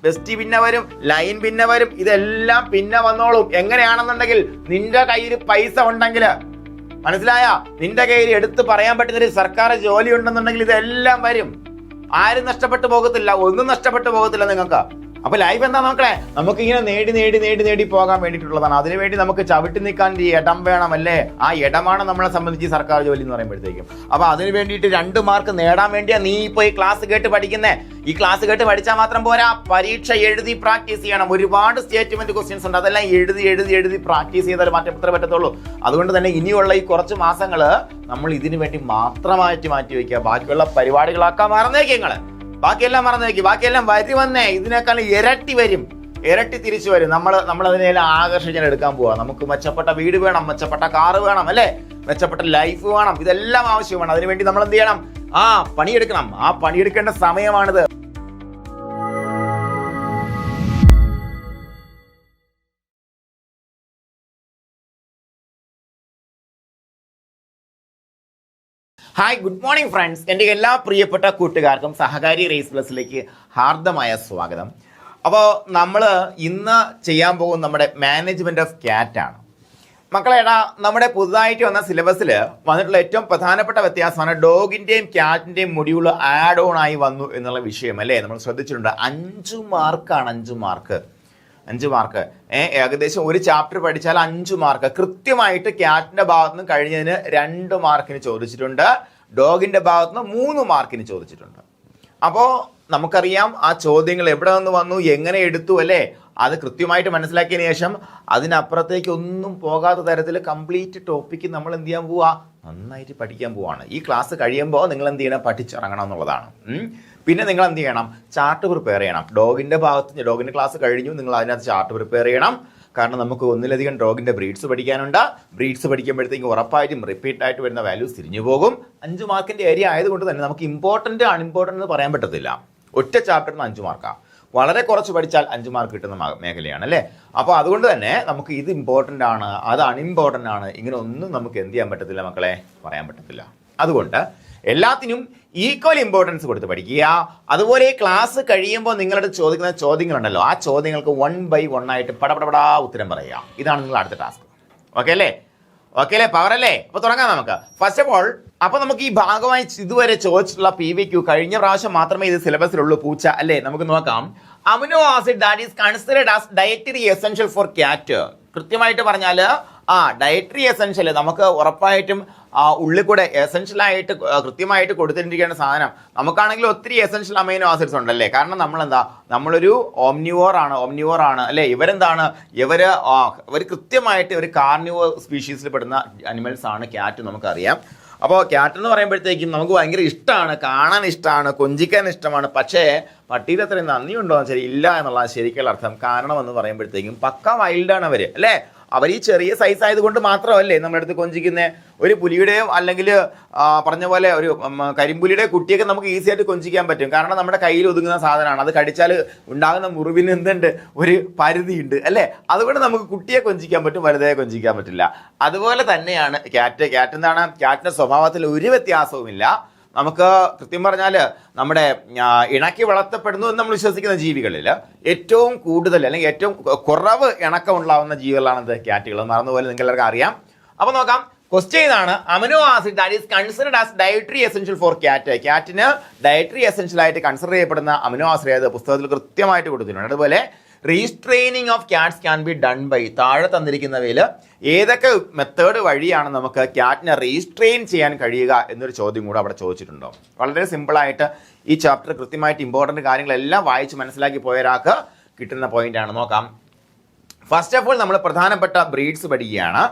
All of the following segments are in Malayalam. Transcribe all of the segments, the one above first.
ബെസ്റ്റ് പിന്നെ വരും, ലൈൻ പിന്നെ വരും, ഇതെല്ലാം പിന്നെ വന്നോളും. എങ്ങനെയാണെന്നുണ്ടെങ്കിൽ നിന്റെ കയ്യിൽ പൈസ ഉണ്ടെങ്കിൽ, മനസ്സിലായ, നിന്റെ കയ്യിൽ എടുത്ത് പറയാൻ പറ്റുന്ന ഒരു സർക്കാർ ജോലി ഉണ്ടെന്നുണ്ടെങ്കിൽ ഇതെല്ലാം വരും. ആരും നഷ്ടപ്പെട്ടു പോകത്തില്ല, ഒന്നും നഷ്ടപ്പെട്ടു പോകത്തില്ല നിങ്ങൾക്ക്. അപ്പൊ ലൈഫ് എന്താ നോക്കണേ, നമുക്ക് ഇങ്ങനെ നേടി പോകാൻ വേണ്ടിയിട്ടുള്ളതാണ്. അതിനുവേണ്ടി നമുക്ക് ചവിട്ടി നിൽക്കാൻ ഇടം വേണം, അല്ലേ? ആ ഇടമാണ് നമ്മളെ സംബന്ധിച്ച് സർക്കാർ ജോലി എന്ന് പറയുമ്പോഴത്തേക്കും. അപ്പൊ അതിന് വേണ്ടിയിട്ട് 2 മാർക്ക് നേടാൻ വേണ്ടിയാ നീ ഇപ്പൊ ഈ ക്ലാസ് കേട്ട് പഠിക്കുന്നേ. ഈ ക്ലാസ് കേട്ട് പഠിച്ചാൽ മാത്രം പോരാ, പരീക്ഷ എഴുതി പ്രാക്ടീസ് ചെയ്യണം. ഒരുപാട് സ്റ്റേറ്റ്മെന്റ് ക്വസ്റ്റ്യൻസ് ഉണ്ട്, അതെല്ലാം എഴുതി പ്രാക്ടീസ് ചെയ്താൽ മാത്രമേ പറ്റത്തുള്ളൂ. അതുകൊണ്ട് തന്നെ ഇനിയുള്ള ഈ കുറച്ച് മാസങ്ങള് നമ്മൾ ഇതിനു വേണ്ടി മാത്രമായിട്ട് മാറ്റി വയ്ക്കുക. ബാക്കിയുള്ള പരിപാടികളൊക്കെ മറന്നേക്ക് നിങ്ങള്, ബാക്കിയെല്ലാം മറന്നേക്ക്. ബാക്കിയെല്ലാം വന്നേ ഇതിനേക്കാൾ ഇരട്ടി തിരിച്ചു വരും. നമ്മൾ അതിനെല്ലാം ആകർഷിക്കാൻ എടുക്കാൻ പോവാ. നമുക്ക് മെച്ചപ്പെട്ട വീട് വേണം, മെച്ചപ്പെട്ട കാറ് വേണം, അല്ലേ? മെച്ചപ്പെട്ട ലൈഫ് വേണം, ഇതെല്ലാം ആവശ്യമാണ്. അതിനുവേണ്ടി നമ്മൾ എന്ത് ചെയ്യണം? പണിയെടുക്കണം. ആ പണിയെടുക്കേണ്ട സമയമാണിത്. Hi, good morning friends. എൻ്റെ എല്ലാ പ്രിയപ്പെട്ട കൂട്ടുകാർക്കും സഹകാരി റേസ് പ്ലസിലേക്ക് ഹാർദമായ സ്വാഗതം. അപ്പോൾ നമ്മൾ ഇന്ന് ചെയ്യാൻ പോകുന്ന നമ്മുടെ മാനേജ്മെന്റ് ഓഫ് ക്യാറ്റ് ആണ്. മക്കളെടാ, നമ്മുടെ പുതുതായിട്ട് വന്ന സിലബസിൽ വന്നിട്ടുള്ള ഏറ്റവും പ്രധാനപ്പെട്ട വ്യത്യാസമാണ് ഡോഗിൻ്റെയും ക്യാറ്റിൻ്റെയും മൊഡ്യൂൾ ആഡ് ഓൺ ആയി വന്നു എന്നുള്ള വിഷയം, അല്ലേ? നമ്മൾ ശ്രദ്ധിച്ചിട്ടുണ്ട്. 5 മാർക്കാണ്. 5 മാർക്ക്. ഏകദേശം ഒരു ചാപ്റ്റർ പഠിച്ചാൽ 5 മാർക്ക്. കൃത്യമായിട്ട് ക്യാറ്റിന്റെ ഭാഗത്ത് നിന്ന് കഴിഞ്ഞതിന് 2 മാർക്കിന് ചോദിച്ചിട്ടുണ്ട്, ഡോഗിന്റെ ഭാഗത്ത് നിന്ന് 3 മാർക്കിന് ചോദിച്ചിട്ടുണ്ട്. അപ്പോൾ നമുക്കറിയാം ആ ചോദ്യങ്ങൾ എവിടെ നിന്ന് വന്നു, എങ്ങനെ എടുത്തു, അല്ലേ? അത് കൃത്യമായിട്ട് മനസ്സിലാക്കിയതിന് ശേഷം അതിനപ്പുറത്തേക്ക് ഒന്നും പോകാത്ത തരത്തിൽ കംപ്ലീറ്റ് ടോപ്പിക്ക് നമ്മൾ എന്ത് ചെയ്യാൻ പോവാ, നന്നായിട്ട് പഠിക്കാൻ പോവാണ്. ഈ ക്ലാസ് കഴിയുമ്പോൾ നിങ്ങൾ എന്ത് ചെയ്യണം, പഠിച്ചിറങ്ങണം എന്നുള്ളതാണ്. പിന്നെ നിങ്ങൾ എന്ത് ചെയ്യണം, ചാർട്ട് പ്രിപ്പയർ ചെയ്യണം. ഡോഗിന്റെ ക്ലാസ് കഴിഞ്ഞു, നിങ്ങൾ അതിനകത്ത് ചാർട്ട് പ്രിപ്പയർ ചെയ്യണം. കാരണം നമുക്ക് ഒന്നിലധികം ഡോഗിന്റെ ബ്രീഡ്സ് പഠിക്കാനുണ്ട്. ബ്രീഡ്സ് പഠിക്കുമ്പോഴത്തേക്കും ഉറപ്പായിട്ടും റിപ്പീറ്റ് ആയിട്ട് വരുന്ന വാല്യൂസ് തിരിഞ്ഞു പോകും. 5 മാർക്കിന്റെ ഏരിയ ആയതുകൊണ്ട് തന്നെ നമുക്ക് ഇമ്പോർട്ടന്റ് അൺഇമ്പോർട്ടന്റ് എന്ന് പറയാൻ പറ്റത്തില്ല. ഒറ്റ ചാപ്റ്ററിന് 5 മാർക്കാണ്. വളരെ കുറച്ച് പഠിച്ചാൽ 5 മാർക്ക് കിട്ടുന്ന മേഖലയാണ്, അല്ലേ? അപ്പോൾ അതുകൊണ്ട് തന്നെ നമുക്ക് ഇത് ഇമ്പോർട്ടൻ്റ് ആണ്, അത് അൺഇമ്പോർട്ടൻ്റ് ആണ്, ഇങ്ങനെ ഒന്നും നമുക്ക് എന്ത് ചെയ്യാൻ പറ്റത്തില്ല മക്കളെ, പറയാൻ പറ്റത്തില്ല. അതുകൊണ്ട് എല്ലാത്തിനും ഈക്വൽ ഇമ്പോർട്ടൻസ് കൊടുത്ത് പഠിക്കുക. അതുപോലെ ഈ ക്ലാസ് കഴിയുമ്പോൾ നിങ്ങളുടെ ചോദിക്കുന്ന ചോദ്യങ്ങളുണ്ടല്ലോ, ആ ചോദ്യങ്ങൾക്ക് 1 by 1 ആയിട്ട് പടപടപടാ ഉത്തരം പറയുക. ഇതാണ് നിങ്ങൾ അടുത്ത ടാസ്ക്. ഓക്കെ അല്ലേ? പവർ അല്ലേ? അപ്പോൾ തുടങ്ങാം നമുക്ക്. ഫസ്റ്റ് ഓഫ് ഓൾ, അപ്പോൾ നമുക്ക് ഈ ഭാഗമായി ഇതുവരെ ചോദിച്ചിട്ടുള്ള PVQ കഴിഞ്ഞ പ്രാവശ്യം മാത്രമേ ഇത് സിലബസിലുള്ളൂ, പൂച്ച, അല്ലേ? നമുക്ക് നോക്കാം. Amino acid that is considered as dietary essential for cat. കൃത്യമായിട്ട് പറഞ്ഞാൽ ഡയറ്ററി എസെൻഷ്യൽ നമുക്ക് ഉറപ്പായിട്ടും ഉള്ളിൽ കൂടെ എസെൻഷ്യലായിട്ട് കൃത്യമായിട്ട് കൊടുത്തിരിക്കേണ്ട സാധനം. നമുക്കാണെങ്കിൽ ഒത്തിരി എസെൻഷ്യൽ അമൈനോ ആസിഡ്സ് ഉണ്ടല്ലേ? കാരണം നമ്മളൊരു ഓംനിവോർ ആണ്, അല്ലേ? ഇവർ കൃത്യമായിട്ട് ഒരു കാർണിവോർ സ്പീഷീസിൽ പെടുന്ന അനിമൽസ് ആണ് ക്യാറ്റ്, നമുക്കറിയാം. അപ്പോൾ ക്യാറ്റ് എന്ന് പറയുമ്പോഴത്തേക്കും നമുക്ക് ഭയങ്കര ഇഷ്ടമാണ്, കാണാൻ ഇഷ്ടമാണ്, കൊഞ്ചിക്കാൻ ഇഷ്ടമാണ്. പക്ഷേ പട്ടിയിൽ അത്രയും നന്ദിയുണ്ടോ എന്ന് വെച്ചാൽ ഇല്ല എന്നുള്ളതാണ് ശരിക്കുള്ള അർത്ഥം. കാരണം എന്ന് പറയുമ്പോഴത്തേക്കും പക്ക വൈൽഡാണ് അവർ, അല്ലേ? അവർ ഈ ചെറിയ സൈസ് ആയതുകൊണ്ട് മാത്രമല്ലേ നമ്മുടെ അടുത്ത് കൊഞ്ചിക്കുന്ന. ഒരു പുലിയുടെയോ അല്ലെങ്കിൽ പറഞ്ഞ പോലെ ഒരു കരിമ്പുലിയുടെ കുട്ടിയൊക്കെ നമുക്ക് ഈസി ആയിട്ട് കൊഞ്ചിക്കാൻ പറ്റും. കാരണം നമ്മുടെ കയ്യിൽ ഒതുങ്ങുന്ന സാധനമാണ്. അത് കടിച്ചാൽ ഉണ്ടാകുന്ന മുറിവിന് എന്തുണ്ട്, ഒരു പരിധിയുണ്ട്, അല്ലേ? അതുകൊണ്ട് നമുക്ക് കുട്ടിയെ കൊഞ്ചിക്കാൻ പറ്റും, വലുതായി കൊഞ്ചിക്കാൻ പറ്റില്ല. അതുപോലെ തന്നെയാണ് ക്യാറ്റ്. എന്താണ്, ക്യാറ്റിന്റെ സ്വഭാവത്തിൽ ഒരു വ്യത്യാസവുമില്ല. നമുക്ക് കൃത്യം പറഞ്ഞാൽ നമ്മുടെ ഇണക്കി വളർത്തപ്പെടുന്നു എന്ന് നമ്മൾ വിശ്വസിക്കുന്ന ജീവികളിൽ ഏറ്റവും കൂടുതൽ അല്ലെങ്കിൽ ഏറ്റവും കുറവ് ഇണക്കം ഉണ്ടാവുന്ന ജീവികളാണ് ക്യാറ്റുകൾ. മറന്നുപോലെ നിങ്ങൾക്ക് എല്ലാവർക്കും അറിയാം. അപ്പോൾ നോക്കാം. ക്വസ്റ്റ്യൻ ഇതാണ്, amino acid that is considered as dietary essential for cat. ക്യാറ്റിന് ഡയറ്ററി എസെൻഷ്യൽ ആയിട്ട് കൺസിഡർ ചെയ്യപ്പെടുന്ന അമിനോ ആസിഡ് ഏത് പുസ്തകത്തിൽ കൃത്യമായിട്ട് കൊടുത്തിട്ടുണ്ട്. അതുപോലെ restraining of cats can be done by, താഴെ തന്നിരിക്കുന്നവയിൽ ഏതൊക്കെ മെത്തേഡ് വഴിയാണ് നമുക്ക് ക്യാറ്റിനെ റീസ്ട്രെയിൻ ചെയ്യാൻ കഴിയുക എന്നൊരു ചോദ്യം കൂടെ അവിടെ ചോദിച്ചിട്ടുണ്ടോ? വളരെ സിമ്പിളായിട്ട് ഈ ചാപ്റ്റർ കൃത്യമായിട്ട് ഇമ്പോർട്ടൻറ്റ് കാര്യങ്ങളെല്ലാം വായിച്ച് മനസ്സിലാക്കി പോയ ഒരാൾക്ക് കിട്ടുന്ന പോയിന്റാണ്. നോക്കാം. ഫസ്റ്റ് ഓഫ് ഓൾ നമ്മൾ പ്രധാനപ്പെട്ട ബ്രീഡ്സ് പഠിക്കുകയാണ്.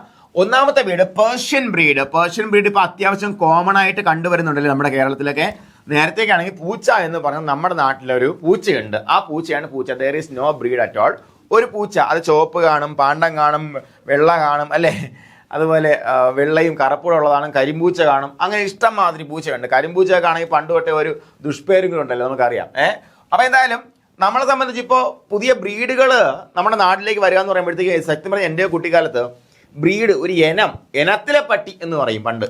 ഒന്നാമത്തെ പേർഷ്യൻ ബ്രീഡ് ഇപ്പോൾ അത്യാവശ്യം കോമൺ ആയിട്ട് കണ്ടുവരുന്നുണ്ടല്ലേ നമ്മുടെ കേരളത്തിലൊക്കെ. നേരത്തേക്കാണെങ്കിൽ പൂച്ച എന്ന് പറഞ്ഞാൽ നമ്മുടെ നാട്ടിലൊരു പൂച്ചയുണ്ട്. ആ പൂച്ചയാണ് പൂച്ച. There is no breed at all. ഒരു പൂച്ച, അത് ചുവപ്പ് കാണും, പാണ്ടം കാണും, വെള്ള കാണും, അല്ലേ? അതുപോലെ വെള്ളയും കറുപ്പൂടെ ഉള്ളതാണ്. കരിമ്പൂച്ച കാണും. അങ്ങനെ ഇഷ്ടം മാതിരി പൂച്ചയുണ്ട്. കരിമ്പൂച്ചയൊക്കെ ആണെങ്കിൽ പണ്ട് തൊട്ടേ ഒരു ദുഷ്പേരുകളുണ്ടല്ലോ, നമുക്കറിയാം. അപ്പോൾ എന്തായാലും നമ്മളെ സംബന്ധിച്ച് ഇപ്പോൾ പുതിയ ബ്രീഡുകൾ നമ്മുടെ നാട്ടിലേക്ക് വരിക എന്ന് പറയുമ്പോഴത്തേക്ക് സത്യം പറഞ്ഞാൽ എൻ്റെ കുട്ടിക്കാലത്ത് ബ്രീഡ്, ഒരു ഇനത്തിലെ പട്ടി എന്ന് പറയും പണ്ട്.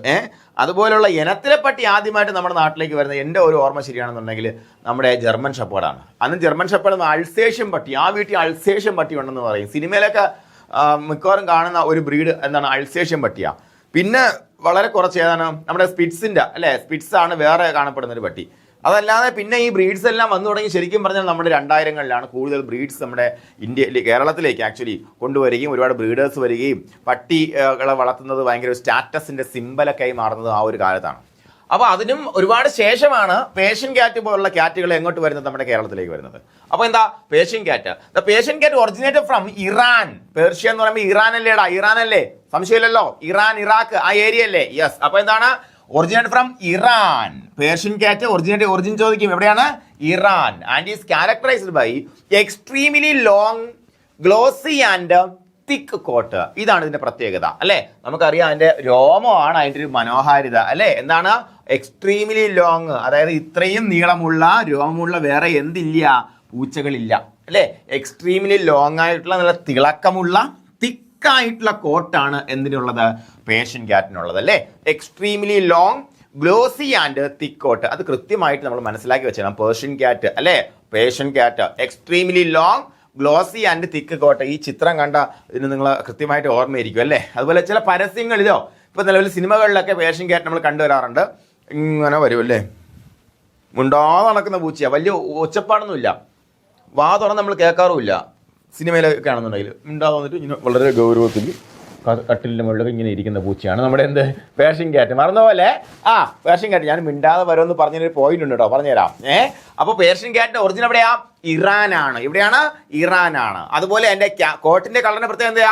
അതുപോലുള്ള ഇനത്തിലെ പട്ടി ആദ്യമായിട്ട് നമ്മുടെ നാട്ടിലേക്ക് വരുന്നത് എൻ്റെ ഒരു ഓർമ്മ ശരിയാണെന്നുണ്ടെങ്കിൽ നമ്മുടെ ജർമ്മൻ ഷെപ്പേർഡാണ്. അന്ന് ജർമ്മൻ ഷെപ്പേർഡ് അൾസേഷ്യൻ പട്ടി, ആ വീട്ടിൽ അൾസേഷ്യൻ പട്ടി ഉണ്ടെന്ന് പറയും. സിനിമയിലൊക്കെ മിക്കവാറും കാണുന്ന ഒരു ബ്രീഡ് എന്താണ്, അൾസേഷ്യൻ പട്ടിയാണ്. പിന്നെ വളരെ കുറച്ച് ഏതാണ് നമ്മുടെ സ്പിറ്റ്സ് ആണ് വേറെ കാണപ്പെടുന്ന ഒരു പട്ടി. അതല്ലാതെ പിന്നെ ഈ ബ്രീഡ്സ് എല്ലാം വന്നു തുടങ്ങി ശരിക്കും പറഞ്ഞാൽ നമ്മുടെ 2000-കളിലാണ് കൂടുതൽ ബ്രീഡ്സ് നമ്മുടെ ഇന്ത്യയിൽ, കേരളത്തിലേക്ക് ആക്ച്വലി കൊണ്ടുവരികയും ഒരുപാട് ബ്രീഡേഴ്സ് വരികയും പട്ടികളെ വളർത്തുന്നത് ഭയങ്കര ഒരു സ്റ്റാറ്റസിൻ്റെ സിമ്പലൊക്കെ ആയി മാറുന്നത് ആ ഒരു കാലത്താണ്. അപ്പോൾ അതിനും ഒരുപാട് ശേഷമാണ് പേർഷ്യൻ ക്യാറ്റ് പോലുള്ള ക്യാറ്റുകൾ എങ്ങോട്ട് വരുന്നത്, നമ്മുടെ കേരളത്തിലേക്ക് വരുന്നത്. അപ്പോൾ എന്താ Persian cat originated from Iran. Persia എന്ന് പറയുമ്പോൾ ഇറാൻ അല്ലേടാ, ഇറാൻ അല്ലേ, സംശയമില്ലല്ലോ, ഇറാൻ ഇറാഖ് ആ ഏരിയ അല്ലേ, യെസ്. അപ്പോൾ എന്താണ്, originate from Iran. Persian cat origin ചോദിക്കും എവിടെയാണ്, Iran. And is characterized by extremely long glossy and thick coat. ഇതാണ് ഇതിന്റെ പ്രത്യേകത അല്ലേ. നമുക്കറിയാം അതിന്റെ രോമമാണ് അതിന്റെ ഒരു മനോഹാരിത അല്ലേ. എന്താണ്, എക്സ്ട്രീംലി ലോങ്, അതായത് ഇത്രയും നീളമുള്ള രോമമുള്ള വേറെ എന്തില്ല, പൂച്ചകളില്ല അല്ലേ. എക്സ്ട്രീംലി ലോങ് ആയിട്ടുള്ള നല്ല തിളക്കമുള്ള ആയിട്ടുള്ള കോട്ടാണ് എന്തിനുള്ളത്, പേർഷ്യൻ ക്യാറ്റിനുള്ളത് അല്ലേ. Extremely long glossy and thick coat, അത് കൃത്യമായിട്ട് നമ്മൾ മനസ്സിലാക്കി വെച്ചാൽ പേർഷ്യൻ ക്യാറ്റ് അല്ലേ, Persian cat extremely long glossy and thick coat. ഈ ചിത്രം കണ്ട ഇതിന് നിങ്ങൾ കൃത്യമായിട്ട് ഓർമ്മയിരിക്കും അല്ലേ. അതുപോലെ ചില പരസ്യങ്ങളിലോ ഇപ്പൊ നിലവിൽ സിനിമകളിലൊക്കെ പേർഷ്യൻ ക്യാറ്റ് നമ്മൾ കണ്ടുവരാറുണ്ട്. ഇങ്ങനെ വരും അല്ലേ, മുണ്ടാതെ നടക്കുന്ന പൂച്ചയാണ്, വലിയ ഒച്ചപ്പാടൊന്നുമില്ല, വാ തുറന്ന് നമ്മൾ കേൾക്കാറുമില്ല. സിനിമയിലൊക്കെ ആണെന്നുണ്ടെങ്കിൽ മിണ്ടാതെ വന്നിട്ട് ഇങ്ങനെ വളരെ ഗൗരവത്തിൽ കട്ടിലിൻ്റെ മുകളിലൊക്കെ ഇങ്ങനെ ഇരിക്കുന്ന പൂച്ചയാണ് നമ്മുടെ പേർഷ്യൻ ക്യാറ്റ്. മറന്ന പോലെ പേർഷ്യൻ ക്യാറ്റ്, ഞാൻ മിണ്ടാതെ വരുമെന്ന് പറഞ്ഞൊരു പോയിന്റ് ഉണ്ട് കേട്ടോ, പറഞ്ഞുതരാം. അപ്പോൾ പേർഷ്യൻ ക്യാറ്റിന്റെ ഒറിജിൻ എവിടെയാ, ഇറാനാണ്. എവിടെയാണ്, ഇറാനാണ്. അതുപോലെ എൻ്റെ കോട്ടിന്റെ കളറിന്റെ പ്രത്യേകത എന്താ,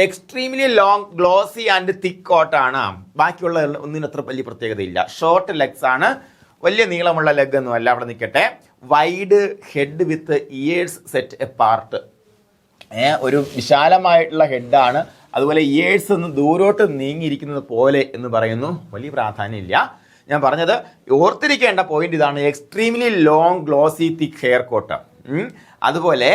extremely long glossy and thick കോട്ടാണ്. ബാക്കിയുള്ള ഒന്നിനും അത്ര വലിയ പ്രത്യേകതയില്ല. ഷോർട്ട് ലെഗ്സ് ആണ്, വലിയ നീളമുള്ള ലെഗ് ഒന്നും അല്ല. അവിടെ നിൽക്കട്ടെ. Wide head with years set A part. ഒരു വിശാലമായിട്ടുള്ള ഹെഡാണ്. അതുപോലെ ഇയേഴ്സ് ഒന്ന് ദൂരോട്ട് നീങ്ങിയിരിക്കുന്നത് പോലെ എന്ന് പറയുന്നു. വലിയ പ്രാധാന്യമില്ല. ഞാൻ പറഞ്ഞത് ഓർത്തിരിക്കേണ്ട പോയിന്റ് ഇതാണ്, extremely long glossy thick hair coat. അതുപോലെ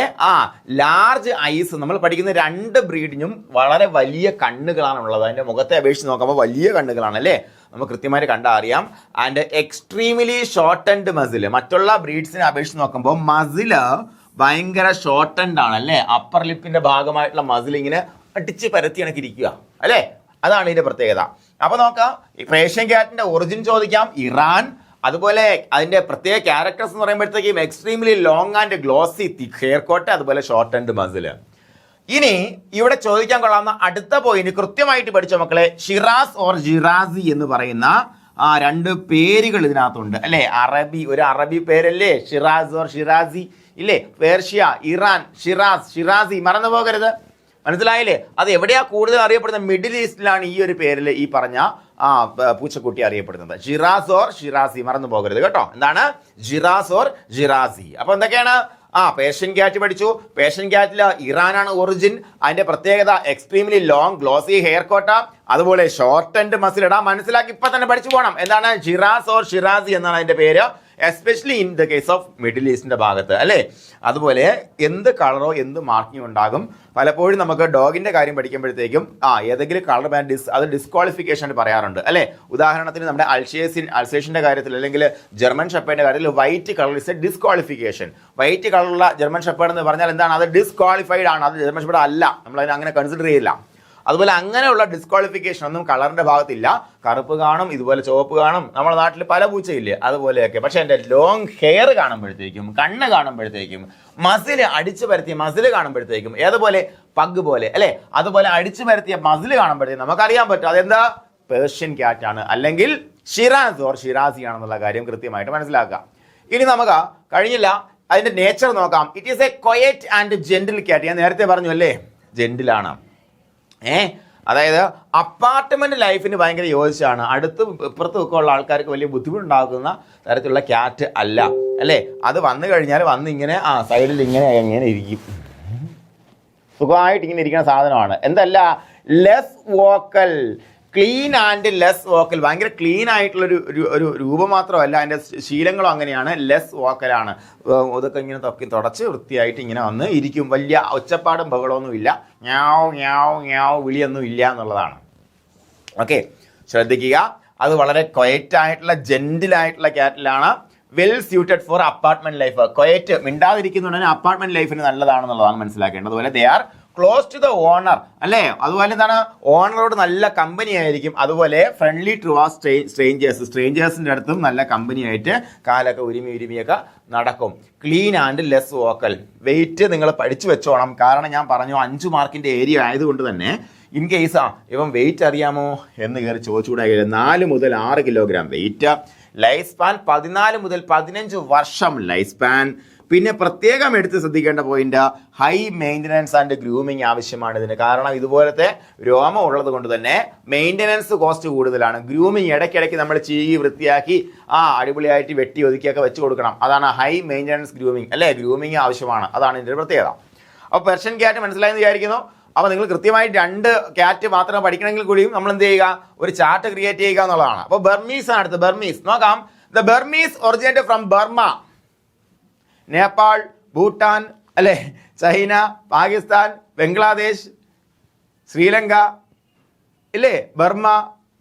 ലാർജ് ഐസ്. നമ്മൾ പഠിക്കുന്ന 2 ബ്രീഡിനും വളരെ വലിയ കണ്ണുകളാണ് ഉള്ളത്. അതിൻ്റെ മുഖത്തെ അപേക്ഷിച്ച് നോക്കുമ്പോൾ വലിയ കണ്ണുകളാണ് അല്ലേ, നമുക്ക് കൃത്യമായിട്ട് കണ്ടാൽ അറിയാം. And extremely shortened muscle. മറ്റുള്ള ബ്രീഡ്സിനെ അപേക്ഷിച്ച് നോക്കുമ്പോൾ മസില് ഭയങ്കര ഷോർട്ടൻഡ് ആണ് അല്ലേ. അപ്പർ ലിപ്പിന്റെ ഭാഗമായിട്ടുള്ള മസിൽ ഇങ്ങനെ അടിച്ച് പരത്തി കണക്കിരിക്കുക അല്ലേ, അതാണ് ഇതിന്റെ പ്രത്യേകത. അപ്പൊ നോക്കാം, ഈ പേർഷ്യൻ ക്യാറ്റിന്റെ ഒറിജിൻ ചോദിക്കാം, ഇറാൻ. അതുപോലെ അതിന്റെ പ്രത്യേക ക്യാരക്ടേഴ്സ് എന്ന് പറയുമ്പോഴത്തേക്കും extremely long and glossy thick hair coat, അതുപോലെ ഷോർട്ടൻഡ് മസിൽ. ഇനി ഇവിടെ ചോദിക്കാൻ കൊള്ളാവുന്ന അടുത്ത പോയിന്റ് കൃത്യമായിട്ട് പഠിച്ച മക്കളെ, ഷിറാസ് ഓർ ജിറാസി എന്ന് പറയുന്ന 2 പേരുകൾ ഇതിനകത്തുണ്ട് അല്ലേ. ഒരു അറബി പേരല്ലേ ഷിറാസ് ഓർ ഷിറാസി ഇല്ലേ. പേർഷ്യ, ഇറാൻ, ഷിറാസി മറന്നു പോകരുത്, മനസ്സിലായില്ലേ. അത് എവിടെയാ കൂടുതൽ അറിയപ്പെടുന്നത്, മിഡിൽ ഈസ്റ്റിലാണ് ഈ ഒരു പേരിൽ ഈ പറഞ്ഞ പൂച്ചക്കുട്ടി അറിയപ്പെടുന്നത്. ജിറാസ് ഓർ ഷിറാസി മറന്നു പോകരുത് കേട്ടോ. എന്താണ്, ജിറാസ് ഓർ ജിറാസി. അപ്പൊ എന്തൊക്കെയാണ്, പേർഷ്യൻ ക്യാറ്റ് പഠിച്ചു. പേർഷ്യൻ ക്യാറ്റില് ഇറാനാണ് ഒറിജിൻ. അതിന്റെ പ്രത്യേകത എക്സ്ട്രീംലി ലോങ് ഗ്ലോസി ഹെയർ കോട്ട, അതുപോലെ ഷോർട്ടൻഡ് മസിൽ. ഇടാം, മനസ്സിലാക്കി ഇപ്പൊ തന്നെ പഠിച്ചു പോകണം. എന്താണ്, ജിറാസ് ഓർ ഷിറാസി എന്നാണ് അതിന്റെ പേര്, especially in the case of Middle ഈസ്റ്റിന്റെ ഭാഗത്ത് അല്ലേ. അതുപോലെ എന്ത് കളറോ എന്ത് മാർക്കിംഗ് ഉണ്ടാകും. പലപ്പോഴും നമുക്ക് ഡോഗിന്റെ കാര്യം പഠിക്കുമ്പോഴത്തേക്കും ഏതെങ്കിലും കളർ ബാൻഡ് അത് ഡിസ്ക്വാളിഫിക്കേഷൻ പറയാറുണ്ട് അല്ലേ. ഉദാഹരണത്തിന് നമ്മുടെ അൾസേഷന്റെ കാര്യത്തിൽ അല്ലെങ്കിൽ ജർമ്മൻ ഷെപ്പേർഡിന്റെ കാര്യത്തിൽ white colour is A disqualification. White കളറുള്ള ജർമ്മൻ ഷെപ്പേർഡ് എന്ന് പറഞ്ഞാൽ എന്താണ്, അത് ഡിസ്ക്വാളിഫൈഡ് ആണ്, അത് ജർമ്മൻ ഷെപ്പേർഡ് അല്ല, നമ്മൾ അതിനെ അങ്ങനെ കൺസിഡർ ചെയ്യില്ല. അതുപോലെ അങ്ങനെയുള്ള ഡിസ്ക്വാളിഫിക്കേഷൻ ഒന്നും കളറിന്റെ ഭാഗത്തില്ല. കറുപ്പ് കാണും, ഇതുപോലെ ചുവപ്പ് കാണും, നമ്മുടെ നാട്ടിൽ പല പൂച്ചയില്ലേ അതുപോലെയൊക്കെ. പക്ഷെ എൻ്റെ ലോങ് ഹെയർ കാണുമ്പോഴത്തേക്കും, കണ്ണ് കാണുമ്പോഴത്തേക്കും, മസിൽ അടിച്ചു പരത്തിയ മസിൽ കാണുമ്പോഴത്തേക്കും, ഏതുപോലെ പഗ് പോലെ അല്ലെ, അതുപോലെ അടിച്ചു പരത്തിയ മസിൽ കാണുമ്പോഴത്തേക്കും നമുക്കറിയാൻ പറ്റും അതെന്താ, പേർഷ്യൻ ക്യാറ്റ് ആണ്, അല്ലെങ്കിൽ ഷിറാസ് ഓർ ഷിറാസി ആണെന്നുള്ള കാര്യം കൃത്യമായിട്ട് മനസ്സിലാക്കാം. ഇനി നമുക്ക് കഴിഞ്ഞില്ല, അതിന്റെ നേച്ചർ നോക്കാം. It is A quiet and gentle cat. ഞാൻ നേരത്തെ പറഞ്ഞു അല്ലേ, ജെന്റിലാണ്. അതായത് അപ്പാർട്ട്മെന്റ് ലൈഫിന് ഭയങ്കര യോജിച്ചാണ്. ഇപ്പുറത്ത് ഒക്കെ ഉള്ള ആൾക്കാർക്ക് വലിയ ബുദ്ധിമുട്ടുണ്ടാക്കുന്ന തരത്തിലുള്ള ക്യാറ്റ് അല്ല അല്ലേ. അത് വന്നു കഴിഞ്ഞാൽ ഇങ്ങനെ സൈഡിൽ ഇങ്ങനെ ഇരിക്കും, സുഖമായിട്ട് ഇങ്ങനെ ഇരിക്കുന്ന സാധനമാണ്. എന്തല്ല, less vocal, clean and less vocal, ഭയങ്കര ക്ലീൻ ആയിട്ടുള്ളൊരു ഒരു രൂപം മാത്രമല്ല, അതിൻ്റെ ശീലങ്ങളും അങ്ങനെയാണ്. ലെസ് വോക്കലാണ്, ഇതൊക്കെ ഇങ്ങനെ തുടച്ച് വൃത്തിയായിട്ട് ഇങ്ങനെ വന്ന് ഇരിക്കും. വലിയ ഒച്ചപ്പാടും ബഹളമൊന്നും ഇല്ല, ഞാവ് ഞാവ് ഞാവ് വിളിയൊന്നും ഇല്ല എന്നുള്ളതാണ്. ഓക്കെ, ശ്രദ്ധിക്കുക. അത് വളരെ ക്വയറ്റ് ആയിട്ടുള്ള ജെന്റിലായിട്ടുള്ള ക്യാറ്റിലാണ്. Well suited for apartment life. Quiet, മിണ്ടാതിരിക്കുന്നുണ്ടെങ്കിൽ അപ്പാർട്ട്മെന്റ് ലൈഫിന് നല്ലതാണെന്നുള്ളതാണ് മനസ്സിലാക്കേണ്ടത്. അതുപോലെ they are close to the owner, അല്ലേ? അതുപോലെ എന്താണ്, ഓണറോട് നല്ല കമ്പനി ആയിരിക്കും. അതുപോലെ ഫ്രണ്ട്ലി ടു ആ സ്ട്രേഞ്ചേഴ്സിന്റെ അടുത്തും നല്ല കമ്പനി ആയിട്ട് കാലൊക്കെ ഉരുമിയൊക്കെ നടക്കും. Clean and less vocal. Wait നിങ്ങൾ പഠിച്ചു വെച്ചോണം, കാരണം ഞാൻ പറഞ്ഞു 5 മാർക്കിന്റെ ഏരിയ ആയതുകൊണ്ട് തന്നെ ഇൻ കേസ് ഇവൻ വെയിറ്റ് അറിയാമോ എന്ന് കയറി ചോദിച്ചുകൂടാ. 4 മുതൽ 6 കിലോഗ്രാം വെയിറ്റ്. ലൈഫ് സ്പാൻ 14 മുതൽ 15 വർഷം ലൈഫ് സ്പാൻ. പിന്നെ പ്രത്യേകം എടുത്ത് ശ്രദ്ധിക്കേണ്ട point, high maintenance and grooming ആവശ്യമാണ് ഇതിന്. കാരണം ഇതുപോലത്തെ രോമം ഉള്ളത് കൊണ്ട് തന്നെ മെയിൻ്റനൻസ് കോസ്റ്റ് കൂടുതലാണ്. ഗ്രൂമിങ് ഇടയ്ക്കിടയ്ക്ക് നമ്മൾ ചീകി വൃത്തിയാക്കി അടിപൊളിയായിട്ട് വെട്ടി ഒതുക്കിയൊക്കെ വെച്ച് കൊടുക്കണം. അതാണ് ഹൈ മെയിൻ്റനൻസ് ഗ്രൂമിങ്, അല്ലേ? ഗ്രൂമിങ് ആവശ്യമാണ്, അതാണ് ഇതിൻ്റെ പ്രത്യേകത. അപ്പോൾ പെർഷ്യൻ ക്യാറ്റ് മനസ്സിലായെന്ന് വിചാരിക്കുന്നു. അപ്പോൾ നിങ്ങൾ കൃത്യമായി 2 ക്യാറ്റ് മാത്രം പഠിക്കണമെങ്കിൽ കൂടിയും നമ്മൾ എന്ത് ചെയ്യുക, ഒരു ചാർട്ട് ക്രിയേറ്റ് ചെയ്യുക എന്നുള്ളതാണ്. അപ്പോൾ ബർമീസ് ആണ് അടുത്ത്. ബർമീസ് നോക്കാം. The Burmese originated from Burma, Nepal, Bhutan, അല്ലേ, ചൈന, പാകിസ്ഥാൻ, ബംഗ്ലാദേശ്, ശ്രീലങ്ക, ഇല്ലേ? ബർമ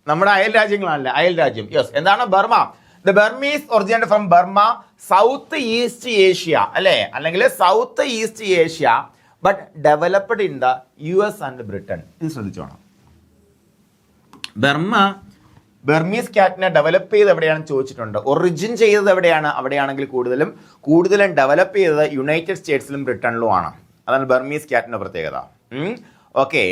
നമ്മുടെ അയൽ രാജ്യങ്ങളാണല്ലേ, അയൽ രാജ്യം. യെസ്, എന്താണ് Burma? The Burmese originated from Burma, south East Asia, അല്ലേ? അല്ലെങ്കിൽ south East Asia, but developed in the US and Britain. ഇത് ശ്രദ്ധിച്ചോണം. ബർമീസ് ക്യാറ്റിനെ ഡെവലപ്പ് ചെയ്ത് എവിടെയാണെന്ന് ചോദിച്ചിട്ടുണ്ട്. ഒറിജിൻ ചെയ്തത് എവിടെയാണ്? അവിടെയാണെങ്കിൽ കൂടുതലും ഡെവലപ്പ് ചെയ്തത് യുണൈറ്റഡ് സ്റ്റേറ്റ്സിലും ബ്രിട്ടനിലുമാണ്. അതാണ് ബർമീസ് ക്യാറ്റിന്റെ പ്രത്യേകത. ഓക്കെ,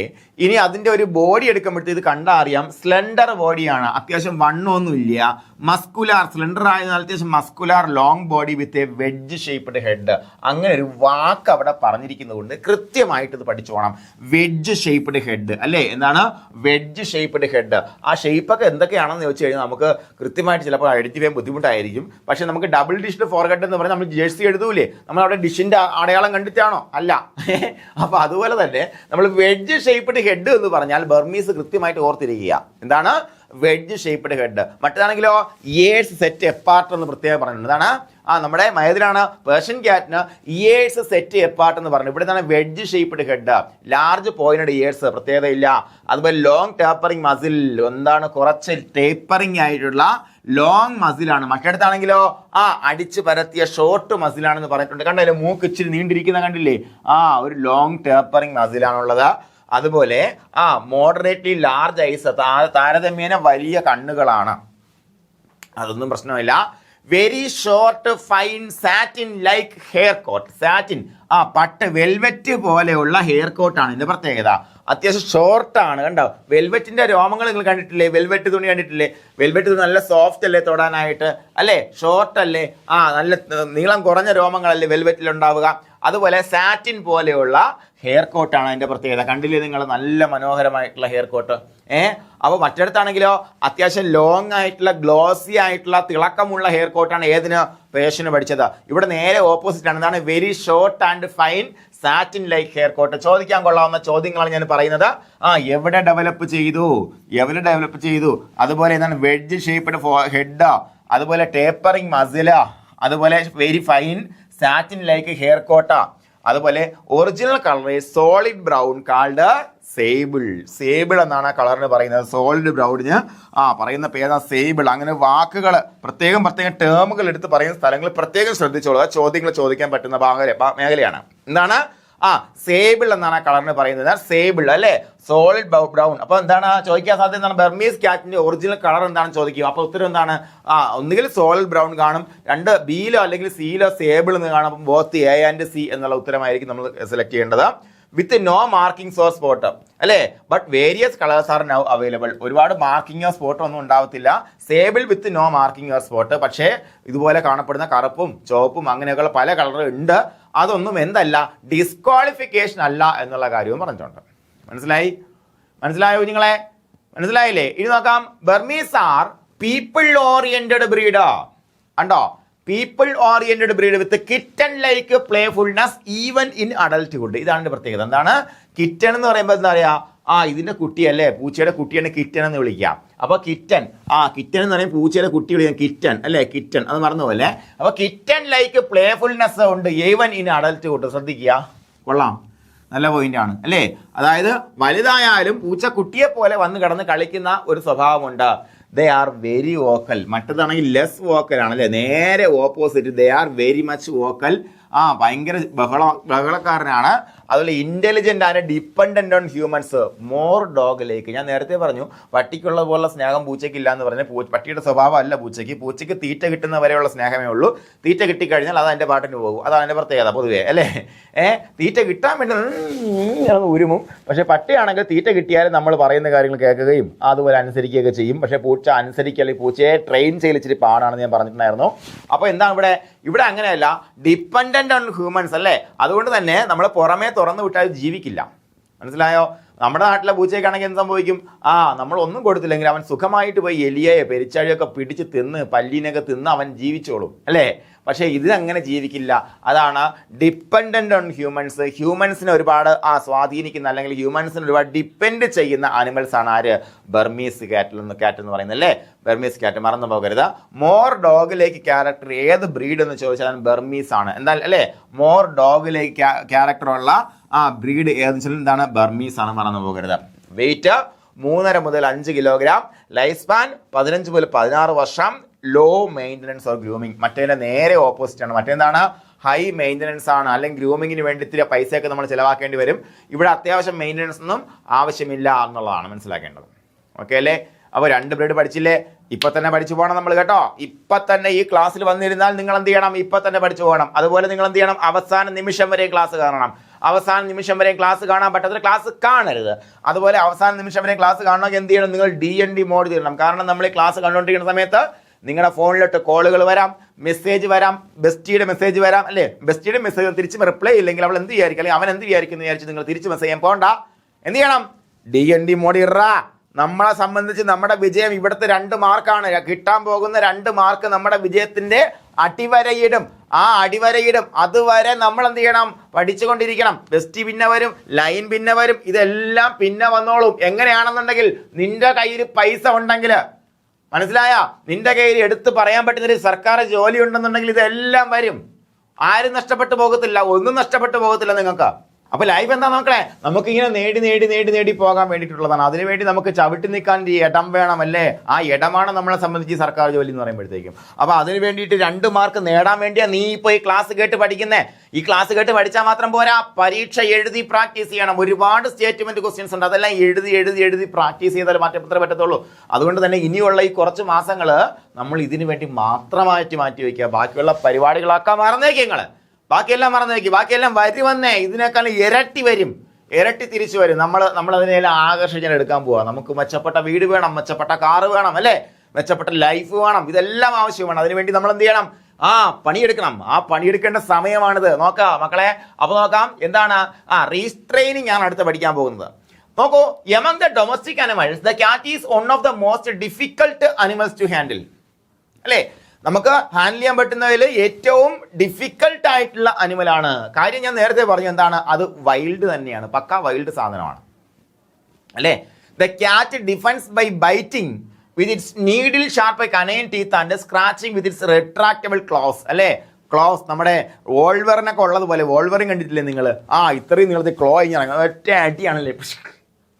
ഇനി അതിന്റെ ഒരു ബോഡി എടുക്കുമ്പോഴത്തേക്ക് ഇത് കണ്ടാൽ അറിയാം, സ്ലെൻഡർ ബോഡിയാണ്. അത്യാവശ്യം വണ്ണമൊന്നും ഇല്ല, മസ്കുലാർ, സ്ലെൻഡർ ആയതിനാൽ അത്യാവശ്യം muscular long body with a wedge shaped head. അങ്ങനെ ഒരു വാക്ക് അവിടെ പറഞ്ഞിരിക്കുന്നത് കൊണ്ട് കൃത്യമായിട്ട് ഇത് പഠിച്ചോണം. വെഡ്ജ് ഷേപ്പ്ഡ് ഹെഡ്, അല്ലേ? എന്താണ് വെഡ്ജ് ഷേപ്പ്ഡ് ഹെഡ്? ആ ഷേപ്പൊക്കെ എന്തൊക്കെയാണെന്ന് ചോദിച്ചു കഴിഞ്ഞാൽ നമുക്ക് കൃത്യമായിട്ട് ചിലപ്പോൾ ഐഡന്റിഫൈ ചെയ്യാൻ ബുദ്ധിമുട്ടായിരിക്കും. പക്ഷെ നമുക്ക് ഡബിൾ ഡിഷ്ഡ് ഫോർഹെഡ് എന്ന് പറഞ്ഞാൽ നമ്മൾ ജേഴ്സി എഴുതൂലേ, നമ്മൾ അവിടെ ഡിഷിന്റെ അടയാളം കണ്ടിട്ടാണോ? അല്ല. അപ്പൊ അതുപോലെ തന്നെ നമ്മൾ വെഡ്ജ് ഷേപ്പ്ഡ് ഹെഡ് എന്ന് പറഞ്ഞാൽ ബർമീസ് കൃത്യമായിട്ട് ഓർത്തിരിക്കുക. എന്താണ് വെഡ്ജ് ഷേപ്പ്ഡ് ഹെഡ്? മറ്റേതാണെങ്കിലോ ഇയേഴ്സ് സെറ്റ് എപ്പാർട്ട് എന്ന് പ്രത്യേകം പറഞ്ഞിട്ടുണ്ട്. എന്താണ്? നമ്മുടെ മയതിലാണ് പേർഷ്യൻ ക്യാറ്റിന് ഇയേഴ്സ് സെറ്റ് എപ്പാർട്ട് എന്ന് പറഞ്ഞു. ഇവിടെ എന്താണ് wedge shaped head, large pointed ears, പ്രത്യേകതയില്ല. അതുപോലെ ലോങ് ടേപ്പറിംഗ് മസിൽ, എന്താണ് കുറച്ച് ടേപ്പറിംഗ് ആയിട്ടുള്ള ലോങ് മസിലാണ്. മറ്റടുത്താണെങ്കിലോ അടിച്ച് പരത്തിയ ഷോർട്ട് മസിലാണെന്ന് പറഞ്ഞിട്ടുണ്ട്. കണ്ടല്ലേ, മൂക്ക് ഇച്ചിരി നീണ്ടിരിക്കുന്ന കണ്ടില്ലേ? ഒരു ലോങ് ടേപ്പറിംഗ് മസിലാണുള്ളത്. അതുപോലെ മോഡറേറ്റ്ലി ലാർജ് ഐസ്, താരതമ്യേന വലിയ കണ്ണുകളാണ്. അതൊന്നും പ്രശ്നമില്ല. Very short fine satin like hair coat. Satin പട്ട് വെൽവെറ്റ് പോലെയുള്ള ഹെയർ കോട്ടാണ് ഇതിന്റെ പ്രത്യേകത. അത്യാവശ്യം ഷോർട്ടാണ്. കണ്ടോ, വെൽവെറ്റിന്റെ രോമങ്ങൾ നിങ്ങൾ കണ്ടിട്ടില്ലേ? വെൽവെറ്റ് തുണി കണ്ടിട്ടില്ലേ? വെൽവെറ്റ് തുണി നല്ല സോഫ്റ്റ് അല്ലേ തൊടാനായിട്ട്, അല്ലേ? ഷോർട്ട് അല്ലേ? നല്ല നീളം കുറഞ്ഞ രോമങ്ങളല്ലേ വെൽവെറ്റിൽ ഉണ്ടാവുക. അതുപോലെ സാറ്റിൻ പോലെയുള്ള ഹെയർ കോട്ടാണ് അതിന്റെ പ്രത്യേകത. കണ്ടില്ലേ നിങ്ങൾ? നല്ല മനോഹരമായിട്ടുള്ള ഹെയർ കോട്ട്. അപ്പോൾ മറ്റിടത്താണെങ്കിലോ അത്യാവശ്യം ലോങ് ആയിട്ടുള്ള ഗ്ലോസി ആയിട്ടുള്ള തിളക്കമുള്ള ഹെയർ കോട്ടാണ് ഏതിന്? പേഷ്യന് പഠിച്ചത്. ഇവിടെ നേരെ ഓപ്പോസിറ്റ് ആണ്. എന്താണ്? Very short and fine satin like hair coat. ചോദിക്കാൻ കൊള്ളാവുന്ന ചോദ്യങ്ങളാണ് ഞാൻ പറയുന്നത്. എവിടെ ഡെവലപ്പ് ചെയ്തു? അതുപോലെ എന്താണ്? വെഡ്ജ് ഷേപ്പ്ഡ് ഹെഡ്, അതുപോലെ ടേപ്പറിംഗ് മസിൽ, അതുപോലെ very fine satin like hair കോട്ട. അതുപോലെ original colour solid brown called sable എന്നാണ് ആ കളറിന് പറയുന്നത്. സോളിഡ് ബ്രൗണിന് പറയുന്ന പേരാ സേബിൾ. അങ്ങനെ വാക്കുകൾ പ്രത്യേകം ടേമുകൾ എടുത്ത് പറയുന്ന സ്ഥലങ്ങൾ പ്രത്യേകം ശ്രദ്ധിച്ചോളുക. ചോദ്യങ്ങൾ ചോദിക്കാൻ പറ്റുന്ന മേഖലയാണ്. എന്താണ്? സേബിൾ എന്നാണ് ആ കളറിന് പറയുന്നത്. സേബിൾ, അല്ലേ? Solid brown. അപ്പൊ എന്താണ് ചോദിക്കാൻ സാധ്യത? എന്താണ്? ബർമീസ് ക്യാറ്റിന്റെ ഒറിജിനൽ കളർ എന്താണെന്ന് ചോദിക്കുക. അപ്പൊ ഉത്തരം എന്താണ്? ഒന്നുകിൽ സോളിഡ് ബ്രൗൺ കാണും, 2 ബിയിലോ അല്ലെങ്കിൽ സിയിലോ സേബിൾ എന്ന് കാണും. അപ്പം ബോത്ത് എ ആൻഡ് സി എന്നുള്ള ഉത്തരമായിരിക്കും നമ്മൾ സെലക്ട് ചെയ്യേണ്ടത്. With no marking or spot, അല്ലേ? But various colours are now available. ഒരുപാട് മാർക്കിങ്ങോ സ്പോട്ടോ ഒന്നും ഉണ്ടാവത്തില്ല. Sable with no marking or spot. പക്ഷേ ഇതുപോലെ കാണപ്പെടുന്ന കറുപ്പും ചുവപ്പും അങ്ങനെയൊക്കെയുള്ള പല കളറും ഉണ്ട്. അതൊന്നും എന്തല്ല, ഡിസ്ക്വാളിഫിക്കേഷൻ അല്ല എന്നുള്ള കാര്യവും പറഞ്ഞിട്ടുണ്ട്. മനസ്സിലായോ നിങ്ങളെ? മനസ്സിലായില്ലേ? ഇനി നോക്കാം. Burmese are people oriented breed. കണ്ടോ, people oriented breed with kitten like playfulness even in adulthood. ഇതാണ് പ്രത്യേകത. എന്താണ് കിറ്റൺ എന്ന് പറയുമ്പോൾ എന്താ പറയാ, ഇതിന്റെ കുട്ടിയല്ലേ, പൂച്ചയുടെ കുട്ടിയാണ് കിറ്റൺ എന്ന് വിളിക്കാം. അപ്പൊ കിറ്റൺ കിറ്റൺ എന്ന് പറയുമ്പോൾ പൂച്ചയുടെ കുട്ടി വിളിക്കാം കിറ്റൺ അല്ലേ, കിറ്റൺ, അത് മറന്നു പോലെ. അപ്പൊ കിറ്റൺ ലൈക്ക് പ്ലേഫുൾനെസ് ഉണ്ട് ഈവൻ ഇൻ അഡൽട്ട്ഹുഡ്. ശ്രദ്ധിക്കുക, കൊള്ളാം, നല്ല പോയിന്റാണ് അല്ലേ. അതായത് വലുതായാലും പൂച്ച കുട്ടിയെ പോലെ വന്ന് കിടന്ന് കളിക്കുന്ന ഒരു സ്വഭാവമുണ്ട്. They are very vocal. മറ്റതാണെങ്കിൽ ലെസ് വോക്കൽ ആണ് അല്ലേ, നേരെ opposite. They are very much vocal. ഭയങ്കര ബഹളക്കാരനാണ്. അതുപോലെ ഇന്റലിജന്റ് ആണ്, ഡിപ്പെൻഡന്റ് ഓൺ ഹ്യൂമൻസ്, മോർ ഡോഗിലേക്ക്. ഞാൻ നേരത്തെ പറഞ്ഞു പട്ടിക്കുള്ള പോലുള്ള സ്നേഹം പൂച്ചയ്ക്ക് ഇല്ല എന്ന് പറഞ്ഞ് പട്ടിയുടെ സ്വഭാവം അല്ല പൂച്ചയ്ക്ക്. പൂച്ചയ്ക്ക് തീറ്റ കിട്ടുന്ന വരെയുള്ള സ്നേഹമേ ഉള്ളൂ. തീറ്റ കിട്ടിക്കഴിഞ്ഞാൽ അത് അതിന്റെ പാട്ടിന് പോകും. അതാണ് അതിന്റെ പ്രത്യേകത പൊതുവേ അല്ലേ. തീറ്റ കിട്ടാൻ വേണ്ടി ഉരുമും. പക്ഷെ പട്ടിയാണെങ്കിൽ തീറ്റ കിട്ടിയാലും നമ്മൾ പറയുന്ന കാര്യങ്ങൾ കേൾക്കുകയും അതുപോലെ അനുസരിക്കുകയൊക്കെ ചെയ്യും. പക്ഷെ പൂച്ച അനുസരിക്കുക, പൂച്ചയെ ട്രെയിൻ ചെയ്യിച്ചിട്ട് പാടാണെന്ന് ഞാൻ പറഞ്ഞിട്ടുണ്ടായിരുന്നു. അപ്പോൾ എന്താണ് ഇവിടെ അങ്ങനെയല്ല, ഡിപ്പെൻഡന്റ് ഓൺ ഹ്യൂമൻസ് അല്ലേ. അതുകൊണ്ട് തന്നെ നമ്മൾ പുറമേ തുറന്നു വിട്ടാൽ ജീവിക്കില്ല. മനസ്സിലായോ? നമ്മുടെ നാട്ടിലെ പൂച്ചയ്ക്കാണെങ്കിൽ എന്ത് സംഭവിക്കും, നമ്മൾ ഒന്നും കൊടുത്തില്ലെങ്കിൽ അവൻ സുഖമായിട്ട് പോയി എലിയെ പെരിച്ചാഴിയൊക്കെ പിടിച്ച് തിന്ന് പല്ലിനൊക്കെ തിന്ന് അവൻ ജീവിച്ചോളും അല്ലേ. പക്ഷേ ഇതിനങ്ങനെ ജീവിക്കില്ല. അതാണ് ഡിപ്പെൻഡന്റ് ഓൺ ഹ്യൂമൻസ്. ഹ്യൂമൻസിനെ ഒരുപാട് സ്വാധീനിക്കുന്ന അല്ലെങ്കിൽ ഹ്യൂമൻസിനെ ഒരുപാട് ഡിപ്പെൻഡ് ചെയ്യുന്ന ആനിമൽസ് ആണ് ആര്, ബർമീസ് ക്യാറ്റ് എന്ന് പറയുന്നത് അല്ലേ. ബർമീസ് ക്യാറ്റ് മറന്നു പോകരുത്. മോർ ഡോഗിലേക്ക് ക്യാരക്ടർ ഏത് ബ്രീഡ് എന്ന് ചോദിച്ചാൽ ബർമീസ് ആണ്. എന്തായാലും അല്ലേ, മോർ ഡോഗിലേക്ക് ക്യാരക്ടറുള്ള ബ്രീഡ് ഏതെന്ന് വെച്ചാൽ എന്താണ്, ബർമീസ് ആണ്, മറന്നു പോകരുത്. വെയിറ്റ് 3.5 മുതൽ 5 കിലോഗ്രാം, ലൈഫ് സ്പാൻ 15 മുതൽ 16 വർഷം, ലോ മെയിൻ്റനൻസ് ഓർ ഗ്രൂമിങ്. മറ്റേതിൻ്റെ നേരെ ഓപ്പോസിറ്റ് ആണ്. മറ്റേന്താണ് ഹൈ മെയിൻ്റനൻസ് ആണ്, അല്ലെങ്കിൽ ഗ്രൂമിങ്ങിന് വേണ്ടി ഇത്തിരി പൈസയൊക്കെ നമ്മൾ ചിലവാക്കേണ്ടി വരും. ഇവിടെ അത്യാവശ്യം മെയിൻ്റനൻസ് ഒന്നും ആവശ്യമില്ല എന്നുള്ളതാണ് മനസ്സിലാക്കേണ്ടത്. ഓക്കെ അല്ലേ. അപ്പോൾ 2 ബ്രീഡ് പഠിച്ചില്ലേ, ഇപ്പം തന്നെ പഠിച്ചു പോകണം നമ്മൾ കേട്ടോ. ഇപ്പം തന്നെ ഈ ക്ലാസ്സിൽ വന്നിരുന്നാൽ നിങ്ങൾ എന്ത് ചെയ്യണം, ഇപ്പം തന്നെ പഠിച്ചു പോകണം. അതുപോലെ നിങ്ങൾ എന്ത് ചെയ്യണം, അവസാന നിമിഷം വരെ ക്ലാസ് കാണണം. അവസാന നിമിഷം വരെ ക്ലാസ് കാണാൻ പറ്റാത്ത ക്ലാസ് കാണരുത്. അതുപോലെ അവസാന നിമിഷം വരെ ക്ലാസ് കാണണമെങ്കിൽ എന്ത് ചെയ്യണം, നിങ്ങൾ DND മോഡ് ചെയ്യണം. കാരണം നമ്മൾ ഈ ക്ലാസ് കണ്ടുകൊണ്ടിരിക്കുന്ന സമയത്ത് നിങ്ങളുടെ ഫോണിലോട്ട് കോളുകൾ വരാം, മെസ്സേജ് വരാം, ബെസ്റ്റിയുടെ മെസ്സേജ് വരാം അല്ലേ. ബെസ്റ്റിയുടെ മെസ്സേജ് തിരിച്ച് റിപ്ലൈ ഇല്ലെങ്കിൽ അവൾ എന്ത് വിചാരിക്കും, അല്ലെങ്കിൽ അവൻ എന്ത് വിചാരിക്കുന്നു വിചാരിച്ച് നിങ്ങൾ തിരിച്ച് മെസ്സേജ് ചെയ്യാൻ പോകണ്ട. എന്ത് ചെയ്യണം, DND മോഡ് ഇറാ. നമ്മളെ സംബന്ധിച്ച് നമ്മുടെ വിജയം ഇവിടുത്തെ 2 മാർക്കാണ് കിട്ടാൻ പോകുന്ന 2 മാർക്ക് നമ്മുടെ വിജയത്തിന്റെ അടിവരയിടും. അടിവരയിടും. അതുവരെ നമ്മൾ എന്ത് ചെയ്യണം, പഠിച്ചുകൊണ്ടിരിക്കണം. ബെസ്റ്റ് പിന്നെ വരും, ലൈൻ പിന്നെ വരും, ഇതെല്ലാം പിന്നെ വന്നോളും. എങ്ങനെയാണെന്നുണ്ടെങ്കിൽ നിന്റെ കയ്യിൽ പൈസ ഉണ്ടെങ്കിൽ, മനസ്സിലായ, നിന്റെ കയ്യിൽ എടുത്ത് പറയാൻ പറ്റുന്നൊരു സർക്കാർ ജോലി ഉണ്ടെന്നുണ്ടെങ്കിൽ ഇതെല്ലാം വരും. ആരും നഷ്ടപ്പെട്ടു പോകത്തില്ല, ഒന്നും നഷ്ടപ്പെട്ടു പോകത്തില്ല നിങ്ങൾക്ക്. അപ്പോൾ ലൈഫ് എന്താ നോക്കണേ, നമുക്കിങ്ങനെ നേടി പോകാൻ വേണ്ടിയിട്ടുള്ളതാണ്. അതിനുവേണ്ടി നമുക്ക് ചവിട്ടി നിൽക്കാൻ ഇടം വേണം അല്ലേ. ആ ഇടമാണ് നമ്മളെ സംബന്ധിച്ച് സർക്കാർ ജോലി എന്ന് പറയുമ്പോഴത്തേക്കും. അപ്പോൾ അതിന് വേണ്ടിയിട്ട് 2 മാർക്ക് നേടാൻ വേണ്ടിയാണ് നീ ഇപ്പോൾ ഈ ക്ലാസ് കേട്ട് പഠിക്കുന്നേ. ഈ ക്ലാസ് കേട്ട് പഠിച്ചാൽ മാത്രം പോരാ, പരീക്ഷ എഴുതി പ്രാക്ടീസ് ചെയ്യണം. ഒരുപാട് സ്റ്റേറ്റ്മെന്റ് ക്വസ്റ്റ്യൻസ് ഉണ്ട്, അതെല്ലാം എഴുതി പ്രാക്ടീസ് ചെയ്താൽ മാത്രമേ പറ്റത്തുള്ളൂ. അതുകൊണ്ട് തന്നെ ഇനിയുള്ള ഈ കുറച്ച് മാസങ്ങൾ നമ്മൾ ഇതിനു വേണ്ടി മാത്രമായിട്ട് മാറ്റി വയ്ക്കുക. ബാക്കിയുള്ള പരിപാടികളൊക്കെ മറന്നേക്ക് നിങ്ങൾ, ബാക്കിയെല്ലാം മറന്നേക്ക്. ബാക്കിയെല്ലാം വരുവന്നേ, ഇതിനേക്കാൾ ഇരട്ടി വരും, ഇരട്ടി തിരിച്ചു വരും. നമ്മൾ അതിനെല്ലാം ആകർഷിക്കാൻ എടുക്കാൻ പോവാ. നമുക്ക് മെച്ചപ്പെട്ട വീട് വേണം, മെച്ചപ്പെട്ട കാറ് വേണം അല്ലേ, മെച്ചപ്പെട്ട ലൈഫ് വേണം, ഇതെല്ലാം ആവശ്യമാണ്. അതിനുവേണ്ടി നമ്മൾ എന്ത് ചെയ്യണം, പണിയെടുക്കണം. പണിയെടുക്കേണ്ട സമയമാണിത്. നോക്കാം മക്കളെ. അപ്പോൾ നോക്കാം എന്താണ് റീസ്ട്രെയിനിങ് ആണ് അടുത്ത് പഠിക്കാൻ പോകുന്നത്. നോക്കൂ, among the domestic animals the cat is one of the most difficult animals to handle അല്ലേ. നമുക്ക് ഹാൻഡിൽ ചെയ്യാൻ പറ്റുന്നതിൽ ഏറ്റവും ഡിഫിക്കൽട്ട് ആയിട്ടുള്ള അനിമലാണ്. കാര്യം ഞാൻ നേരത്തെ പറഞ്ഞു, എന്താണ് അത്, വൈൽഡ് തന്നെയാണ്, പക്ക വൈൽഡ് സാധനമാണ് അല്ലേ. The cat defense by biting with its needle sharp canine teeth and scratching with its retractable claws അല്ലേ. ക്ലോസ് നമ്മുടെ വോൾവറിനൊക്കെ ഉള്ളതുപോലെ, വോൾവറിൻ കണ്ടിട്ടില്ലേ നിങ്ങൾ, ഇത്രയും നീളത്തിൽ ക്ലോ ഇങ്ങനെ ഒറ്റ അടിയാണല്ലേ,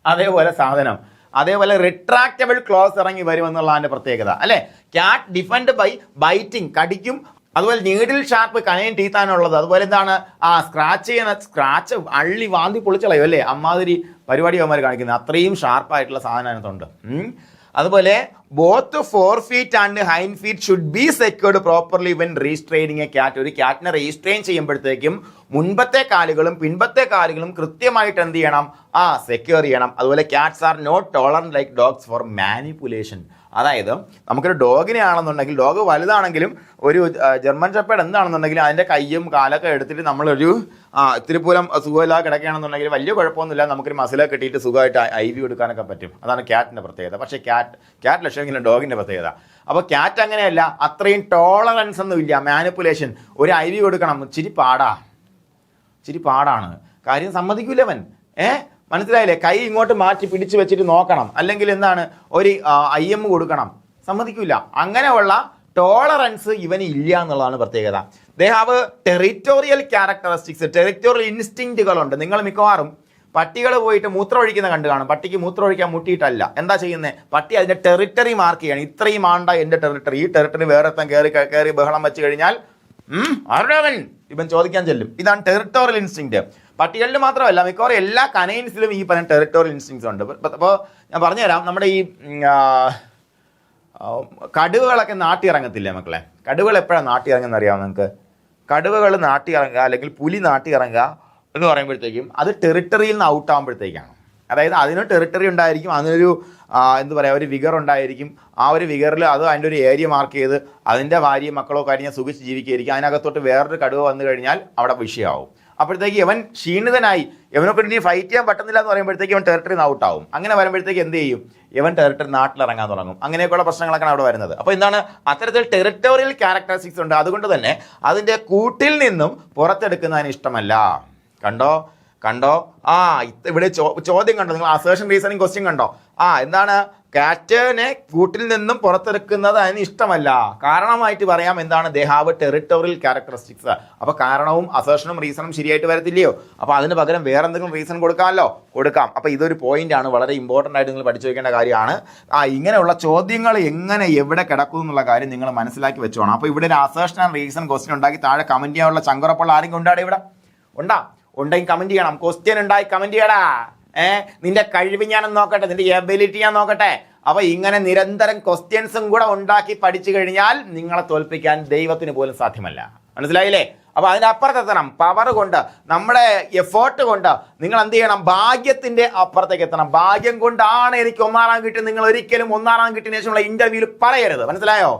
അതേപോലെ സാധനം. അതേപോലെ റിട്രാക്റ്റബിൾ ക്ലോസ് ഇറങ്ങി വരുമെന്നുള്ള അതിന്റെ പ്രത്യേകത അല്ലെ. ക്യാറ്റ് ഡിഫെൻഡ് ബൈ ബൈറ്റിംഗ്, കടിക്കും. അതുപോലെ നീഡിൽ ഷാർപ്പ് കനൈൻ ടീത്താണുള്ളത്. അതുപോലെ എന്താണ് സ്ക്രാച്ച് അള്ളി വാന്തി പൊളിച്ചളയും അല്ലേ. അമ്മാതിരി പരിപാടി അവന്മാർ കാണിക്കുന്നത്, അത്രയും ഷാർപ്പായിട്ടുള്ള സാധനം അതിനകത്തുണ്ട്. അതുപോലെ both 4 feet and hind feet should be secured properly when restraining a cat. ഒരു ക്യാറ്റിനെ റീസ്ട്രെയിൻ ചെയ്യുമ്പോഴത്തേക്കും മുൻപത്തെ കാലുകളും പിൻപത്തെ കാലുകളും കൃത്യമായിട്ട് എന്ത് ചെയ്യണം, സെക്യൂർ ചെയ്യണം. അതുപോലെ cats are not tolerant like dogs for manipulation. അതായത് നമുക്കൊരു ഡോഗിനെ ആണെന്നുണ്ടെങ്കിൽ, ഡോഗ് വലുതാണെങ്കിലും ഒരു ജർമ്മൻ ഷെപ്പേർഡ് എന്താണെന്നുണ്ടെങ്കിൽ അതിൻ്റെ കയ്യും കാലൊക്കെ എടുത്തിട്ട് നമ്മളൊരു ഇത്തിരി പോലും സുഖമില്ലാതെ കിടക്കുകയാണെന്നുണ്ടെങ്കിൽ വലിയ കുഴപ്പമൊന്നുമില്ല, നമുക്കൊരു മസിലൊക്കെ കിട്ടിയിട്ട് സുഖമായിട്ട് IV കൊടുക്കാനൊക്കെ പറ്റും. അതാണ് ക്യാറ്റിൻ്റെ പ്രത്യേകത. പക്ഷേ ക്യാറ്റ് ലക്ഷമെങ്കിലും ഡോഗിൻ്റെ പ്രത്യേകത. അപ്പോൾ ക്യാറ്റ് അങ്ങനെയല്ല, അത്രയും ടോളറൻസ് ഒന്നും ഇല്ല. മാനിപ്പുലേഷൻ, ഒരു IV കൊടുക്കണം, ഇച്ചിരി പാടാണ്. കാര്യം സമ്മതിക്കൂല അവൻ. മനസ്സിലായില്ലേ? കൈ ഇങ്ങോട്ട് മാറ്റി പിടിച്ചു വെച്ചിട്ട് നോക്കണം, അല്ലെങ്കിൽ എന്താണ് ഒരു IM കൊടുക്കണം, സമ്മതിക്കൂല. അങ്ങനെയുള്ള ടോളറൻസ് ഇവന് ഇല്ല എന്നുള്ളതാണ് പ്രത്യേകത. They have territorial characteristics, territorial ഇൻസ്റ്റിങ്റ്റുകളുണ്ട്. നിങ്ങൾ മിക്കവാറും പട്ടികൾ പോയിട്ട് മൂത്രമൊഴിക്കുന്ന കണ്ടു കാണും. പട്ടിക്ക് മൂത്രമൊഴിക്കാൻ മുട്ടിയിട്ടല്ല, എന്താ ചെയ്യുന്നത്? പട്ടി അതിൻ്റെ ടെറിറ്ററി മാർക്ക് ചെയ്യണം. ഇത്രയും ആണ്ട എൻ്റെ ടെറിറ്ററി, ഈ ടെറിറ്ററി വേറെ കയറി ബഹളം വെച്ച് കഴിഞ്ഞാൽ ആരുടെവൻ ഇവൻ ചോദിക്കാൻ ചെല്ലും. ഇതാണ് ടെറിറ്റോറിയൽ ഇൻസ്റ്റിങ്ക്റ്റ്. പട്ടികളിൽ മാത്രമല്ല, മിക്കവാറും എല്ലാ കനൈൻസിലും ഈ പറഞ്ഞ ടെറിറ്റോറിയൽ ഇൻസ്റ്റിങ്ക്റ്റ്സ് ഉണ്ട്. അപ്പോൾ ഞാൻ പറഞ്ഞുതരാം, നമ്മുടെ ഈ കടുവകളൊക്കെ നാട്ടി ഇറങ്ങത്തില്ലേ മക്കളെ? കടുവകൾ എപ്പോഴാണ് നാട്ടി ഇറങ്ങുന്നത് അറിയാമോ നിങ്ങൾക്ക്? കടുവകൾ നാട്ടി ഇറങ്ങുക അല്ലെങ്കിൽ പുലി നാട്ടി ഇറങ്ങുക എന്ന് പറയുമ്പോഴത്തേക്കും അത് ടെറിട്ടറിയിൽ നിന്ന് ഔട്ട് ആകുമ്പോഴത്തേക്കാണ്. അതായത് അതിന് ടെറിട്ടറി ഉണ്ടായിരിക്കും, അതിനൊരു എന്താ പറയുക, ഒരു വിഗർ ഉണ്ടായിരിക്കും. ആ ഒരു വിഗറിൽ അത് അതിൻ്റെ ഒരു ഏരിയ മാർക്ക് ചെയ്ത് അതിൻ്റെ ഭാര്യയും മക്കളോ കഴിഞ്ഞാൽ സുഖിച്ച് ജീവിക്കുകയായിരിക്കും. അതിനകത്തോട്ട് വേറൊരു കടുവ വന്നു കഴിഞ്ഞാൽ അവിടെ വിഷയമാവും. അപ്പോഴത്തേക്ക് ഇവൻ ക്ഷീണിതനായി, ഇവനൊക്കെ ഇനി ഫൈറ്റ് ചെയ്യാൻ പറ്റുന്നില്ല എന്ന് പറയുമ്പോഴത്തേക്ക് ഇവൻ ടെറിട്ടറി ഔട്ടാവും. അങ്ങനെ വരുമ്പോഴത്തേക്ക് എന്ത് ചെയ്യും? ഇവൻ ടെറിട്ടറി നാട്ടിലിറങ്ങാൻ തുടങ്ങും. അങ്ങനെയൊക്കെയുള്ള പ്രശ്നങ്ങളൊക്കെയാണ് അവിടെ വരുന്നത്. അപ്പോൾ എന്താണ്, അത്തരത്തിൽ ടെറിറ്റോറിയൽ ക്യാരക്ടറിസ്റ്റിക്സ് ഉണ്ട്. അതുകൊണ്ട് തന്നെ അതിൻ്റെ കൂട്ടിൽ നിന്നും പുറത്തെടുക്കുന്നതിന് ഇഷ്ടമല്ല. കണ്ടോ ഇവിടെ ചോദ്യം കണ്ടോ നിങ്ങൾ? അസേർഷൻ റീസണിങ് ക്വസ്റ്റ്യൻ കണ്ടോ? എന്താണ്, കാറ്റിനെ കൂട്ടിൽ നിന്നും പുറത്തെടുക്കുന്നത് അതിന് ഇഷ്ടമല്ല. കാരണമായിട്ട് പറയാം എന്താണ്, ദേ ഹാവ് ടെറിറ്റോറിയൽ ക്യാരക്ടറിസ്റ്റിക്സ്. അപ്പോൾ കാരണവും അസേർഷനും റീസണും ശരിയായിട്ട് വരത്തില്ലയോ? അപ്പോൾ അതിന് പകരം വേറെ എന്തെങ്കിലും റീസൺ കൊടുക്കാം. അപ്പോൾ ഇതൊരു പോയിന്റാണ്, വളരെ ഇമ്പോർട്ടൻ്റ് ആയിട്ട് നിങ്ങൾ പഠിച്ചു വയ്ക്കേണ്ട കാര്യമാണ്. ഇങ്ങനെയുള്ള ചോദ്യങ്ങൾ എങ്ങനെ എവിടെ കിടക്കും എന്നുള്ള കാര്യം നിങ്ങൾ മനസ്സിലാക്കി വെച്ചോണം. അപ്പോൾ ഇവിടെ ഒരു അസേർഷൻ ആൻഡ് റീസൺ ക്വസ്റ്റ്യൻ ഉണ്ടാക്കി താഴെ കമൻറ്റ് ചെയ്യാനുള്ള ചങ്കുറപ്പുള്ള ആരെങ്കിലും ഉണ്ടാടെ ഇവിടെ ഉണ്ടെങ്കിൽ കമൻറ്റ് ചെയ്യണം. ക്വസ്റ്റ്യൻ ഉണ്ടായി കമൻറ്റ് ചെയ്യടാ. നിന്റെ കഴിവ് ഞാനൊന്ന് നോക്കട്ടെ, നിന്റെ എബിലിറ്റി ഞാൻ നോക്കട്ടെ. അപ്പോൾ ഇങ്ങനെ നിരന്തരം ക്വസ്റ്റ്യൻസും കൂടെ ഉണ്ടാക്കി പഠിച്ചു കഴിഞ്ഞാൽ നിങ്ങളെ തോൽപ്പിക്കാൻ ദൈവത്തിന് പോലും സാധ്യമല്ല. മനസ്സിലായില്ലേ? അപ്പോൾ അതിൻ്റെ അപ്പുറത്തെത്തണം. പവർ കൊണ്ട്, നമ്മുടെ എഫേർട്ട് കൊണ്ട് നിങ്ങൾ എന്ത് ചെയ്യണം? ഭാഗ്യത്തിൻ്റെ അപ്പുറത്തേക്ക് എത്തണം. ഭാഗ്യം കൊണ്ടാണ് എനിക്ക് 1 റാങ്ക് കിട്ടി. നിങ്ങൾ ഒരിക്കലും 1 റാങ്ക് കിട്ടിയതിനു ശേഷമുള്ള ഇന്റർവ്യൂവിൽ പറയരുത്. മനസ്സിലായോ?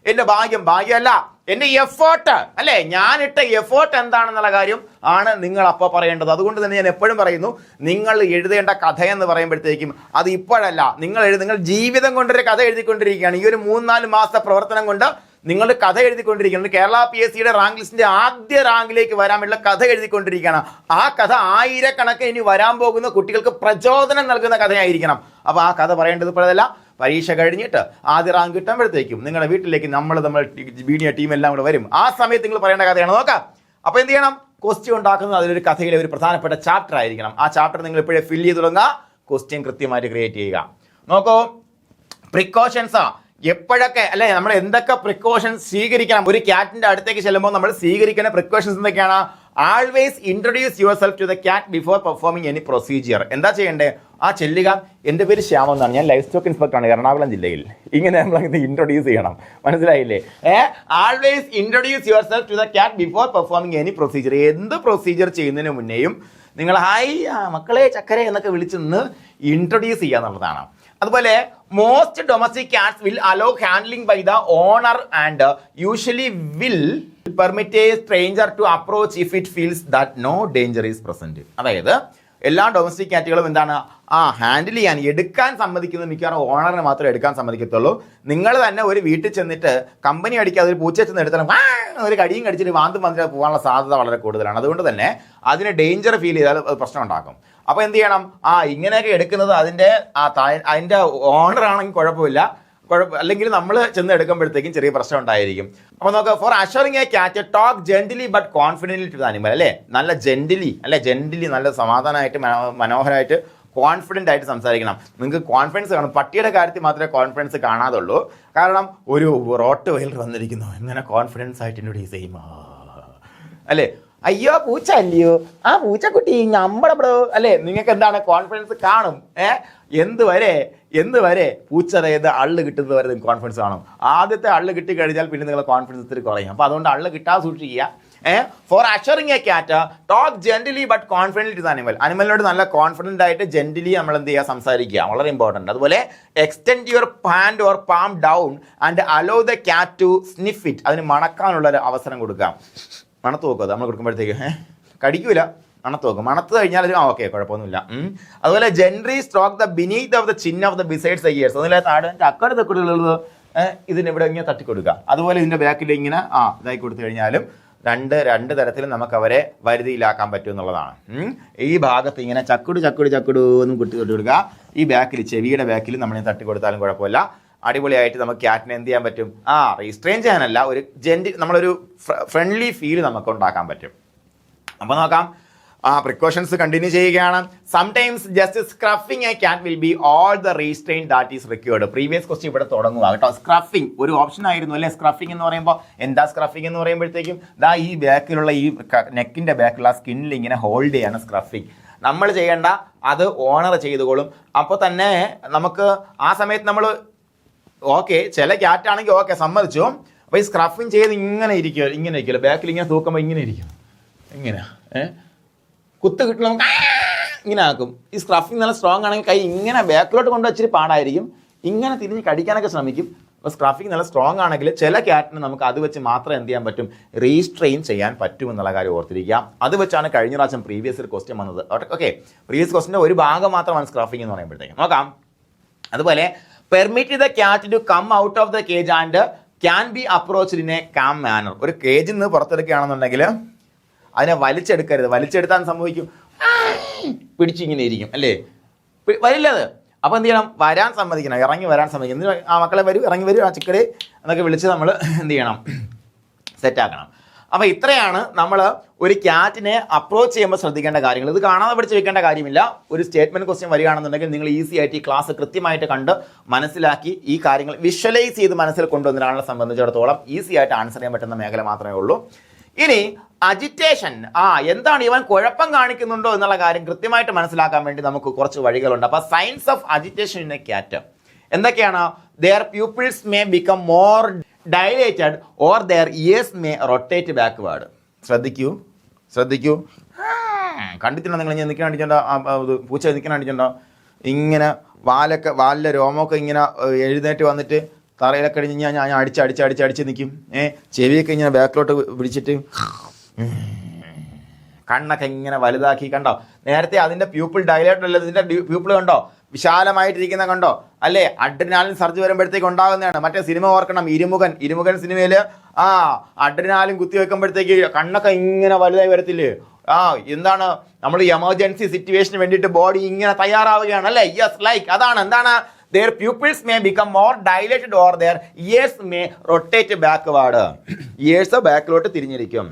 എൻ്റെ ഭാഗ്യമല്ല, എൻ്റെ എഫേർട്ട് അല്ലേ, ഞാനിട്ട എഫേർട്ട് എന്താണെന്നുള്ള കാര്യം ആണ് നിങ്ങൾ അപ്പോൾ പറയേണ്ടത്. അതുകൊണ്ട് തന്നെ ഞാൻ എപ്പോഴും പറയുന്നു, നിങ്ങൾ എഴുതേണ്ട കഥയെന്ന് പറയുമ്പോഴത്തേക്കും അത് ഇപ്പോഴല്ല, നിങ്ങൾ ജീവിതം കൊണ്ടൊരു കഥ എഴുതിക്കൊണ്ടിരിക്കുകയാണ്. ഈ ഒരു 3-4 മാസത്തെ പ്രവർത്തനം കൊണ്ട് നിങ്ങൾ കഥ എഴുതിക്കൊണ്ടിരിക്കുകയാണ്. കേരള PSCയുടെ റാങ്ക് ലിസ്റ്റിന്റെ ആദ്യ റാങ്കിലേക്ക് വരാനുള്ള കഥ എഴുതിക്കൊണ്ടിരിക്കുകയാണ്. ആ കഥ ആയിരക്കണക്കിന് ഇനി വരാൻ പോകുന്ന കുട്ടികൾക്ക് പ്രചോദനം നൽകുന്ന കഥയായിരിക്കണം. അപ്പോൾ ആ കഥ പറയേണ്ടത് ഇപ്പോഴല്ല, പരീക്ഷ കഴിഞ്ഞിട്ട് ആദ്യ റാങ്ക് കിട്ടുമ്പോഴത്തേക്കും നിങ്ങളുടെ വീട്ടിലേക്ക് നമ്മൾ വീഡിയോ ടീം എല്ലാം കൂടെ വരും. ആ സമയത്ത് നിങ്ങൾ പറയേണ്ട കഥയാണ്. നോക്കാം. അപ്പോൾ എന്ത് ചെയ്യണം? ക്വസ്റ്റ്യൻ ഉണ്ടാക്കുന്നത് അതിലൊരു കഥയിലെ ഒരു പ്രധാനപ്പെട്ട ചാപ്റ്റർ ആയിരിക്കണം. ആ ചാപ്റ്റർ നിങ്ങൾ ഇപ്പോഴേ ഫില്ല് ചെയ്ത് തുടങ്ങുക, ക്വസ്റ്റ്യൻ കൃത്യമായിട്ട് ക്രിയേറ്റ് ചെയ്യുക. നോക്കൂ, പ്രിക്കോഷൻസാ എപ്പോഴൊക്കെ അല്ലെ, നമ്മൾ എന്തൊക്കെ പ്രിക്കോഷൻസ് സ്വീകരിക്കണം? ഒരു ക്യാറ്റിന്റെ അടുത്തേക്ക് ചെല്ലുമ്പോൾ നമ്മൾ സ്വീകരിക്കുന്ന പ്രിക്കോഷൻസ് എന്തൊക്കെയാണ്? Always introduce yourself to the cat before performing any procedure. എന്താ ചെയ്യേണ്ടത്? ചെല്ലുക, എൻ്റെ പേര് ശ്യാമം എന്നാണ്, ഞാൻ ലൈഫ് സ്റ്റോക്ക് ഇൻസ്പെക്ടറാണ് എറണാകുളം ജില്ലയിൽ. ഇങ്ങനെ നമ്മൾ ഇത് ഇൻട്രൊഡ്യൂസ് ചെയ്യണം. മനസ്സിലായില്ലേ? Always introduce yourself to the cat before performing any procedure. എന്ത് പ്രൊസീജിയർ ചെയ്യുന്നതിന് മുന്നേയും നിങ്ങൾ ഹായ് മക്കളെ ചക്കരെ എന്നൊക്കെ വിളിച്ച് നിന്ന് ഇൻട്രൊഡ്യൂസ് ചെയ്യുക എന്നുള്ളതാണ്. അതുപോലെ most domestic cats will allow handling by the owner and usually will permit a stranger to approach if it feels that no danger is present. അതായത് എല്ലാ ഡൊമസ്റ്റിക് കാറ്റുകളും എന്താണ്, ഹാൻഡിൽ ചെയ്യാൻ എടുക്കാൻ സമ്മതിക്കുന്നത് മിക്കവാറും ഓണറിനെ മാത്രമേ എടുക്കാൻ സമ്മതിക്കത്തുള്ളൂ. നിങ്ങൾ തന്നെ ഒരു വീട്ടിൽ ചെന്നിട്ട് കമ്പനി അടിക്കാതെ ഒരു പൂച്ച ചെന്ന് എടുത്താലും ഒരു കടിയും കടിച്ചിട്ട് വാന്തും വന്നിട്ട് പോകാനുള്ള സാധ്യത വളരെ കൂടുതലാണ്. അതുകൊണ്ട് തന്നെ അതിന് ഡേഞ്ചർ ഫീൽ ചെയ്താൽ പ്രശ്നം ഉണ്ടാക്കും. അപ്പോൾ എന്ത് ചെയ്യണം? ഇങ്ങനെയൊക്കെ എടുക്കുന്നത് അതിൻ്റെ ഓണറാണെങ്കിൽ കുഴപ്പമില്ല, അല്ലെങ്കിൽ നമ്മൾ ചെന്ന് എടുക്കുമ്പോഴത്തേക്കും ചെറിയ പ്രശ്നം ഉണ്ടായിരിക്കും. അപ്പോൾ നോക്കുക, for ushering a cat talk gently but confidently to the animal. അല്ലേ, നല്ല ജെന്റിലി നല്ല സമാധാനമായിട്ട് മനോഹരമായിട്ട് കോൺഫിഡൻ്റ് ആയിട്ട് സംസാരിക്കണം. നിങ്ങൾക്ക് കോൺഫിഡൻസ് കാണും. പട്ടിയുടെ കാര്യത്തിൽ മാത്രമേ കോൺഫിഡൻസ് കാണാതുള്ളൂ. കാരണം ഒരു റോട്ട് വെയിലർ വന്നിരിക്കുന്നു, എങ്ങനെ കോൺഫിഡൻസ് ആയിട്ട് ഇൻട്രൊഡ്യൂസ് ചെയ്യും അല്ലേ? അയ്യോ പൂച്ച അല്ലയോ, പൂച്ചക്കുട്ടി നമ്മുടെ ബ്രോ അല്ലേ, നിങ്ങൾക്ക് എന്താണ് കോൺഫിഡൻസ് കാണും. എന്ത് വരെ പൂച്ച അതായത് അള്ള് കിട്ടുന്നത് വരെ നിങ്ങൾക്ക് കോൺഫിഡൻസ് കാണും. ആദ്യത്തെ അള്ള് കിട്ടിക്കഴിഞ്ഞാൽ പിന്നെ നിങ്ങളുടെ കോൺഫിഡൻസ് ഇത്തിരി കുറയും. അപ്പോൾ അതുകൊണ്ട് അള്ള് കിട്ടാതെ സൂക്ഷിക്കുക. For ushering a cat talk gently but confident to animal. അനിമലിനോട് നല്ല കോൺഫിഡൻ്റ് ആയിട്ട് ജെന്റിലി നമ്മൾ എന്ത് ചെയ്യുക, സംസാരിക്കുക, വളരെ ഇമ്പോർട്ടൻ്റ്. അതുപോലെ extend your hand or palm down and allow the cat to sniff it. അതിന് മണക്കാനുള്ള ഒരു അവസരം കൊടുക്കാം. മണത്ത് നോക്കുക നമ്മൾ കൊടുക്കുമ്പോഴത്തേക്ക് കടിക്കൂല, മണത്ത് നോക്കും. മണത്ത് കഴിഞ്ഞാൽ ഒരു ഓക്കെ കുഴപ്പമൊന്നുമില്ല. അതുപോലെ Gentry stroke the beneath of the chin of the besides the years. അതിലെ താഴെ അക്കടെ തെക്കുള്ളത് ഇതിനിവിടെ ഇങ്ങനെ തട്ടിക്കൊടുക്കുക. അതുപോലെ ഇതിൻ്റെ ബാക്കിൽ ഇങ്ങനെ ഇതായി കൊടുത്തു കഴിഞ്ഞാലും രണ്ട് തരത്തിലും നമുക്ക് അവരെ വരുതിയിലാക്കാൻ പറ്റും എന്നുള്ളതാണ്. ഈ ഭാഗത്ത് ഇങ്ങനെ ചക്കുട് എന്ന് കുട്ടി കൊടുക്കുക. ഈ ബാക്കിൽ ചെവിയുടെ ബാക്കിൽ നമ്മൾ തട്ടി കൊടുത്താലും കുഴപ്പമില്ല. അടിപൊളിയായിട്ട് നമുക്ക് ക്യാറ്റിനെ എന്ത് ചെയ്യാൻ പറ്റും, റീസ്ട്രെയിൻ ചെയ്യാനല്ല, ഒരു നമ്മളൊരു ഫ്രണ്ട്ലി ഫീൽ നമുക്ക് ഉണ്ടാക്കാൻ പറ്റും. അപ്പോൾ നോക്കാം, പ്രിക്കോഷൻസ് കണ്ടിന്യൂ ചെയ്യുകയാണ്. Sometimes just scruffing a cat will be all the restrain that is required. Previous question ഇവിടെ തുടങ്ങുക കേട്ടോ. സ്ക്രഫിങ് ഒരു ഓപ്ഷൻ ആയിരുന്നു അല്ലേ. സ്ക്രഫിംഗ് എന്ന് പറയുമ്പോൾ എന്താ സ്ക്രഫിംഗ് എന്ന് പറയുമ്പോഴത്തേക്കും ഈ ബാക്കിലുള്ള ഈ നെക്കിന്റെ ബാക്കിലുള്ള സ്കിന്നിൽ ഇങ്ങനെ ഹോൾഡ് ചെയ്യാണ് സ്ക്രഫിംഗ്. നമ്മൾ ചെയ്യേണ്ട അത് ഓണർ ചെയ്തുകൊള്ളും. അപ്പോൾ തന്നെ നമുക്ക് ആ സമയത്ത് നമ്മൾ ഓക്കെ, ചില ക്യാറ്റ് ആണെങ്കിൽ ഓക്കെ സമ്മതിച്ചു. അപ്പോൾ ഈ സ്ക്രഫിംഗ് ചെയ്ത് ഇങ്ങനെ ഇരിക്കുമല്ലോ, ബാക്കിൽ ഇങ്ങനെ തൂക്കുമ്പോൾ ഇങ്ങനെ ഇരിക്കും, ഇങ്ങനെ കുത്ത് കിട്ടും, നമുക്ക് ഇങ്ങനെ ആക്കും. ഈ സ്ക്രഫിംഗ് നല്ല സ്ട്രോങ് ആണെങ്കിൽ കൈ ഇങ്ങനെ ബാക്കിലോട്ട് കൊണ്ടുവച്ചിട്ട് പാടായിരിക്കും, ഇങ്ങനെ തിരിഞ്ഞ് കടിക്കാനൊക്കെ ശ്രമിക്കും. അപ്പോൾ സ്ക്രഫിംഗ് നല്ല സ്ട്രോങ് ആണെങ്കിൽ ചില ക്യാറ്റിന് നമുക്ക് അത് വെച്ച് മാത്രം എന്ത് ചെയ്യാൻ പറ്റും, റീസ്ട്രെയിൻ ചെയ്യാൻ പറ്റും എന്നുള്ള കാര്യം ഓർത്തിരിക്കുക. അത് വെച്ചാണ് കഴിഞ്ഞ പ്രാവശ്യം പ്രീവിയസ് ഒരു ക്വസ്റ്റ്യൻ വന്നത്. ഓക്കെ, പ്രീവിയസ് ക്വസ്റ്റിൻ്റെ ഒരു ഭാഗം മാത്രമാണ് സ്ക്രഫിംഗ് എന്ന് പറയുമ്പോഴത്തേക്കും. നോക്കാം. അതുപോലെ permit the cat to come out of the cage and can be approached in a calm manner. ഒരു കേജിൽ നിന്ന് പുറത്തെടുക്കുകയാണെന്നുണ്ടെങ്കിൽ അതിനെ വലിച്ചെടുക്കരുത്. വലിച്ചെടുത്താൻ സംഭവിക്കും, പിടിച്ചിങ്ങനെ ഇരിക്കും അല്ലേ, വരില്ലത്. അപ്പോൾ എന്ത് ചെയ്യണം, വരാൻ സമ്മതിക്കണം, ഇറങ്ങി വരാൻ സമ്മതിക്കണം. ആ മക്കളെ വരൂ, ഇറങ്ങി വരൂ, ആ ചിക്കടെ എന്നൊക്കെ വിളിച്ച് നമ്മൾ എന്ത് ചെയ്യണം, സെറ്റാക്കണം. അപ്പോൾ ഇത്രയാണ് നമ്മൾ ഒരു ക്യാറ്റിനെ അപ്രോച്ച് ചെയ്യുമ്പോൾ ശ്രദ്ധിക്കേണ്ട കാര്യങ്ങൾ. ഇത് കാണാതെ പഠിച്ച് വെക്കേണ്ട കാര്യമില്ല. ഒരു സ്റ്റേറ്റ്മെന്റ് ക്വസ്റ്റ്യൻ വരികയാണെന്നുണ്ടെങ്കിൽ നിങ്ങൾ ഈസി ആയിട്ട് ഈ ക്ലാസ് കൃത്യമായിട്ട് കണ്ട് മനസ്സിലാക്കി ഈ കാര്യങ്ങൾ വിഷ്വലൈസ് ചെയ്ത് മനസ്സിൽ കൊണ്ടുവന്ന ഒരാളെ സംബന്ധിച്ചിടത്തോളം ഈസി ആയിട്ട് ആൻസർ ചെയ്യാൻ പറ്റുന്ന മേഖല മാത്രമേ ഉള്ളൂ. ഇനി അജിറ്റേഷൻ, എന്താണ് ഇവൻ കുഴപ്പം കാണിക്കുന്നുണ്ടോ എന്നുള്ള കാര്യം കൃത്യമായിട്ട് മനസ്സിലാക്കാൻ വേണ്ടി നമുക്ക് കുറച്ച് വഴികളുണ്ട്. അപ്പോൾ science of agitation in A cat എന്തൊക്കെയാണ്? their pupils may become more dilated or their ears may rotate backward. ശ്രദ്ധിക്കൂ, കണ്ടിട്ടുണ്ടോ നിങ്ങൾ? ഞാൻ നിൽക്കാൻ കണ്ടിട്ടുണ്ടോ? പൂച്ച നിൽക്കാൻ കണ്ടിട്ടുണ്ടോ? ഇങ്ങനെ വാലിലെ രോമമൊക്കെ ഇങ്ങനെ എഴുന്നേറ്റ് വന്നിട്ട് തറയിലൊക്കെ കഴിഞ്ഞ് ഞാൻ അടിച്ച് നിൽക്കും. ചെവിയൊക്കെ ഇങ്ങനെ ബാക്കിലോട്ട് പിടിച്ചിട്ട് കണ്ണൊക്കെ ഇങ്ങനെ വലുതാക്കി. കണ്ടോ, നേരത്തെ അതിൻ്റെ പ്യൂപ്പിൾ ഡയലേറ്റ് അല്ല, ഇതിൻ്റെ പ്യൂപ്പിൾ കണ്ടോ വിശാലമായിട്ടിരിക്കുന്ന കണ്ടോ അല്ലേ? അഡ്രിനാലിൻ സർജ് വരുമ്പോഴത്തേക്ക് ഉണ്ടാകുന്നതാണ്. മറ്റേ സിനിമ ഓർക്കണം, ഇരുമുഖൻ സിനിമയിൽ അഡ്രിനാലിൻ കുത്തി വെക്കുമ്പോഴത്തേക്ക് കണ്ണൊക്കെ ഇങ്ങനെ വലുതായി വരത്തില്ലേ? എന്താണ്, നമ്മൾ എമർജൻസി സിറ്റുവേഷന് വേണ്ടിയിട്ട് ബോഡി ഇങ്ങനെ തയ്യാറാവുകയാണ് അല്ലേ? യെസ്, ലൈക്ക് അതാണ്. എന്താണ്? their pupils may become more dilated or their ears may rotate backward. ears ബാക്കിലോട്ട് തിരിഞ്ഞിരിക്കും.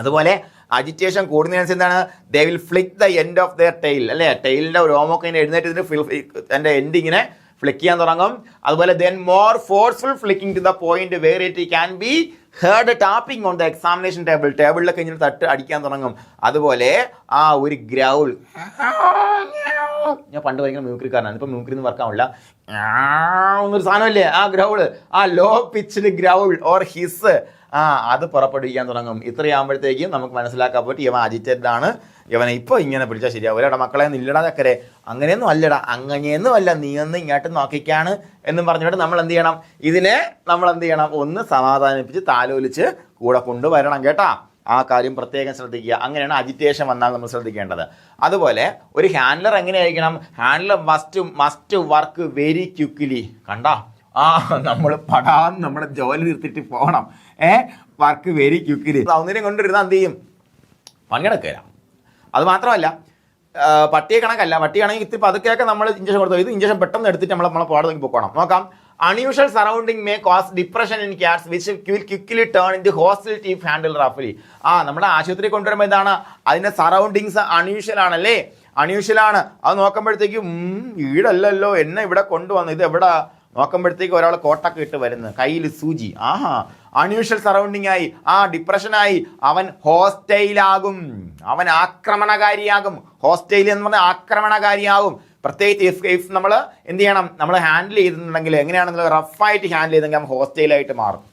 അതുപോലെ അജിറ്റേഷൻ കൂടുന്നതിനനുസരിച്ച് എന്താണ്, they will flick the end of their tail അല്ലേ? ടെയിലിൻ്റെ രോമൊക്കെ ഇങ്ങനെ എഴുന്നേറ്റ് എൻ്റെ എൻഡ് ഇങ്ങനെ ഫ്ലിക്ക് ചെയ്യാൻ തുടങ്ങും. അതുപോലെ then more forceful flicking to the point where it can be heard tapping on the examination table. ടേബിളിലൊക്കെ ഇങ്ങനെ തട്ട് അടിക്കാൻ തുടങ്ങും. അതുപോലെ ഒരു ഗ്രൗൾ, ഞാൻ പണ്ട് ഭയങ്കര മ്യൂക്രിക്കാരനാണ്, ഇപ്പം മ്യൂക്രിന്ന് വർക്കാവില്ല, എന്നൊരു സാധനമല്ലേ growl, low pitched growl or hiss, അത് പുറപ്പെടുവിക്കാൻ തുടങ്ങും. ഇത്രയാകുമ്പോഴത്തേക്കും നമുക്ക് മനസ്സിലാക്കാൻ പറ്റും ഇവൻ അജിറ്റഡ് ആണ്, ഇവനെ ഇപ്പോൾ ഇങ്ങനെ പിടിച്ചാൽ ശരിയാവും. ഒരാടെ മക്കളെ ഇല്ലടാ ചക്കരെ, അങ്ങനെയൊന്നും അല്ലടാ, അങ്ങനെയൊന്നും അല്ല, നീ ഒന്ന് ഇങ്ങോട്ട് നോക്കിക്കാണ് എന്നും പറഞ്ഞിട്ട് നമ്മൾ എന്ത് ചെയ്യണം, ഇതിനെ നമ്മൾ എന്ത് ചെയ്യണം, ഒന്ന് സമാധാനിപ്പിച്ച് താലോലിച്ച് കൂടെ കൊണ്ടുവരണം കേട്ടാ. ആ കാര്യം പ്രത്യേകം ശ്രദ്ധിക്കുക. അങ്ങനെയാണ് അജിറ്റേഷൻ വന്നാൽ നമ്മൾ ശ്രദ്ധിക്കേണ്ടത്. അതുപോലെ ഒരു ഹാൻഡ്ലർ എങ്ങനെയായിരിക്കണം? Handler must work very quickly. കണ്ടോ, നമ്മൾ നമ്മുടെ ജോലി നിർത്തിയിട്ട് പോകണം. Work very quickly. സൗന്ദര്യം കൊണ്ടിരുന്നാൽ എന്ത് ചെയ്യും, പങ്കെടുക്കുക. അത് മാത്രമല്ല, പട്ടിയെ കണക്കല്ല, പട്ടിയാണെങ്കിൽ ഇത്തിരി പതുക്കെയൊക്കെ നമ്മൾ ഇഞ്ചക്ഷൻ കൊടുത്തു. ഇത് ഇഞ്ചക്ഷൻ പെട്ടെന്ന് എടുത്തിട്ട് നമ്മളെ പാട് നോക്കി പോകണം. നോക്കാം. Unusual surrounding may cause depression in cats which will quickly turn into hostility if handle റഫ്ലി. നമ്മുടെ ആശുപത്രി കൊണ്ടുവരുമ്പോൾ എന്താണ്, അതിൻ്റെ സറൗണ്ടിങ്സ് അൺയൂഷ്വൽ ആണല്ലേ, അൺയൂഷ്വൽ ആണ്. അത് നോക്കുമ്പോഴത്തേക്കും വീടല്ലല്ലോ, എന്നെ ഇവിടെ കൊണ്ടുവന്നു, ഇത് എവിടെ നോക്കുമ്പോഴത്തേക്ക് ഒരാൾ കോട്ടൊക്കെ ഇട്ട് വരുന്നു, കയ്യിൽ സൂചി. അൺയൂഷ്വൽ സറൗണ്ടിങ് ആയി, ഡിപ്രഷനായി, അവൻ ഹോസ്റ്റൈലാകും, അവൻ ആക്രമണകാരിയാകും. ഹോസ്റ്റൈൽ എന്ന് പറഞ്ഞാൽ ആക്രമണകാരിയാകും. പ്രത്യേകിച്ച് ഇഫ് നമ്മൾ എന്ത് ചെയ്യണം, നമ്മൾ ഹാൻഡിൽ ചെയ്തിട്ടുണ്ടെങ്കിൽ, എങ്ങനെയാണെന്നുള്ള റഫായിട്ട് ഹാൻഡിൽ ചെയ്തെങ്കിൽ അവൻ ഹോസ്റ്റൈലായിട്ട് മാറും.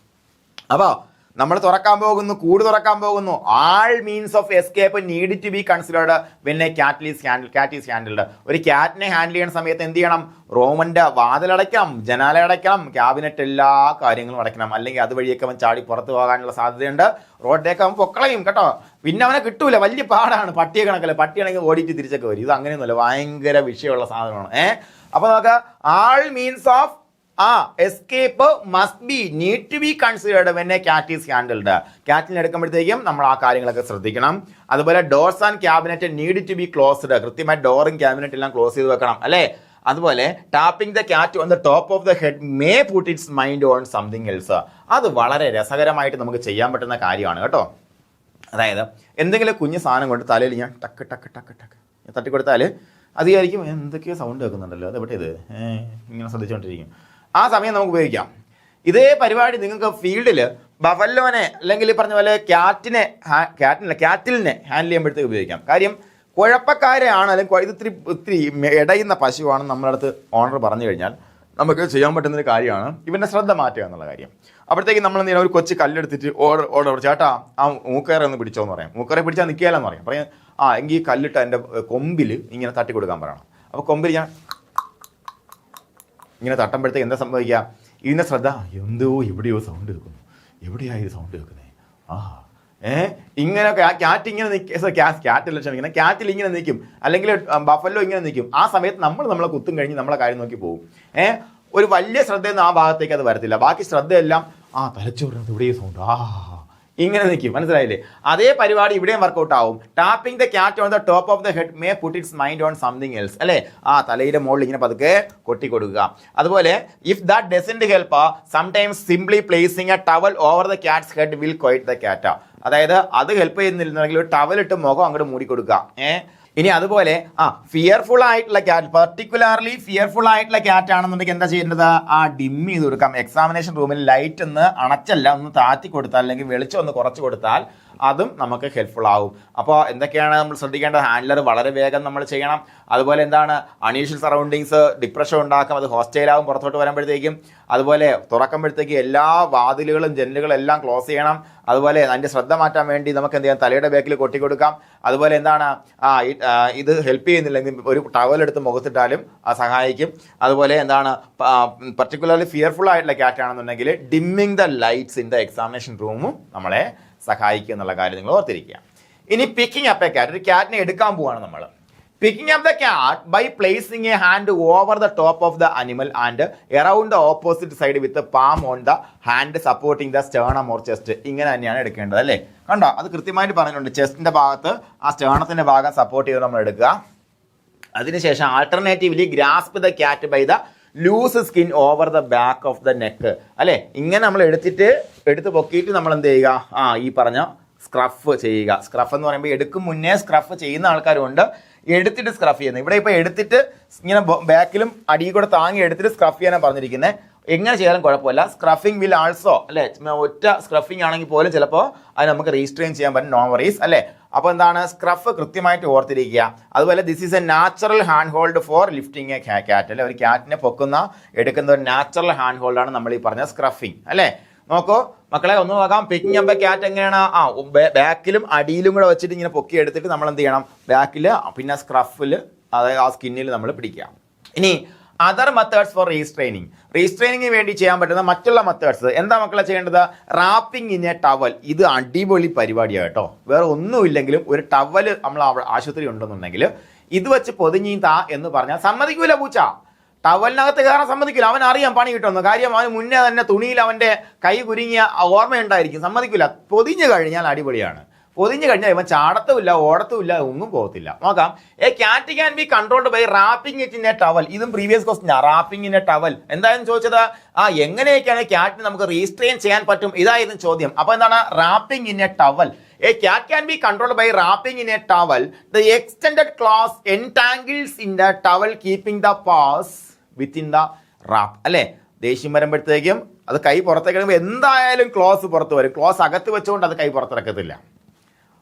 അപ്പോൾ നമ്മൾ തുറക്കാൻ പോകുന്നു, കൂട് തുറക്കാൻ പോകുന്നു. All means of escape need to be considered when a cat is handled. ഒരു ക്യാറ്റിനെ ഹാൻഡിൽ ചെയ്യുന്ന സമയത്ത് എന്ത് ചെയ്യണം? റൂമിൻ്റെ വാതിലടയ്ക്കണം, ജനാല അടയ്ക്കണം, ക്യാബിനറ്റ് എല്ലാ കാര്യങ്ങളും അടയ്ക്കണം. അല്ലെങ്കിൽ അതുവഴിയൊക്കെ അവൻ ചാടി പുറത്ത് പോകാനുള്ള സാധ്യതയുണ്ട്. റോഡിലേക്ക് അവൻ പൊക്കളയും കേട്ടോ. പിന്നെ അവനെ കിട്ടൂല, വലിയ പാടാണ്. പട്ടിയെ കണക്കല്ലേ, പട്ടിയാണെങ്കിൽ ഓടിയിട്ട് തിരിച്ചൊക്കെ വരും. ഇത് അങ്ങനെയൊന്നുമല്ല, ഭയങ്കര വിഷയമുള്ള സാധനമാണ്. അപ്പോൾ നമുക്ക് all means of escape must be need to be considered when a cat is handled. കാറ്റിനെ എടുക്കുമ്പോഴത്തേക്കും നമ്മൾ ആ കാര്യങ്ങളൊക്കെ ശ്രദ്ധിക്കണം. അതുപോലെ doors and cabinet need to be closed. കൃത്യമായി ഡോറും ക്യാബിനറ്റ് എല്ലാം ക്ലോസ് ചെയ്ത് വെക്കണം അല്ലേ. അതുപോലെ tapping the cat on the top of the head may put its mind on something else. അത് വളരെ രസകരമായിട്ട് നമുക്ക് ചെയ്യാൻ പറ്റുന്ന കാര്യമാണ് കേട്ടോ. അതായത് എന്തെങ്കിലും കുഞ്ഞു സാധനം കൊണ്ട് തലയിൽ ഞാൻ ടക്ക് ടക്ക് ടക്ക് ടക്ക് തട്ടിക്കൊടുത്താൽ അത് വിചാരിക്കും എന്തൊക്കെയോ സൗണ്ട് കേൾക്കുന്നുണ്ടല്ലോ, അത് എവിടെ ഇത് ഇങ്ങനെ ശ്രദ്ധിച്ചുകൊണ്ടിരിക്കും. ആ സമയം നമുക്ക് ഉപയോഗിക്കാം. ഇതേ പരിപാടി നിങ്ങൾക്ക് ഫീൽഡിൽ ബഫല്ലോനെ അല്ലെങ്കിൽ പറഞ്ഞ പോലെ ക്യാറ്റിലിനെ ഹാൻഡിൽ ചെയ്യുമ്പോഴത്തേക്ക് ഉപയോഗിക്കാം. കാര്യം കുഴപ്പക്കാരെയാണ് അല്ലെങ്കിൽ ഇത്തിരി ഇടയുന്ന പശുവാണെന്ന് നമ്മുടെ അടുത്ത് ഓണർ പറഞ്ഞു കഴിഞ്ഞാൽ നമുക്ക് ചെയ്യാൻ പറ്റുന്നൊരു കാര്യമാണ് ഇവൻ്റെ ശ്രദ്ധ മാറ്റുക എന്നുള്ള കാര്യം. അപ്പോഴത്തേക്ക് നമ്മൾ എന്തെങ്കിലും ഒരു കൊച്ചു കല്ലെടുത്തിട്ട് ഓർഡർ ചേട്ടാ ആ മൂക്കറെ ഒന്ന് പിടിച്ചോന്ന് പറയാം. മൂക്കറെ പിടിച്ചാൽ നിൽക്കുകയില്ലെന്ന് പറയാം. എങ്കിൽ കല്ലിട്ട് എൻ്റെ കൊമ്പിൽ ഇങ്ങനെ തട്ടി കൊടുക്കാൻ പറയണം. അപ്പോൾ കൊമ്പിൽ ഞാൻ ഇങ്ങനെ തട്ടുമ്പോഴത്തേക്ക് എന്താ സംഭവിക്കുക? ഇതിൻ്റെ ശ്രദ്ധ എന്തോ എവിടെയോ സൗണ്ട് കേൾക്കുന്നു, എവിടെയാണ് ഇത് സൗണ്ട് കേൾക്കുന്നത്? ഇങ്ങനെ ക്യാറ്റ് ഇങ്ങനെ ക്യാറ്റല്ല ക്ഷമിക്കണം, ക്യാറ്റിൽ ഇങ്ങനെ നിൽക്കും, അല്ലെങ്കിൽ ബഫല്ലോ ഇങ്ങനെ നിൽക്കും. ആ സമയത്ത് നമ്മളെ കുത്തും കഴിഞ്ഞ് നമ്മളെ കാര്യം നോക്കി പോകും. ഒരു വലിയ ശ്രദ്ധയൊന്നും ആ ഭാഗത്തേക്ക് അത് വരത്തില്ല. ബാക്കി ശ്രദ്ധയെല്ലാം തലച്ചോറിനകത്ത് എവിടെയോ സൗണ്ട് ഇങ്ങനെ നിൽക്കും. മനസ്സിലായില്ലേ? അതേ പരിപാടി ഇവിടെയും വർക്കൗട്ട് ആവും. Tapping the cat on the top of the head may put its mind on something else അല്ലേ. തലയുടെ മുകളിൽ ഇങ്ങനെ പതുക്കെ കൊട്ടി കൊടുക്കുക. അതുപോലെ if that doesn't help sometimes simply placing a towel over the cat's head will quiet the cat. അതായത് അത് ഹെൽപ്പ് ചെയ്യുന്നില്ലെങ്കിൽ ഒരു ടവലിട്ട് മുഖം അങ്ങോട്ട് മൂടി കൊടുക്കുക. ഇനി അതുപോലെ ഫിയർഫുൾ ആയിട്ടുള്ള ക്യാറ്റ്, പെർട്ടിക്കുലർലി ഫിയർഫുൾ ആയിട്ടുള്ള ക്യാറ്റ് ആണെന്നുണ്ടെങ്കിൽ എന്താ ചെയ്യേണ്ടത്? ഡിം ചെയ്ത് കൊടുക്കാം. എക്സാമിനേഷൻ റൂമിൽ ലൈറ്റ് ഒന്ന് അണച്ചല്ല, ഒന്ന് താത്തി കൊടുത്താൽ അല്ലെങ്കിൽ വെളിച്ചം ഒന്ന് കുറച്ച് കൊടുത്താൽ അതും നമുക്ക് ഹെൽപ്ഫുൾ ആവും. അപ്പോൾ എന്തൊക്കെയാണ് നമ്മൾ ശ്രദ്ധിക്കേണ്ടത്? ഹാൻഡ്ലർ വളരെ വേഗം നമ്മൾ ചെയ്യണം. അതുപോലെ എന്താണ് അൺയൂഷ്വൽ സറൗണ്ടിങ്സ് ഡിപ്രഷൻ ഉണ്ടാക്കും, അത് ഹോസ്റ്റൈലാവും പുറത്തോട്ട് വരുമ്പോഴത്തേക്കും. അതുപോലെ തുറക്കുമ്പോഴത്തേക്ക് എല്ലാ വാതിലുകളും ജനലുകളും എല്ലാം ക്ലോസ് ചെയ്യണം. അതുപോലെ അതിൻ്റെ ശ്രദ്ധ മാറ്റാൻ വേണ്ടി നമുക്ക് എന്ത് ചെയ്യാം? തലയുടെ ബാക്കിൽ കൊട്ടി കൊടുക്കാം. അതുപോലെ എന്താണ് ഇത് ഹെൽപ്പ് ചെയ്യുന്നില്ലെങ്കിൽ ഒരു ടവലെടുത്ത് മുഖത്തിട്ടാലും സഹായിക്കും. അതുപോലെ എന്താണ് പർട്ടിക്കുലർലി ഫിയർഫുൾ ആയിട്ടുള്ള ക്യാറ്റ് ആണെന്നുണ്ടെങ്കിൽ dimming the lights in the examination റൂമും നമ്മളെ സഹായിക്കുക എന്നുള്ള കാര്യം നിങ്ങൾ ഓർത്തിരിക്കുക. ഇനി പിക്കിംഗ് അപ്പ് എ ക്യാറ്റ്, ഒരു ക്യാറ്റിനെ എടുക്കാൻ പോവാണ് നമ്മൾ. Picking up the cat by placing a hand over the top of the animal and around the opposite side with the palm on the hand supporting the sternum or chest. ഇങ്ങനെ തന്നെയാണ് എടുക്കേണ്ടത് അല്ലേ. കണ്ടോ, അത് കൃത്യമായിട്ട് പറഞ്ഞിട്ടുണ്ട്. ചെസ്റ്റിൻ്റെ ഭാഗത്ത് ആ സ്റ്റേണത്തിൻ്റെ ഭാഗം സപ്പോർട്ട് ചെയ്ത് നമ്മൾ എടുക്കുക. അതിനുശേഷം alternatively grasp the cat by the loose skin over the back of the neck അല്ലേ. ഇങ്ങനെ നമ്മൾ എടുത്ത് പൊക്കിയിട്ട് നമ്മൾ എന്ത് ചെയ്യുക? ഈ പറഞ്ഞ സ്ക്രഫ് ചെയ്യുക. സ്ക്രഫ് എന്ന് പറയുമ്പോൾ എടുക്കും മുന്നേ സ്ക്രഫ് ചെയ്യുന്ന ആൾക്കാരുണ്ട്, എടുത്തിട്ട് സ്ക്രഫ് ചെയ്യുന്നത്. ഇവിടെ ഇപ്പോൾ എടുത്തിട്ട് ഇങ്ങനെ ബാക്കിലും അടിയിൽ കൂടെ താങ്ങി എടുത്തിട്ട് സ്ക്രഫ് ചെയ്യാനാണ് പറഞ്ഞിരിക്കുന്നത്. എങ്ങനെ ചെയ്താലും കുഴപ്പമില്ല. സ്ക്രഫിംഗ് വിൽ ആൾസോ അല്ലേ, ഒറ്റ സ്ക്രഫിംഗ് ആണെങ്കിൽ പോലും ചിലപ്പോൾ അത് നമുക്ക് റീസ്ട്രെയിൻ ചെയ്യാൻ പറ്റും, നോ വറീസ് അല്ലേ. അപ്പോൾ എന്താണ്, സ്ക്രഫ് കൃത്യമായിട്ട് ഓർത്തിരിക്കുക. അതുപോലെ this is a natural hand hold four lifting a cat അല്ലെ. ഒരു ക്യാറ്റിനെ എടുക്കുന്ന ഒരു നാച്ചുറൽ ഹാൻഡ് ഹോൾഡാണ് നമ്മൾ ഈ പറഞ്ഞ സ്ക്രഫിംഗ് അല്ലേ. നോക്കൂ മക്കളെ, ഒന്ന് നോക്കാം. പിക്കിംഗ് അപ്പ് ക്യാറ്റ് എങ്ങനെയാണ്? ബാക്കിലും അടിയിലും കൂടെ വെച്ചിട്ട് ഇങ്ങനെ പൊക്കി എടുത്തിട്ട് നമ്മൾ എന്ത് ചെയ്യണം? ബാക്കിൽ പിന്നെ സ്ക്രഫിൽ, അതായത് ആ സ്കിന്നിൽ നമ്മൾ പിടിക്കുക. ഇനി അതർ മെത്തേഡ്സ് ഫോർ റീസ്ട്രെയിനിങ്ങിന് വേണ്ടി ചെയ്യാൻ പറ്റുന്ന മറ്റുള്ള മെത്തേഡ്സ് എന്താ മക്കളെ ചെയ്യേണ്ടത്? Wrapping in a towel. ഇത് അടിപൊളി പരിപാടിയാണ് കേട്ടോ. വേറെ ഒന്നുമില്ലെങ്കിലും ഒരു ടവൽ നമ്മൾ ആശുപത്രി ഉണ്ടെന്നുണ്ടെങ്കിൽ ഇത് വെച്ച് പൊതിഞ്ഞീ എന്ന് പറഞ്ഞാൽ സമ്മതിക്കൂല പൂച്ച. ടവലിനകത്ത് കയറാൻ സമ്മതിക്കില്ല. അവൻ അറിയാം പണി കിട്ടുമെന്ന്. കാര്യം അവന് മുന്നേ തന്നെ തുണിയിൽ അവൻ്റെ കൈ കുരുങ്ങിയ ഓർമ്മയുണ്ടായിരിക്കും. സമ്മതിക്കില്ല. പൊതിഞ്ഞു കഴിഞ്ഞാൽ അടിപൊളിയാണ്. പൊതിഞ്ഞു കഴിഞ്ഞാൽ ഇവൻ ചാടത്തുമില്ല, ഓടത്തുമില്ല, ഒന്നും പോകത്തില്ല. നോക്കാം. A cat can be controlled by wrapping it in a towel. ഇതും previous question. Wrapping in a towel എന്തായാലും ചോദിച്ചത് എങ്ങനെയൊക്കെയാണ് ക്യാറ്റിന് നമുക്ക് റീസ്ട്രെയിൻ ചെയ്യാൻ പറ്റും, ഇതായിരുന്നു ചോദ്യം. അപ്പോൾ എന്താണ് wrapping in a towel? A cat can be controlled by wrapping in a towel. The extended claws entangles in the towel, keeping the paws within the wrap. അല്ലേ, ദേഷ്യം വരുമ്പോഴത്തേക്കും അത് കൈ പുറത്തേക്ക് ഇടുമ്പോൾ എന്തായാലും ക്ലോസ് പുറത്ത് വരും. ക്ലോസ് അകത്ത് വെച്ചുകൊണ്ട് അത് കൈ പുറത്തിറക്കത്തില്ല.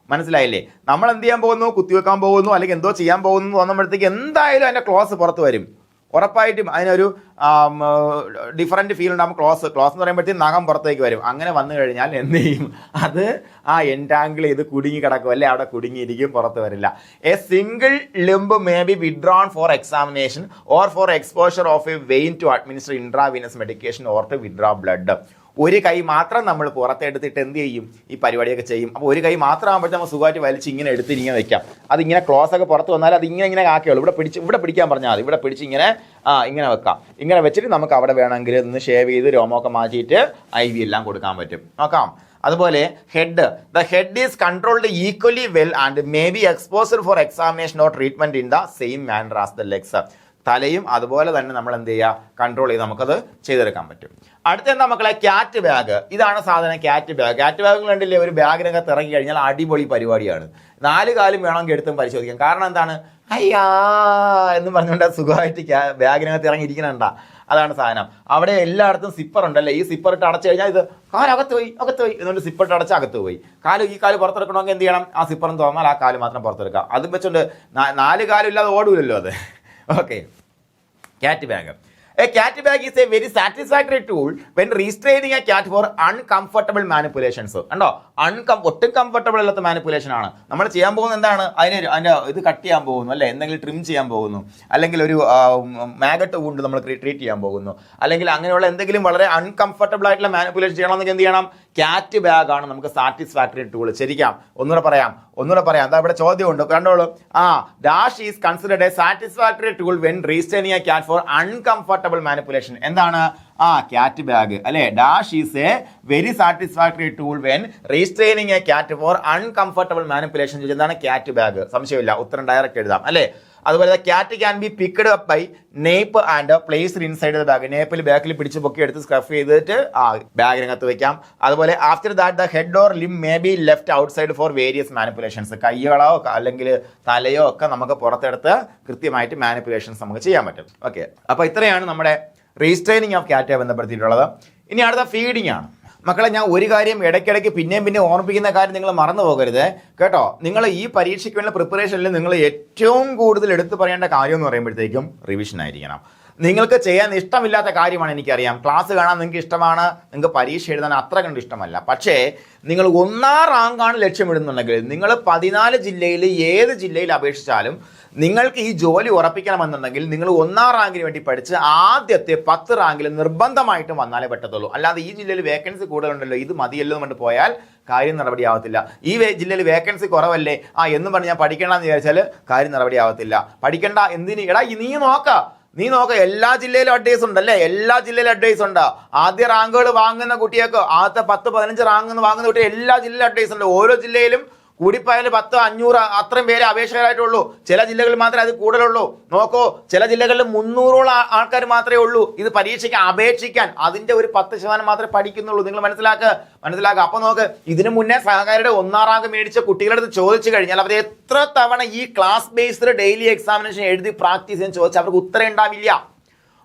മനസ്സിലായില്ലേ? നമ്മൾ എന്ത് ചെയ്യാൻ പോകുന്നു? കുത്തിവെക്കാൻ പോകുന്നു അല്ലെങ്കിൽ എന്തോ ചെയ്യാൻ പോകുന്നു തോന്നുമ്പോഴത്തേക്ക് എന്തായാലും അതിൻ്റെ ക്ലോസ് പുറത്ത് വരും. ഉറപ്പായിട്ടും അതിനൊരു ഡിഫറൻറ്റ് ഫീൽ ഉണ്ടാകും. ക്ലോസ് എന്ന് പറയുമ്പോഴത്തേക്കും നഖം പുറത്തേക്ക് വരും. അങ്ങനെ വന്നു കഴിഞ്ഞാൽ എന്ത് ചെയ്യും, അത് എൻറ്റാങ്കിൾ ചെയ്ത് കുടുങ്ങി കിടക്കും, അല്ലെ അവിടെ കുടുങ്ങിയിരിക്കും, പുറത്ത് വരില്ല. A single limb may be withdrawn for examination or for exposure of a vein to administer intravenous medication or to withdraw blood. ഒരു കൈ മാത്രം നമ്മൾ പുറത്തെടുത്തിട്ട് എന്ത് ചെയ്യും, ഈ പരിപാടിയൊക്കെ ചെയ്യും. അപ്പോൾ ഒരു കൈ മാത്രം ആകുമ്പോഴത്തെ നമ്മൾ സുഖമായിട്ട് വലിച്ച് ഇങ്ങനെ എടുത്തിട്ട് ഇങ്ങനെ വെക്കാം. അതിങ്ങനെ ക്ലോസ് ഒക്കെ പുറത്ത് വന്നാൽ അത് ഇങ്ങനെ ആക്കിയുള്ളൂ. ഇവിടെ പിടിക്കാൻ പറഞ്ഞാൽ മതി. ഇവിടെ പിടിച്ച് ഇങ്ങനെ വെക്കാം. ഇങ്ങനെ വെച്ചിട്ട് നമുക്ക് അവിടെ വേണമെങ്കിൽ ഒന്ന് ഷേവ് ചെയ്ത് രോമമൊക്കെ മാറ്റിയിട്ട് IV എല്ലാം കൊടുക്കാൻ പറ്റും. നോക്കാം. അതുപോലെ head, the head is controlled equally well and may be exposed four examination or treatment in the same manor as the legs. തലയും അതുപോലെ തന്നെ നമ്മൾ എന്ത് ചെയ്യുക, കൺട്രോൾ ചെയ്ത് നമുക്കത് ചെയ്തെടുക്കാൻ പറ്റും. അടുത്ത എന്താ മക്കളെ, ക്യാറ്റ് ബാഗ്. ഇതാണ് സാധനം ക്യാറ്റ് ബാഗ്. ക്യാറ്റ് ബാഗ് കണ്ടില്ലേ, ഒരു ബാഗിനകത്ത് ഇറങ്ങി കഴിഞ്ഞാൽ അടിപൊളി പരിപാടിയാണ്. 4 കാലും വേണമെങ്കിൽ എടുത്തും പരിശോധിക്കാം. കാരണം എന്താണ്, അയ്യാ എന്ന് പറഞ്ഞുകൊണ്ട് സുഖമായിട്ട് ബാഗിനകത്ത് ഇറങ്ങിയിരിക്കണണ്ട. അതാണ് സാധനം. അവിടെ എല്ലായിടത്തും സിപ്പർ ഉണ്ടല്ലേ, ഈ സിപ്പർ ഇട്ട് അടച്ചു കഴിഞ്ഞാൽ ഇത് കാലകത്ത് പോയി എന്നുകൊണ്ട് സിപ്പർ ഇട്ട് അടച്ച് അകത്ത് പോയി. ഈ കാല് പുറത്തെടുക്കണമെങ്കിൽ എന്ത് ചെയ്യണം, ആ സിപ്പറും തുറന്നാൽ ആ കാല് മാത്രം പുറത്തെടുക്കാം. അതും വെച്ചുകൊണ്ട് 4 കാലും ഇല്ലാതെ ഓടൂലല്ലോ അത്. Okay, cat bag. A cat bag is a very satisfactory tool when restraining a cat for uncomfortable manipulations. ഉണ്ടോ, ഒട്ടും കംഫർട്ടബിൾ അല്ലാത്ത മാനിപ്പുലേഷൻ ആണ് നമ്മൾ ചെയ്യാൻ പോകുന്നത്. എന്താണ്, അതിൻ്റെ ഇത് കട്ട് ചെയ്യാൻ പോകുന്നു, അല്ലെ എന്തെങ്കിലും ട്രിം ചെയ്യാൻ പോകുന്നു, അല്ലെങ്കിൽ ഒരു മാഗട്ട് കൊണ്ട് നമ്മൾ ട്രീറ്റ് ചെയ്യാൻ പോകുന്നു, അല്ലെങ്കിൽ അങ്ങനെയുള്ള എന്തെങ്കിലും വളരെ അൺകംഫർട്ടബിൾ ആയിട്ടുള്ള മാനിപ്പുലേഷൻ ചെയ്യണമെന്നെങ്കിൽ എന്ത് ചെയ്യണം, ക്യാറ്റ് ബാഗ് ആണ് നമുക്ക് സാറ്റിസ്ഫാക്ടറി ടൂൾ. ശരിക്കാം, ഒന്നുകൂടെ പറയാം. എന്താ ഇവിടെ ചോദ്യമുണ്ട്, കണ്ടോളൂ. Dash is considered a satisfactory tool when restraining a cat for uncomfortable manipulation. എന്താണ്, ക്യാറ്റ് ബാഗ് അല്ലെ. Dash is a very satisfactory tool when restraining a cat for uncomfortable manipulation. എന്താണ് ക്യാറ്റ് ബാഗ്? സംശയമില്ല, ഉത്തരം ഡയറക്റ്റ് എഴുതാം അല്ലെ. അതുപോലെ cat can be picked up by nape and placed inside the bag. നേപ്പിൽ ബാക്കിൽ പിടിച്ച് പൊക്കി എടുത്ത് സ്ക്രഫ് ചെയ്തിട്ട് ബാഗിനകത്ത് വെക്കാം. അതുപോലെ after that the head or ലിം may be left outside for various manipulations. കൈകളോ അല്ലെങ്കിൽ തലയോ ഒക്കെ നമുക്ക് പുറത്തെടുത്ത് കൃത്യമായിട്ട് മാനിപ്പുലേഷൻസ് നമുക്ക് ചെയ്യാൻ പറ്റും. ഓക്കെ, അപ്പോൾ ഇത്രയാണ് നമ്മുടെ റീസ്ട്രെയിനിങ് ഓഫ് ക്യാറ്റ് ബന്ധപ്പെടുത്തിയിട്ടുള്ളത്. ഇനി അടുത്ത ഫീഡിംഗ് ആണ്. മക്കളെ, ഞാൻ ഒരു കാര്യം ഇടയ്ക്കിടയ്ക്ക് പിന്നെ ഓർമ്മിപ്പിക്കുന്ന കാര്യം നിങ്ങൾ മറന്നു പോകരുത് കേട്ടോ. നിങ്ങൾ ഈ പരീക്ഷയ്ക്ക് വേണ്ട പ്രിപ്പറേഷനിൽ നിങ്ങൾ ഏറ്റവും കൂടുതൽ എടുത്തു പറയേണ്ട കാര്യം എന്ന് പറയുമ്പോഴത്തേക്കും റിവിഷൻ ആയിരിക്കണം. നിങ്ങൾക്ക് ചെയ്യാൻ ഇഷ്ടമില്ലാത്ത കാര്യമാണ്, എനിക്കറിയാം. ക്ലാസ് കാണാൻ നിങ്ങൾക്ക് ഇഷ്ടമാണ്, നിങ്ങൾക്ക് പരീക്ഷ എഴുതാൻ അത്ര കണ്ട് ഇഷ്ടമല്ല. പക്ഷേ നിങ്ങൾ 1ാം റാങ്കാണ് ലക്ഷ്യമിടുന്നുണ്ടെങ്കിൽ നിങ്ങൾ 14 ജില്ലയിൽ ഏത് ജില്ലയിൽ അപേക്ഷിച്ചാലും നിങ്ങൾക്ക് ഈ ജോലി ഉറപ്പിക്കണമെന്നുണ്ടെങ്കിൽ നിങ്ങൾ 1ാം റാങ്കിന് വേണ്ടി പഠിച്ച് ആദ്യത്തെ 10 റാങ്കിൽ നിർബന്ധമായിട്ടും വന്നാലേ പറ്റത്തുള്ളൂ. അല്ലാതെ ഈ ജില്ലയിൽ വേക്കൻസി കൂടുതലുണ്ടല്ലോ, ഇത് മതിയല്ലോ എന്ന് പറഞ്ഞിട്ട് പോയാൽ കാര്യം നടപടിയാവത്തില്ല. ഈ ജില്ലയിൽ വേക്കൻസി കുറവല്ലേ എന്നും പറഞ്ഞ് ഞാൻ പഠിക്കണമെന്ന് വിചാരിച്ചാൽ കാര്യം നടപടിയാവത്തില്ല. പഠിക്കണ്ട എന്തിന്, എടാ നീ നോക്ക എല്ലാ ജില്ലയിലും അഡ്വൈസ് ഉണ്ടല്ലേ, എല്ലാ ജില്ലയിലും അഡ്വൈസ് ഉണ്ട്. ആദ്യ റാങ്കുകൾ വാങ്ങുന്ന കുട്ടികൾക്ക്, ആദ്യത്തെ 10-15 റാങ്ക് വാങ്ങുന്ന കുട്ടികൾ എല്ലാ ജില്ലയിലും അഡ്വൈസ് ഉണ്ട്. ഓരോ ജില്ലയിലും കൂടിപ്പോയാൽ 1000-500 അത്രയും പേര് അപേക്ഷകരായിട്ടുള്ളൂ. ചില ജില്ലകളിൽ മാത്രമേ അത് കൂടുതലുള്ളൂ. നോക്കൂ, ചില ജില്ലകളിൽ 300ഓളം ആൾക്കാർ മാത്രമേ ഉള്ളൂ ഇത് പരീക്ഷയ്ക്ക് അപേക്ഷിക്കാൻ. അതിന്റെ ഒരു 10% മാത്രമേ പഠിക്കുന്നുള്ളൂ. നിങ്ങൾ മനസ്സിലാക്കുക. അപ്പൊ നോക്ക്, ഇതിനു മുന്നേ സഹകാരിയുടെ 1ാം റാങ്ക് മേടിച്ച കുട്ടികളുടെ അടുത്ത് ചോദിച്ചു കഴിഞ്ഞാൽ അവർ എത്ര തവണ ഈ ക്ലാസ് ബേസ്ഡ് ഡെയിലി എക്സാമിനേഷൻ എഴുതി പ്രാക്ടീസ് ചെയ്യാൻ ചോദിച്ചാൽ അവർക്ക് ഉത്തരം ഉണ്ടാവില്ല.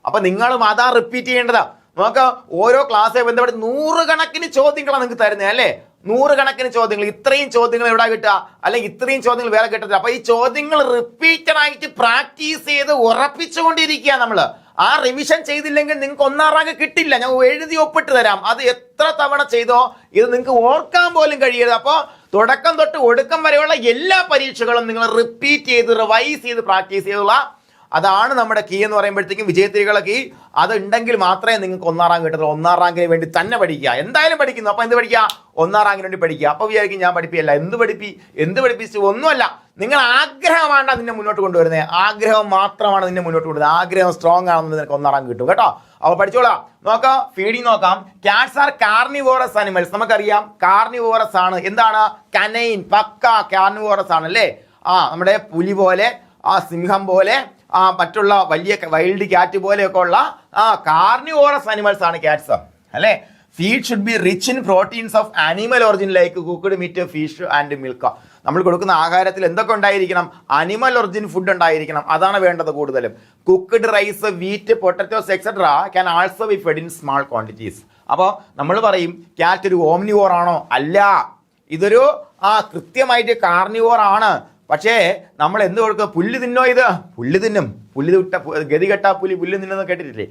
അപ്പൊ നിങ്ങളും അതാ റിപ്പീറ്റ് ചെയ്യേണ്ടത്. നോക്ക, ഓരോ ക്ലാസ്സെ ബന്ധപ്പെട്ട് 100 കണക്കിന് ചോദ്യങ്ങളാണ് നിങ്ങൾക്ക് തരുന്നത് അല്ലേ. 100 കണക്കിന് ചോദ്യങ്ങൾ. ഇത്രയും ചോദ്യങ്ങൾ എവിടെ കിട്ടുക, അല്ലെങ്കിൽ ഇത്രയും ചോദ്യങ്ങൾ വേറെ കിട്ടത്തില്ല. അപ്പൊ ഈ ചോദ്യങ്ങൾ റിപ്പീറ്റഡ് ആയിട്ട് പ്രാക്ടീസ് ചെയ്ത് ഉറപ്പിച്ചുകൊണ്ടിരിക്കുക നമ്മൾ. ആ റിവിഷൻ ചെയ്തില്ലെങ്കിൽ നിങ്ങൾക്ക് 1ാം റാങ്ക് കിട്ടില്ല. ഞാൻ എഴുതി ഒപ്പിട്ട് തരാം. അത് എത്ര തവണ ചെയ്തോ ഇത് നിങ്ങൾക്ക് ഓർക്കാൻ പോലും കഴിയരുത്. അപ്പോൾ തുടക്കം തൊട്ട് ഒടുക്കം വരെയുള്ള എല്ലാ പരീക്ഷകളും നിങ്ങൾ റിപ്പീറ്റ് ചെയ്ത് റിവൈസ് ചെയ്ത് പ്രാക്ടീസ് ചെയ്തുള്ള അതാണ് നമ്മുടെ കീ എന്ന് പറയുമ്പോഴത്തേക്കും വിജയത്തിരികളെ കീ. അത് ഉണ്ടെങ്കിൽ മാത്രമേ നിങ്ങൾക്ക് 1ാം റാങ്ക് കിട്ടത്തുള്ളൂ. 1ാം റാങ്കിന് വേണ്ടി തന്നെ പഠിക്കുക. എന്തായാലും പഠിക്കുന്നു. അപ്പൊ എന്ത് പഠിക്കുക, 1ാം റാങ്കിന് വേണ്ടി പഠിക്കുക. അപ്പൊ വിചാരിക്കും ഞാൻ പഠിപ്പിയല്ല. എന്ത് പഠിപ്പിച്ചു ഒന്നുമല്ല. നിങ്ങൾ ആഗ്രഹമാണ് അതിനെ മുന്നോട്ട് കൊണ്ടുവരുന്നത്. ആഗ്രഹം മാത്രമാണ് നിന്നെ മുന്നോട്ട് കൊണ്ടുവരുന്നത്. ആഗ്രഹം സ്ട്രോങ് ആണെന്ന് നിനക്ക് 1ാം റാങ്ക് കിട്ടും കേട്ടോ. അപ്പൊ പഠിച്ചോളാം. നോക്കാം, ഫീഡിങ് നോക്കാം. Cats are carnivorous animals. നമുക്കറിയാം കാർണിവോറസ് ആണ്. എന്താണ്, കനൈൻ, പക്ക കാർണിവോറസ് ആണ് അല്ലേ. നമ്മുടെ പുലി പോലെ, സിംഹം പോലെ, മറ്റുള്ള വലിയ വൈൽഡ് ക്യാറ്റ് പോലെയൊക്കെ ഉള്ള കാർണിവോറസ് അനിമൽസ് ആണ് ക്യാറ്റ്സ് അല്ലേ. Feed should be rich in proteins of animal origin like cooked meat, fish and milk. നമ്മൾ കൊടുക്കുന്ന ആഹാരത്തിൽ എന്തൊക്കെ ഉണ്ടായിരിക്കണം, അനിമൽ ഒറിജിൻ ഫുഡ് ഉണ്ടായിരിക്കണം. അതാണ് വേണ്ടത് കൂടുതലും. Cooked rice, wheat, potatoes etcetera can also be fed in small quantities. അപ്പോൾ നമ്മൾ പറയും ക്യാറ്റ് ഒരു ഓംനിവോർ ആണോ? അല്ല, ഇതൊരു കൃത്യമായിട്ട് കാർണിവോർ ആണ്. പക്ഷേ നമ്മൾ എന്ത് കൊടുക്കുക? പുല്ല് തിന്നോ? ഇത് പുല്ല് തിന്നും. പുല്ല് വിട്ട ഗതികെട്ട പുല്ല് തിന്നുന്നത് കേട്ടിട്ടില്ലേ?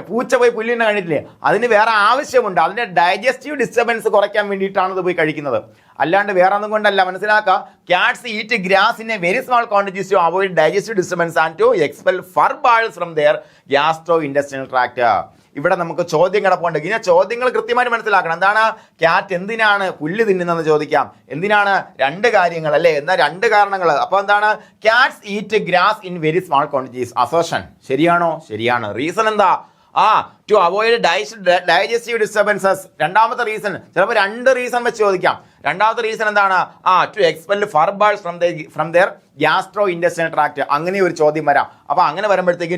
പൂച്ച പോയി പുല്ല് തിന്നെ കണ്ടിട്ടില്ലേ? അതിന് വേറെ ആവശ്യമുണ്ട്. അതിൻ്റെ ഡൈജസ്റ്റീവ് ഡിസ്റ്റർബൻസ് കുറയ്ക്കാൻ വേണ്ടിയിട്ടാണ് ഇത് പോയി കഴിക്കുന്നത്, അല്ലാണ്ട് വേറെ ഒന്നും കൊണ്ടല്ല. മനസ്സിലാക്കുക, cats eat grass in a very small quantities to avoid digestive disturbance and to expel fur balls from their gastrointestinal tract. ഇവിടെ നമുക്ക് ചോദ്യം കിടപ്പുണ്ട്. ഇങ്ങനെ ചോദ്യങ്ങൾ കൃത്യമായിട്ട് മനസ്സിലാക്കണം. എന്താണ് ക്യാറ്റ് എന്തിനാണ് പുല്ല് തിന്നുന്നതെന്ന് ചോദിക്കാം. എന്തിനാണ്? രണ്ട് കാര്യങ്ങൾ അല്ലേ? എന്നാ രണ്ട് കാരണങ്ങൾ. അപ്പോൾ എന്താണ്? Cats eat grass in very small quantities. Assertion ശരിയാണോ? ശരിയാണ്. റീസൺ എന്താ? To avoid digestive disturbances. രണ്ടാമത്തെ റീസൺ ചിലപ്പോൾ രണ്ട് റീസൺ വെച്ച് ചോദിക്കാം. രണ്ടാമത്തെ റീസൺ എന്താണ്? To expel furballs from their gastrointestinal tract. അങ്ങനെ ഒരു ചോദ്യം വരാം. അപ്പോൾ അങ്ങനെ വരുമ്പോഴത്തേക്കും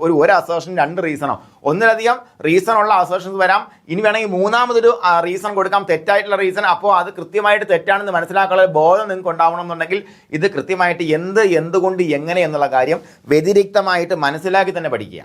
ഒരു അസേർഷൻ രണ്ട് റീസണോ ഒന്നിലധികം റീസൺ ഉള്ള അസേർഷൻസ് വരാം. ഇനി വേണമെങ്കിൽ മൂന്നാമതൊരു റീസൺ കൊടുക്കാം, തെറ്റായിട്ടുള്ള റീസൺ. അപ്പോൾ അത് കൃത്യമായിട്ട് തെറ്റാണെന്ന് മനസ്സിലാക്കാനുള്ള ബോധം നിങ്ങൾക്ക് ഉണ്ടാവണമെന്നുണ്ടെങ്കിൽ ഇത് കൃത്യമായിട്ട് എന്തുകൊണ്ട് എങ്ങനെ എന്നുള്ള കാര്യം വ്യതിരിക്തമായിട്ട് മനസ്സിലാക്കി തന്നെ പഠിക്കുക.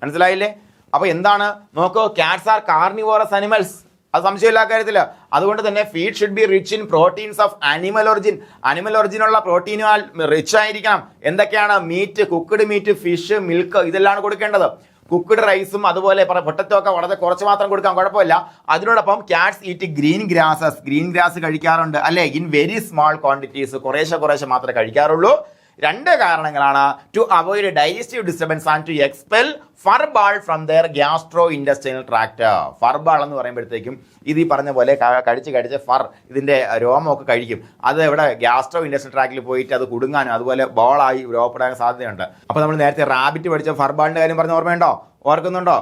മനസ്സിലായില്ലേ? അപ്പോൾ എന്താണ് നോക്കൂ, ക്യാറ്റ്സ് ആർ കാർണിവോറസ് അനിമൽസ്, അത് സംശയമില്ല കാര്യത്തില്ല. അതുകൊണ്ട് തന്നെ feed should be rich in proteins of animal origin. Animal ഒറിജിനുള്ള പ്രോട്ടീനുകൾ റിച്ച് ആയിരിക്കണം. എന്തൊക്കെയാണ്? Meat, cooked meat, fish, milk, ഇതെല്ലാം കൊടുക്കേണ്ടത്. കുക്ക്ഡ് റൈസും അതുപോലെ പൊട്ടറ്റോ ഒക്കെ വളരെ കുറച്ച് മാത്രം കൊടുക്കാൻ കുഴപ്പമില്ല. അതിനോടൊപ്പം cats eat green grasses. Green grass കഴിക്കാറുണ്ട് അല്ലേ? ഇൻ വെരി സ്മോൾ ക്വാണ്ടിറ്റീസ്, കുറേശ്ശെ മാത്രമേ കഴിക്കാറുള്ളൂ. രണ്ട് കാരണങ്ങളാണ്: to avoid digestive disturbance and to expel furball from their gastrointestinal tract. Furball എന്ന് പറയുമ്പോഴത്തേക്കും ഇത് ഈ പറഞ്ഞ പോലെ കഴിച്ച് ഫർ, ഇതിൻ്റെ രോമമൊക്കെ കഴിക്കും. അത് ഇവിടെ ഗ്യാസ്ട്രോ ഇൻറ്റെസ്റ്റിനൽ ട്രാക്റ്റിൽ പോയിട്ട് അത് കുടുങ്ങാനും അതുപോലെ ബോളായി രോഗപ്പെടാൻ സാധ്യതയുണ്ട്. അപ്പോൾ നമ്മൾ നേരത്തെ റാബിറ്റ് പഠിച്ച ഫർബാളിൻ്റെ കാര്യം പറഞ്ഞ ഓർമ്മയുണ്ടോ? ഓർക്കുന്നുണ്ടോ?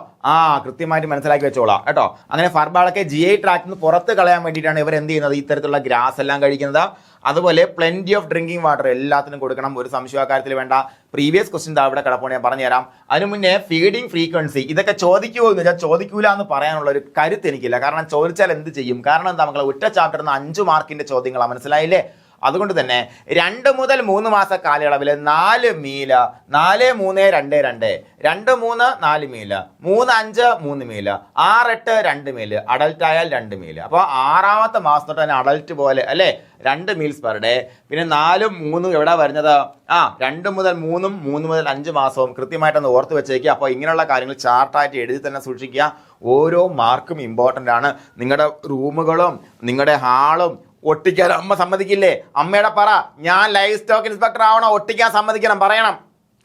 കൃത്യമായിട്ട് മനസ്സിലാക്കി വെച്ചോളാം കേട്ടോ. അങ്ങനെ ഫർബാളൊക്കെ GI ട്രാക്റ്റിൽ നിന്ന് പുറത്ത് കളയാൻ വേണ്ടിയിട്ടാണ് ഇവർ എന്ത് ചെയ്യുന്നത്? ഇത്തരത്തിലുള്ള ഗ്രാസ് എല്ലാം കഴിക്കുന്നത്. അതുപോലെ പ്ലെന്റി ഓഫ് ഡ്രിങ്കിങ് വാട്ടർ എല്ലാത്തിനും കൊടുക്കണം. ഒരു സംശയ കാര്യത്തിൽ വേണ്ട. പ്രീവിയസ് ക്വസ്റ്റ്യൻ അവിടെ കിടപ്പോ ഞാൻ പറഞ്ഞുതരാം. അതിനു മുന്നേ ഫീഡിങ് ഫ്രീക്വൻസി ഇതൊക്കെ ചോദിക്കുമോ എന്ന് വെച്ചാൽ ചോദിക്കൂല എന്ന് പറയാനുള്ള ഒരു കരുത്ത് എനിക്കില്ല. കാരണം ചോദിച്ചാൽ എന്ത് ചെയ്യും? കാരണം എന്താ മക്കളെ, ഒറ്റ ചാപ്റ്ററിന് 5 മാർക്കിന്റെ ചോദ്യങ്ങളാണ്. മനസ്സിലായില്ലേ? അതുകൊണ്ട് തന്നെ 2 മുതൽ 3 മാസ കാലയളവിൽ 4 meal, 4, 3, 2, 2, 2, 3, 4 meal, 3, 5, 3 meal, 6, 8, 2 meal, adult ആയാൽ 2 മീല്. അപ്പോൾ 6ാമത്തെ മാസം തൊട്ട് തന്നെ അഡൽട്ട് പോലെ അല്ലേ 2 മീൽസ് പെർ ഡേ. പിന്നെ 4, 3 എവിടെ വരുന്നത്? 2 മുതൽ 3, 3 മുതൽ 5 മാസവും കൃത്യമായിട്ടൊന്ന് ഓർത്ത് വെച്ചേക്കുക. അപ്പോൾ ഇങ്ങനെയുള്ള കാര്യങ്ങൾ ചാർട്ടായിട്ട് എഴുതി തന്നെ സൂക്ഷിക്കുക. ഓരോ മാർക്കും ഇമ്പോർട്ടൻ്റ് ആണ്. നിങ്ങളുടെ റൂമുകളും നിങ്ങളുടെ ഹാളും ഒട്ടിക്കാൻ അമ്മ സമ്മതിക്കില്ലേ? അമ്മയുടെ പറ, ഞാൻ ലൈഫ് സ്റ്റോക്ക് ഇൻസ്പെക്ടർ ആവണോ? ഒട്ടിക്കാൻ സമ്മതിക്കണം, പറയണം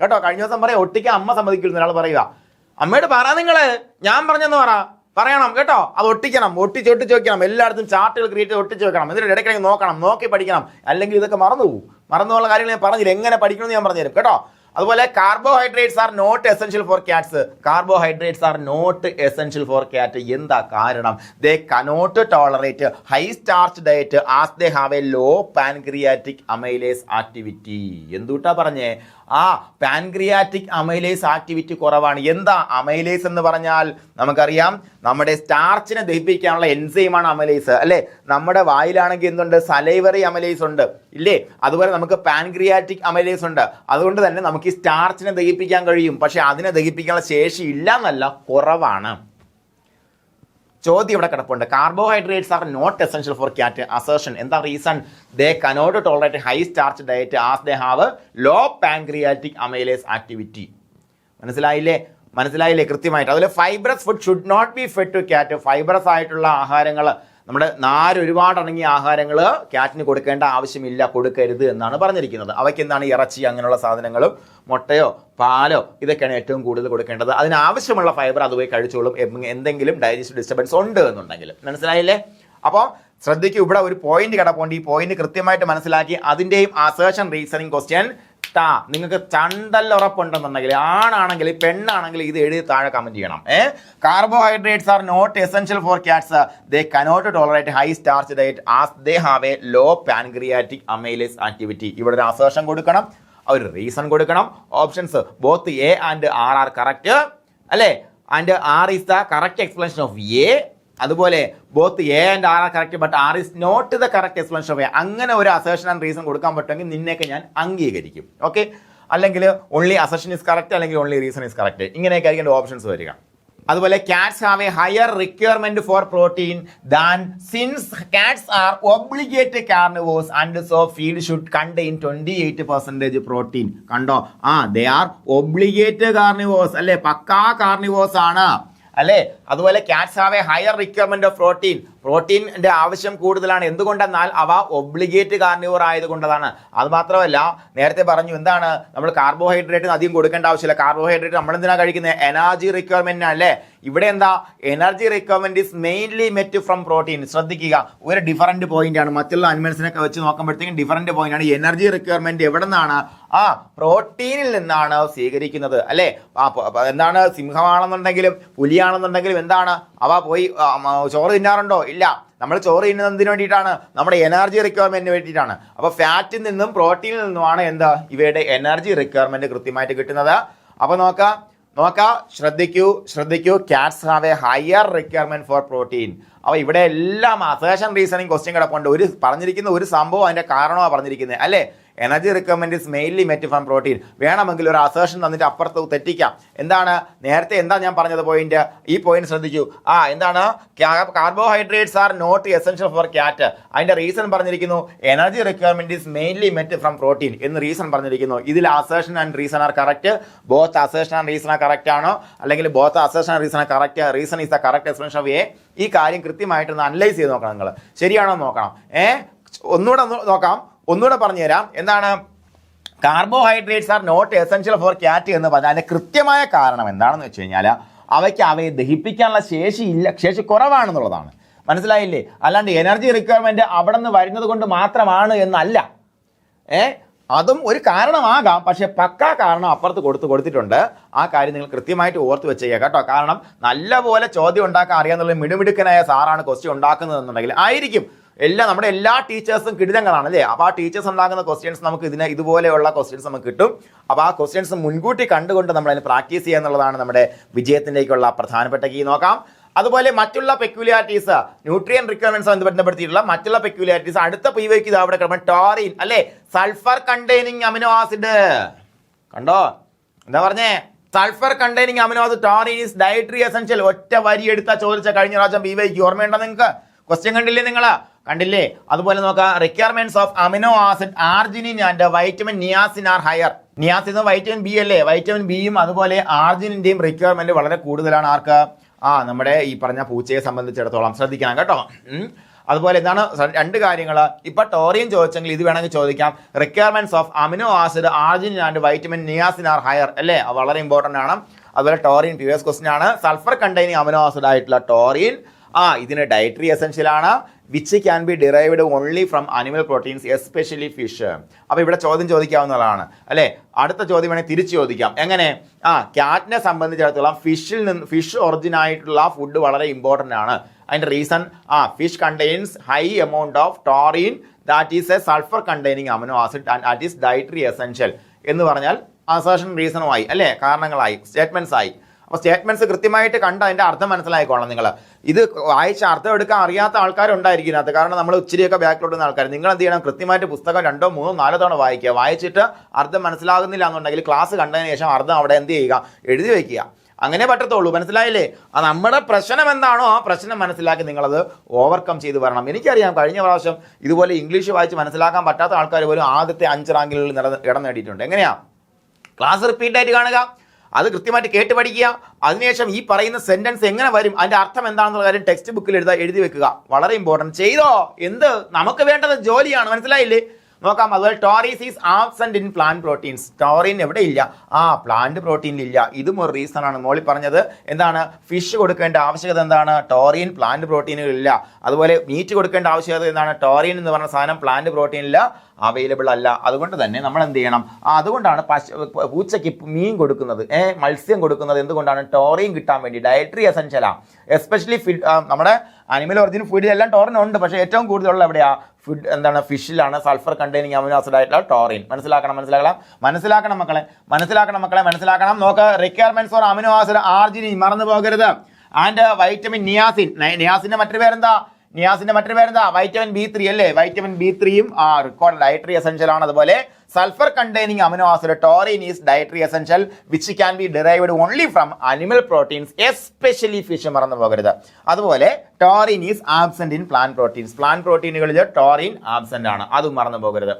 കേട്ടോ. കഴിഞ്ഞ ദിവസം പറയാം ഒട്ടിക്കാൻ അമ്മ സമ്മതിക്കില്ല, ഒരാൾ പറയുക. അമ്മയോട് പറ, നിങ്ങള് ഞാൻ പറഞ്ഞെന്ന് പറയണം കേട്ടോ. അത് ഒട്ടിക്കണം, ഒട്ടിച്ച് വെക്കണം. എല്ലായിടത്തും ചാർട്ടുകൾ ക്രിയേറ്റ് ചെയ്ത് ഒട്ടിച്ച് വെക്കണം. എന്നിട്ട് ഇടയ്ക്കിടയ്ക്ക് നോക്കണം, നോക്കി പഠിക്കണം. അല്ലെങ്കിൽ ഇതൊക്കെ മറന്നുപോകുള്ള കാര്യങ്ങൾ ഞാൻ പറഞ്ഞില്ല. എങ്ങനെ പഠിക്കണമെന്ന് ഞാൻ പറഞ്ഞുതരും കേട്ടോ. അതുപോലെ carbohydrates are not essential for cats. Carbohydrates are not essential for cat. എന്താ കാരണം? They cannot tolerate high starch diet as they have a low pancreatic amylase activity. എന്തുട്ടാ പറഞ്ഞേ? പാൻക്രിയാറ്റിക് അമൈലേസ് ആക്ടിവിറ്റി കുറവാണ്. എന്താ അമൈലേസ് എന്ന് പറഞ്ഞാൽ? നമുക്കറിയാം, നമ്മുടെ സ്റ്റാർച്ചിനെ ദഹിപ്പിക്കാനുള്ള എൻസൈമാണ് അമൈലേസ് അല്ലേ? നമ്മുടെ വായിലാണെങ്കിൽ എന്തുണ്ട്? സലൈവറി അമൈലേസ് ഉണ്ട് ഇല്ലേ? അതുപോലെ നമുക്ക് പാൻക്രിയാറ്റിക് അമൈലേസ് ഉണ്ട്. അതുകൊണ്ട് തന്നെ നമുക്ക് ഈ സ്റ്റാർച്ചിനെ ദഹിപ്പിക്കാൻ കഴിയും. പക്ഷെ അതിനെ ദഹിപ്പിക്കാനുള്ള ശേഷി ഇല്ല എന്നല്ല, കുറവാണ്. ചോദ്യം ഇവിടെ കിടപ്പുണ്ട്. Carbohydrates are not essential for cat. Assertion എന്താ reason? They cannot tolerate high starch diet as they have low pancreatic amylase activity. മനസ്സിലായില്ലേ കൃത്യമായിട്ട്? അതുപോലെ fibrous food should not be fed to cat. Fibrous ആയിട്ടുള്ള ആഹാരങ്ങൾ, നമ്മുടെ നാര് ഒരുപാട് അടങ്ങിയ ആഹാരങ്ങൾ ക്യാറ്റിന് കൊടുക്കേണ്ട ആവശ്യമില്ല, കൊടുക്കരുത് എന്നാണ് പറഞ്ഞിരിക്കുന്നത്. അവയ്ക്ക് എന്താണ്? ഇറച്ചി, അങ്ങനെയുള്ള സാധനങ്ങളും മുട്ടയോ പാലോ ഇതൊക്കെയാണ് ഏറ്റവും കൂടുതൽ കൊടുക്കേണ്ടത്. അതിനാവശ്യമുള്ള ഫൈബർ അതുപോയി കഴിച്ചോളും, എന്തെങ്കിലും ഡൈജസ്റ്റീവ് ഡിസ്റ്റർബൻസ് ഉണ്ട് എന്നുണ്ടെങ്കിൽ. മനസ്സിലായില്ലേ? അപ്പോൾ ശ്രദ്ധിക്കൂ, ഇവിടെ ഒരു പോയിന്റ് കിടപ്പുണ്ട്. ഈ പോയിന്റ് കൃത്യമായിട്ട് മനസ്സിലാക്കി അതിൻ്റെയും അസേർഷൻ റീസണിങ് ക്വസ്റ്റ്യൻ നിങ്ങൾക്ക് ചണ്ടല്ല ഉറപ്പുണ്ടെന്നുണ്ടെങ്കിൽ, ആണാണെങ്കിൽ പെണ്ണാണെങ്കിൽ ഇത് എഴുതി താഴെ കമന്റ് ചെയ്യണം. Carbohydrates are not essential for cats. They cannot tolerate high starch diet as they have a low pancreatic amylase activity. ഇവിടെ ഒരു അസേർഷൻ കൊടുക്കണം, ഒരു റീസൺ കൊടുക്കണം. Options both A and R are correct അല്ലേ? And R is the correct explanation of A. അതുപോലെ both A and R are correct but R is not the correct explanation of A. അങ്ങനെ ഒരു അസേർഷൻ ആൻഡ് റീസൺ കൊടുക്കാൻ പറ്റുമെങ്കിൽ നിന്നെയൊക്കെ ഞാൻ അംഗീകരിക്കും. ഓക്കെ? അല്ലെങ്കിൽ ഓൺലി അസേർഷൻ ഇസ് കറക്റ്റ്, അല്ലെങ്കിൽ ഓൺലി റീസൺ ഇസ് കറക്റ്റ്. ഇങ്ങനെയൊക്കെ ആയിരിക്കും ഓപ്ഷൻസ് വരിക. അതുപോലെ cats have a higher requirement for protein than since cats are obligate carnivores and so feed should contain 28% protein. കണ്ടോ, ദേ ആർ ഒബ്ലിഗേറ്റ് കാർണിവോഴ്സ് അല്ലെ, പക്കാ കാർണിവോഴ്സ് ആണ് അല്ലേ. അതുപോലെ cats have a higher requirement of പ്രോട്ടീൻ്റെ ആവശ്യം കൂടുതലാണ്. എന്തുകൊണ്ടെന്നാൽ അവ ഒബ്ലിഗേറ്റ് കാർണിവോർ ആയതുകൊണ്ടതാണ്. അത് മാത്രമല്ല, നേരത്തെ പറഞ്ഞു എന്താണ്, നമ്മൾ കാർബോഹൈഡ്രേറ്റ് അധികം കൊടുക്കേണ്ട ആവശ്യമില്ല. കാർബോഹൈഡ്രേറ്റ് നമ്മൾ എന്തിനാണ് കഴിക്കുന്നത്? എനർജി റിക്വയർമെന്റ് അല്ലേ. ഇവിടെ എന്താ, energy requirement is mainly met from protein. ശ്രദ്ധിക്കുക, ഒരു ഡിഫറൻറ്റ് പോയിന്റ് ആണ്. മറ്റുള്ള അനിമൽസിനൊക്കെ വെച്ച് നോക്കുമ്പോഴത്തേക്കും ഡിഫറൻറ്റ് പോയിന്റ് ആണ്. എനർജി റിക്വയർമെന്റ് എവിടെ നിന്നാണ്? പ്രോട്ടീനിൽ നിന്നാണ് സ്വീകരിക്കുന്നത് അല്ലേ. എന്താണ്, സിംഹമാണെന്നുണ്ടെങ്കിലും പുലിയാണെന്നുണ്ടെങ്കിലും എന്താണ്, അവ പോയി ചോറ് തിന്നാറുണ്ടോ? ഇല്ല. നമ്മൾ ചോറ് തിന്നുന്നതിന് വേണ്ടിയിട്ടാണ്, നമ്മുടെ എനർജി റിക്വയർമെന്റിന് വേണ്ടിയിട്ടാണ്. അപ്പോൾ ഫാറ്റിൽ നിന്നും പ്രോട്ടീനിൽ നിന്നുമാണ് എന്താ ഇവയുടെ എനർജി റിക്വയർമെന്റ് കൃത്യമായിട്ട് കിട്ടുന്നത്. അപ്പോൾ ശ്രദ്ധിക്കൂ cats have a higher requirement for protein. അപ്പോൾ ഇവിടെ എല്ലാം അസേഷൻ റീസണിങ് ക്വസ്റ്റ്യൻ കിടപ്പുണ്ട്. പറഞ്ഞിരിക്കുന്ന ഒരു സംഭവം അതിന്റെ കാരണമാണ് പറഞ്ഞിരിക്കുന്നത് അല്ലേ. Energy requirement is mainly met from protein. വേണമെങ്കിൽ ഒരു അസേഷൻ തന്നിട്ട് അപ്പുറത്ത് തെറ്റിക്കാം. എന്താണ് നേരത്തെ ഞാൻ പറഞ്ഞത് പോയിന്റ്? ഈ പോയിന്റ് ശ്രദ്ധിക്കൂ. എന്താണ്, carbohydrates are not essential for cat. അതിന്റെ റീസൺ പറഞ്ഞിരിക്കുന്നു energy requirement is mainly met from protein എന്ന് റീസൺ പറഞ്ഞിരിക്കുന്നു. ഇതിൽ assertion and reason are correct. Both assertion and reason are correct ആണോ, അല്ലെങ്കിൽ both assertion and reason are correct, reason is the correct explanation of A. ഈ കാര്യം കൃത്യമായിട്ടൊന്ന് അനലൈസ് ചെയ്ത് നോക്കണം നിങ്ങൾ. ശരിയാണോ നോക്കണം. ഒന്നുകൂടെ പറഞ്ഞുതരാം. എന്താണ്, carbohydrates are not essential for cat എന്ന് പറഞ്ഞാൽ അതിന്റെ കൃത്യമായ കാരണം എന്താണെന്ന് വെച്ച് കഴിഞ്ഞാൽ അവയെ ദഹിപ്പിക്കാനുള്ള ശേഷി കുറവാണെന്നുള്ളതാണ്. മനസ്സിലായില്ലേ? അല്ലാണ്ട് എനർജി റിക്വയർമെന്റ് അവിടെ നിന്ന് വരുന്നത് കൊണ്ട് മാത്രമാണ് എന്നല്ല. അതും ഒരു കാരണമാകാം, പക്ഷെ പക്കാ കാരണം അപ്പുറത്ത് കൊടുത്തിട്ടുണ്ട്. ആ കാര്യം നിങ്ങൾ കൃത്യമായിട്ട് ഓർത്ത് വെച്ചേക്കുക കേട്ടോ. കാരണം നല്ലപോലെ ചോദ്യം ഉണ്ടാക്കാൻ അറിയാന്നുള്ള മിടുമിടുക്കനായ സാറാണ് ക്വസ്റ്റ്യൻ ഉണ്ടാക്കുന്നതെന്നുണ്ടെങ്കിൽ ആയിരിക്കും. നമ്മുടെ എല്ലാ ടീച്ചേഴ്സും കിടിലങ്ങളാണ് അല്ലേ. അപ്പോൾ ആ ടീച്ചേഴ്സ് ഉണ്ടാക്കുന്ന ക്വസ്റ്റ്യൻസ് നമുക്ക് ഇതുപോലെയുള്ള ക്വസ്റ്റ്യൻസ് നമുക്ക് കിട്ടും. അപ്പോൾ ആ ക്വസ്റ്റ്യൻസ് മുൻകൂട്ടി കണ്ടുകൊണ്ട് നമ്മൾ അതിന് പ്രാക്ടീസ് ചെയ്യുക എന്നുള്ളതാണ് നമ്മുടെ വിജയത്തിലേക്കുള്ള പ്രധാനപ്പെട്ട കീ. നോക്കാം. അതുപോലെ മറ്റുള്ള പെക്യുലാരിറ്റീസ്, ന്യൂട്രിയൻ റിക്വയർമെന്റ്സ് ബന്ധപ്പെടുത്തിയിട്ടുള്ള മറ്റുള്ള പെക്യുലാരിറ്റീസ് അടുത്ത PYQ അവിടെ കിടക്കണം. ടോറിൻ അല്ലേ, സൾഫർ കണ്ടെയ്നിങ് അമിനോ ആസിഡ്. കണ്ടോ, എന്താ പറഞ്ഞേ? Sulphur containing amino acid taurine is dietary essential. ഒറ്റ വരി എടുത്താൽ ചോദിച്ച കഴിഞ്ഞ പ്രാവശ്യം PYQ ഓർമ്മയുണ്ടോ നിങ്ങൾക്ക്? ക്വസ്റ്റ്യൻ കണ്ടില്ലേ? അതുപോലെ നോക്കാം, requirements of amino acid arginine and vitamin niacin are higher. Niacin vitamin B അല്ലേ. വൈറ്റമിൻ ബിയും അതുപോലെ ആർജിനിന്റെയും റിക്വയർമെന്റ് വളരെ കൂടുതലാണ്. ആർക്ക്? നമ്മുടെ ഈ പറഞ്ഞ പൂച്ചയെ സംബന്ധിച്ചിടത്തോളം ശ്രദ്ധിക്കണം കേട്ടോ. അതുപോലെ എന്താണ്, രണ്ട് കാര്യങ്ങൾ. ഇപ്പൊ ടോറിൻ ചോദിച്ചെങ്കിൽ ഇത് വേണമെങ്കിൽ ചോദിക്കാം. Requirements of amino acid arginine and vitamin niacin are higher അല്ലേ. വളരെ ഇമ്പോർട്ടന്റ് ആണ്. അതുപോലെ ടോറിൻ പ്രീവിയസ് ക്വസ്റ്റ്യൻ ആണ്. സൾഫർ കണ്ടെയ്നിങ് അമിനോ ആസിഡ് ആയിട്ടുള്ള ടോറിൻ ഇതിന് ഡയറ്ററി എസെൻഷ്യൽ ആണ്. Which can be derived only from animal proteins especially fish. അപ്പോൾ ഇവിടെ ചോദ്യം ചോദിക്കാവുന്നതാണ് അല്ലേ. അടുത്ത ചോദ്യം വേണമെങ്കിൽ തിരിച്ചു ചോദിക്കാം. എങ്ങനെ? ക്യാറ്റിനെ സംബന്ധിച്ചിടത്തോളം ഫിഷ് ഒറിജിൻ ആയിട്ടുള്ള ഫുഡ് വളരെ ഇമ്പോർട്ടൻ്റ് ആണ്. അതിൻ്റെ reason fish contains high amount of taurine that is A sulphur containing amino acid and that is dietary essential എന്ന് പറഞ്ഞാൽ അസേഷൻ റീസണുമായി അല്ലേ, കാരണങ്ങളായി, സ്റ്റേറ്റ്മെന്റ്സ് ആയി. അപ്പോൾ സ്റ്റേറ്റ്മെന്റ്സ് കൃത്യമായിട്ട് കണ്ട് അതിൻ്റെ അർത്ഥം മനസ്സിലായിക്കോളാം. നിങ്ങൾ ഇത് വായിച്ച് അർത്ഥം എടുക്കാൻ അറിയാത്ത ആൾക്കാരുണ്ടായിരിക്കും അത്. കാരണം നമ്മൾ ഇച്ചിരിയൊക്കെ ബാക്കിലോട്ടുന്ന ആൾക്കാർ. നിങ്ങൾ എന്ത് ചെയ്യണം, കൃത്യമായിട്ട് പുസ്തകം 2, 3, 4 തവണ വായിക്കുക. വായിച്ചിട്ട് അർത്ഥം മനസ്സിലാകുന്നില്ല എന്നുണ്ടെങ്കിൽ ക്ലാസ് കണ്ടതിന് ശേഷം അർത്ഥം അവിടെ എന്ത് ചെയ്യുക, എഴുതി വയ്ക്കുക. അങ്ങനെ പറ്റത്തുള്ളൂ. മനസ്സിലായില്ലേ? നമ്മുടെ പ്രശ്നം എന്താണോ ആ പ്രശ്നം മനസ്സിലാക്കി നിങ്ങളത് ഓവർകം ചെയ്ത് വരണം. എനിക്കറിയാം കഴിഞ്ഞ പ്രാവശ്യം ഇതുപോലെ ഇംഗ്ലീഷ് വായിച്ച് മനസ്സിലാക്കാൻ പറ്റാത്ത ആൾക്കാർ പോലും ആദ്യത്തെ 5 റാങ്കുകളിൽ ഇടം നേടിയിട്ടുണ്ട്. എങ്ങനെയാ? ക്ലാസ് റിപ്പീറ്റായിട്ട് കാണുക, അത് കൃത്യമായിട്ട് കേട്ട് പഠിക്കുക. അതിനുശേഷം ഈ പറയുന്ന സെന്റൻസ് എങ്ങനെ വരും, അതിന്റെ അർത്ഥം എന്താണെന്നുള്ള കാര്യം ടെക്സ്റ്റ് ബുക്കിൽ എഴുതി വെക്കുക. വളരെ ഇമ്പോർട്ടൻറ്റ്. ചെയ്തോ? നമുക്ക് വേണ്ടത് ജോലിയാണ്. മനസ്സിലായില്ലേ? നോക്കാം. അതുപോലെ taurine is absent in plant proteins. Taurine എവിടെ ഇല്ല? പ്ലാന്റ് പ്രോട്ടീനിൽ ഇല്ല. ഇതും ഒരു റീസൺ ആണ്. മോളി പറഞ്ഞത് എന്താണ്? ഫിഷ് കൊടുക്കേണ്ട ആവശ്യകത എന്താണ്? ടോറിൻ പ്ലാന്റ് പ്രോട്ടീനുകളില്ല. അതുപോലെ മീറ്റ് കൊടുക്കേണ്ട ആവശ്യകത എന്താണ്? ടോറിൻ എന്ന് പറഞ്ഞ സാധനം പ്ലാന്റ് പ്രോട്ടീനില്ല, അവൈലബിൾ അല്ല. അതുകൊണ്ട് തന്നെ നമ്മൾ എന്ത് ചെയ്യണം? അതുകൊണ്ടാണ് പൂച്ചയ്ക്ക് മീൻ കൊടുക്കുന്നത്, മത്സ്യം കൊടുക്കുന്നത്. എന്തുകൊണ്ടാണ്? ടോറിൻ കിട്ടാൻ വേണ്ടി. ഡയറ്ററി എസെൻഷ്യലാണ്. എസ്പെഷ്യലി നമ്മുടെ അനിമൽ ഒറിജിൻ ഫുഡിലെല്ലാം ടോറിൻ ഉണ്ട്. പക്ഷേ ഏറ്റവും കൂടുതലുള്ള എവിടെയാ? ഫുഡ് എന്താണ്? ഫിഷിലാണ്. സൾഫർ കണ്ടെയ്നിങ് അമിനോ ആസിഡ് ആയിട്ടുള്ള ടോറിൻ. മനസ്സിലാക്കണം മക്കളെ. നോക്ക്. Requirements four amino acid arginine മറന്നു പോകരുത്. And vitamin niacin. നിയാസിന്റെ മറ്റൊരു പേരെന്താ? നിയാസിന്റെ മറ്റൊരു പേരെന്താ? വൈറ്റമിൻ B3 അല്ലേ? വൈറ്റമിൻ B3യും റിക്കോർഡ് ഡയറ്ററി എസെൻഷ്യൽ ആണ്. അതുപോലെ sulphur containing amino acid taurine is dietary essential which can be derived only from animal proteins especially fish. മറന്നു പോകരുത്. അതുപോലെ taurine is absent in plant proteins. Plant പ്രോട്ടീനുകളിൽ ടോറിൻ ആബ്സെന്റ് ആണ്, അതും മറന്നു പോകരുത്.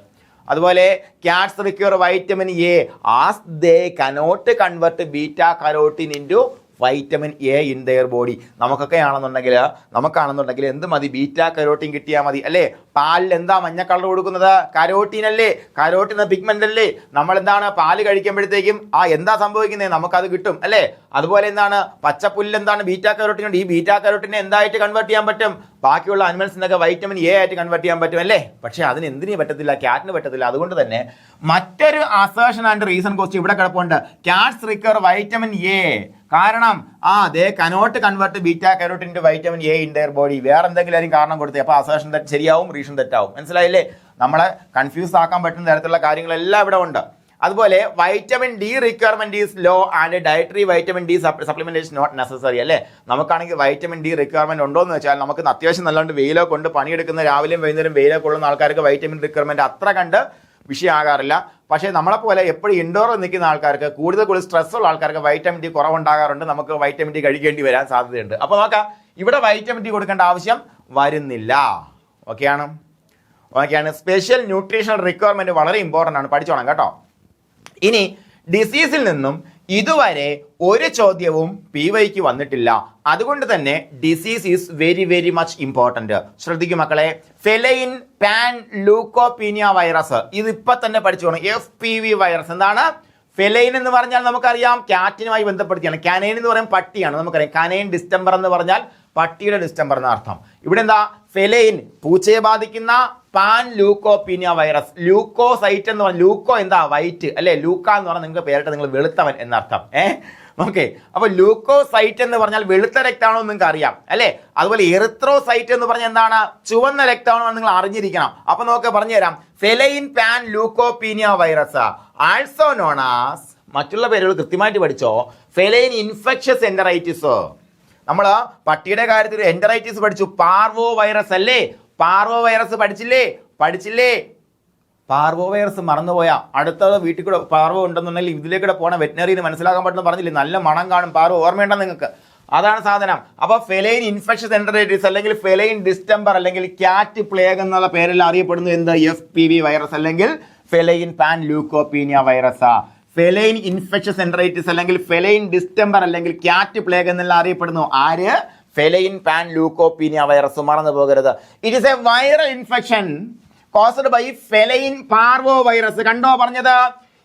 അതുപോലെ cats require vitamin A as they cannot convert beta carotene into vitamin A in their body. നമുക്കാണെന്നുണ്ടെങ്കിൽ എന്ത് മതി? ബീറ്റാ കരോട്ടിൻ കിട്ടിയാൽ മതി അല്ലേ? പാലിൽ എന്താ മഞ്ഞ കളർ കൊടുക്കുന്നത്? കരോട്ടിൻ അല്ലേ? കരോട്ടിൻ പിഗ്മെന്റ് അല്ലേ? നമ്മൾ എന്താണ് പാല് കഴിക്കുമ്പോഴത്തേക്കും എന്താ സംഭവിക്കുന്നത്? നമുക്കത് കിട്ടും അല്ലേ? അതുപോലെ എന്താണ് പച്ചപ്പുല്ല് എന്താണ്? ബീറ്റാ കരോട്ടിൻ ഉണ്ട്. ഈ ബീറ്റാ കരോട്ടിനെ എന്തായിട്ട് കൺവേർട്ട് ചെയ്യാൻ പറ്റും? ബാക്കിയുള്ള അനിമൽസിനൊക്കെ വൈറ്റമിൻ എ ആയിട്ട് കൺവേർട്ട് ചെയ്യാൻ പറ്റും അല്ലേ? പക്ഷേ അതിന് എന്തിനു പറ്റത്തില്ല? ക്യാറ്റിന് പറ്റത്തില്ല. അതുകൊണ്ട് തന്നെ മറ്റൊരു അസേർഷൻ ആൻഡ് റീസൺ ക്വസ്റ്റ്യൻ ഇവിടെ കിടപ്പുണ്ട്. Cats require vitamin A. കാരണം they cannot convert beta carotene to vitamin A in their body. വേറെ എന്തെങ്കിലും ആയിരിക്കും കാരണം കൊടുത്തത്. അപ്പോൾ അസേർഷൻ ശരിയാവും, റീസൺ തെറ്റാവും. മനസ്സിലായില്ലേ? നമ്മളെ കൺഫ്യൂസ് ആക്കാൻ പറ്റുന്ന തരത്തിലുള്ള കാര്യങ്ങളെല്ലാം ഇവിടെ ഉണ്ട്. അതുപോലെ vitamin D requirement is low and dietary vitamin D supplementation not necessary അല്ലേ? നമുക്കാണെങ്കിൽ വൈറ്റമിൻ ഡി റിക്വയർമെന്റ് ഉണ്ടോ എന്ന് വെച്ചാൽ നമുക്ക് അത്യാവശ്യം നല്ലതുകൊണ്ട് വെയിലോ കൊണ്ട് പണിയെടുക്കുന്ന രാവിലെയും വൈകുന്നേരം വെയിലോ കൊള്ളുന്ന ആൾക്കാർക്ക് വൈറ്റമിൻ റിക്വയർമെന്റ് അത്ര കണ്ട് വിഷയമാകാറില്ല. പക്ഷേ നമ്മളെപ്പോലെ എപ്പോഴും ഇൻഡോറിൽ നിൽക്കുന്ന ആൾക്കാർക്ക്, കൂടുതൽ സ്ട്രെസ് ഉള്ള ആൾക്കാർക്ക് വൈറ്റമിൻ ഡി കുറവുണ്ടാകാറുണ്ട്. നമുക്ക് വൈറ്റമിൻ ഡി കഴിക്കേണ്ടി വരാൻ സാധ്യതയുണ്ട്. അപ്പോൾ നോക്കാം, ഇവിടെ വൈറ്റമിൻ ഡി കൊടുക്കേണ്ട ആവശ്യം വരുന്നില്ല. ഓക്കെയാണ്. സ്പെഷ്യൽ ന്യൂട്രീഷണൽ റിക്വയർമെന്റ് വളരെ ഇമ്പോർട്ടൻ്റ് ആണ്, പഠിച്ചോണം കേട്ടോ. ഇനി ഡിസീസിൽ നിന്നും ഇതുവരെ ഒരു ചോദ്യവും PYക്ക് വന്നിട്ടില്ല. അതുകൊണ്ട് തന്നെ disease is very very much important. ശ്രദ്ധിക്കും മക്കളെ, ഫെലൈൻ പാൻ ലൂക്കോപീനിയ വൈറസ്, ഇത് ഇപ്പൊ തന്നെ പഠിച്ചോണം. FPV വൈറസ് എന്താണ്? ഫെലൈൻ എന്ന് പറഞ്ഞാൽ നമുക്കറിയാം ക്യാറ്റിനുമായി ബന്ധപ്പെടുത്തിയാണ്. കാനൈൻ എന്ന് പറയുന്നത് പട്ടിയാണ്, നമുക്കറിയാം. കാനൈൻ ഡിസ്റ്റംബർ എന്ന് പറഞ്ഞാൽ പട്ടിയുടെ ഡിസ്റ്റംബർ എന്ന അർത്ഥം. ഇവിടെ എന്താ? ഫെലൈൻ പൂച്ചയെ ബാധിക്കുന്ന പാൻ ലൂക്കോപീനിയ വൈറസ്. ലൂക്കോസൈറ്റ് എന്ന് പറഞ്ഞാൽ ലൂക്കോ എന്താ? വൈറ്റ് അല്ലെ? ലൂക്ക എന്ന് പറഞ്ഞാൽ നിങ്ങൾക്ക് പേരിട്ട് നിങ്ങൾ വെളുത്തവൻ എന്നർത്ഥം. ഓക്കെ, അപ്പൊ ലൂക്കോസൈറ്റ് എന്ന് പറഞ്ഞാൽ വെളുത്ത രക്തമാണോ നിങ്ങൾക്ക് അറിയാം അല്ലെ? അതുപോലെ എറിത്രോസൈറ്റ് എന്ന് പറഞ്ഞാൽ എന്താണ്? ചുവന്ന രക്തമാണോ നിങ്ങൾ അറിഞ്ഞിരിക്കണം. അപ്പൊ നമുക്ക് പറഞ്ഞുതരാം. Feline panleukopenia virus also known as, മറ്റുള്ള പേരുകൾ കൃത്യമായിട്ട് പഠിച്ചോ, ഫെലൈൻ ഇൻഫെക്ഷസ് എൻഡറൈറ്റിസ്. നമ്മൾ പട്ടിയുടെ കാര്യത്തിൽ എൻഡറൈറ്റിസ് പഠിച്ചു. പാർവോ വൈറസ് അല്ലേ? പാർവോ വൈറസ് പഠിച്ചില്ലേ? പാർവോ വൈറസ് മറന്നുപോയാ അടുത്ത വീട്ടിൽ കൂടെ പാർവോ ഉണ്ടെന്നുണ്ടെങ്കിൽ ഇതിലേക്കൂടെ പോകണം. വെറ്റിനറിന് മനസ്സിലാക്കാൻ പറ്റുന്ന പറഞ്ഞില്ലേ? നല്ല മണം കാണും പാർവോ, ഓർമ്മയുണ്ടോ നിങ്ങൾക്ക്? അതാണ് സാധനം. അപ്പൊ ഫെലൈൻ ഇൻഫെക്ഷസ് എൻഡറൈറ്റിസ് അല്ലെങ്കിൽ ഫെലൈൻ ഡിസ്റ്റംബർ അല്ലെങ്കിൽ ക്യാറ്റ് പ്ലേഗ് എന്നുള്ള പേരിൽ അറിയപ്പെടുന്നു എന്ത്? FPV വൈറസ് അല്ലെങ്കിൽ feline panleukopenia virus. Feline infectious enteritis അല്ലെങ്കിൽ ഫെലൈൻ ഡിസ്റ്റംബർ അല്ലെങ്കിൽ ക്യാറ്റ് പ്ലേഗ് എന്നെല്ലാം അറിയപ്പെടുന്നു. ആര്? Feline panleukopenia virus. മറന്നു പോകരുത്. It is a viral infection caused by feline parvo virus. കണ്ടോ പറഞ്ഞത്?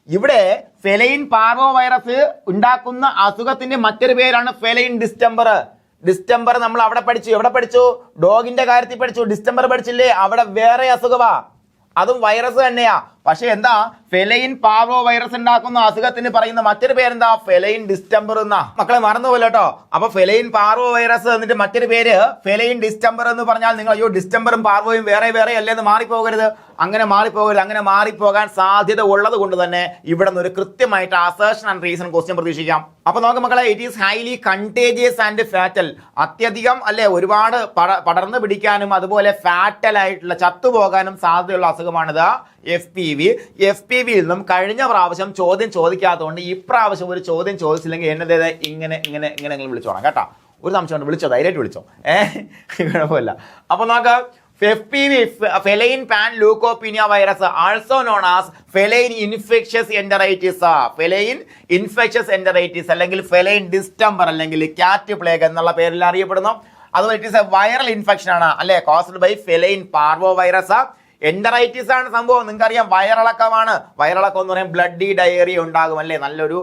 ഇവിടെ ഫെലൈൻ പാർവോ വൈറസ് ഉണ്ടാക്കുന്ന അസുഖത്തിന്റെ മറ്റൊരു പേരാണ് ഫെലൈൻ ഡിസ്റ്റംബർ. ഡിസ്റ്റംബർ നമ്മൾ അവിടെ പഠിച്ചു. എവിടെ പഠിച്ചു? ഡോഗിന്റെ കാര്യത്തിൽ പഠിച്ചു. ഡിസ്റ്റംബർ പഠിച്ചില്ലേ? അവിടെ വേറെ അസുഖമാ, അതും വൈറസ് തന്നെയാ. പക്ഷെ എന്താ? ഫെലൈൻ പാർവോ വൈറസ് ഉണ്ടാക്കുന്ന അസുഖത്തിന് പറയുന്ന മറ്റൊരു പേരെന്താ? ഫെലൈൻ ഡിസ്റ്റംബർ എന്നാ. മക്കളെ മറന്നുപോലെ കേട്ടോ. അപ്പൊ ഫെലൈൻ പാർവോ വൈറസ് എന്നിട്ട് മറ്റൊരു പേര് ഫെലൈൻ ഡിസ്റ്റംബർ എന്ന് പറഞ്ഞാൽ നിങ്ങൾ അയ്യോ ഡിസ്റ്റംബറും പാർവോയും വേറെ വേറെ അല്ലേന്ന് മാറിപ്പോകരുത്. അങ്ങനെ മാറിപ്പോകരുത്. അങ്ങനെ മാറിപ്പോകാൻ സാധ്യത ഉള്ളത് കൊണ്ട് തന്നെ ഇവിടെ നിന്ന് ഒരു കൃത്യമായിട്ട് അസേർഷൻ ആൻഡ് റീസൺ ക്വസ്റ്റ്യൻ പ്രതീക്ഷിക്കാം. അപ്പൊ നോക്ക് മക്കളെ, it is highly contagious and fatal. അത്യധികം അല്ലെ ഒരുപാട് പടർന്നു പിടിക്കാനും അതുപോലെ ഫാറ്റൽ ആയിട്ടുള്ള ചത്തുപോകാനും സാധ്യതയുള്ള അസുഖമാണിത് FPV. FPVയിൽ നിന്നും കഴിഞ്ഞ പ്രാവശ്യം ചോദ്യം ചോദിക്കാത്തതുകൊണ്ട് ഇപ്രാവശ്യം ഒരു ചോദ്യം ചോദിച്ചില്ലെങ്കിൽ എന്നതേത് ഇങ്ങനെ നിങ്ങൾ വിളിച്ചോണം കേട്ടോ. ഒരു സംശയം വിളിച്ചോ, ധൈര്യമായിട്ട് വിളിച്ചോ, കുഴപ്പമില്ല. അപ്പൊ നോക്ക്, FPV feline panleukopenia virus also known as feline infectious enteritis. Feline infectious enteritis അല്ലെങ്കിൽ ഫെലൈൻ ഡിസ്റ്റംബർ അല്ലെങ്കിൽ ക്യാറ്റ് പ്ലേഗ് എന്നുള്ള പേരിൽ അറിയപ്പെടുന്നു. അതുപോലെ it is a viral infection ആണ് അല്ലെ? Caused by feline parvo virus. Enteritis ആണ് സംഭവം. നിങ്ങൾക്കറിയാം വയറിളക്കമാണ്. വയറിളക്കം എന്ന് പറയാൻ ബ്ലഡി ഡയേറിയ ഉണ്ടാകും അല്ലേ? നല്ലൊരു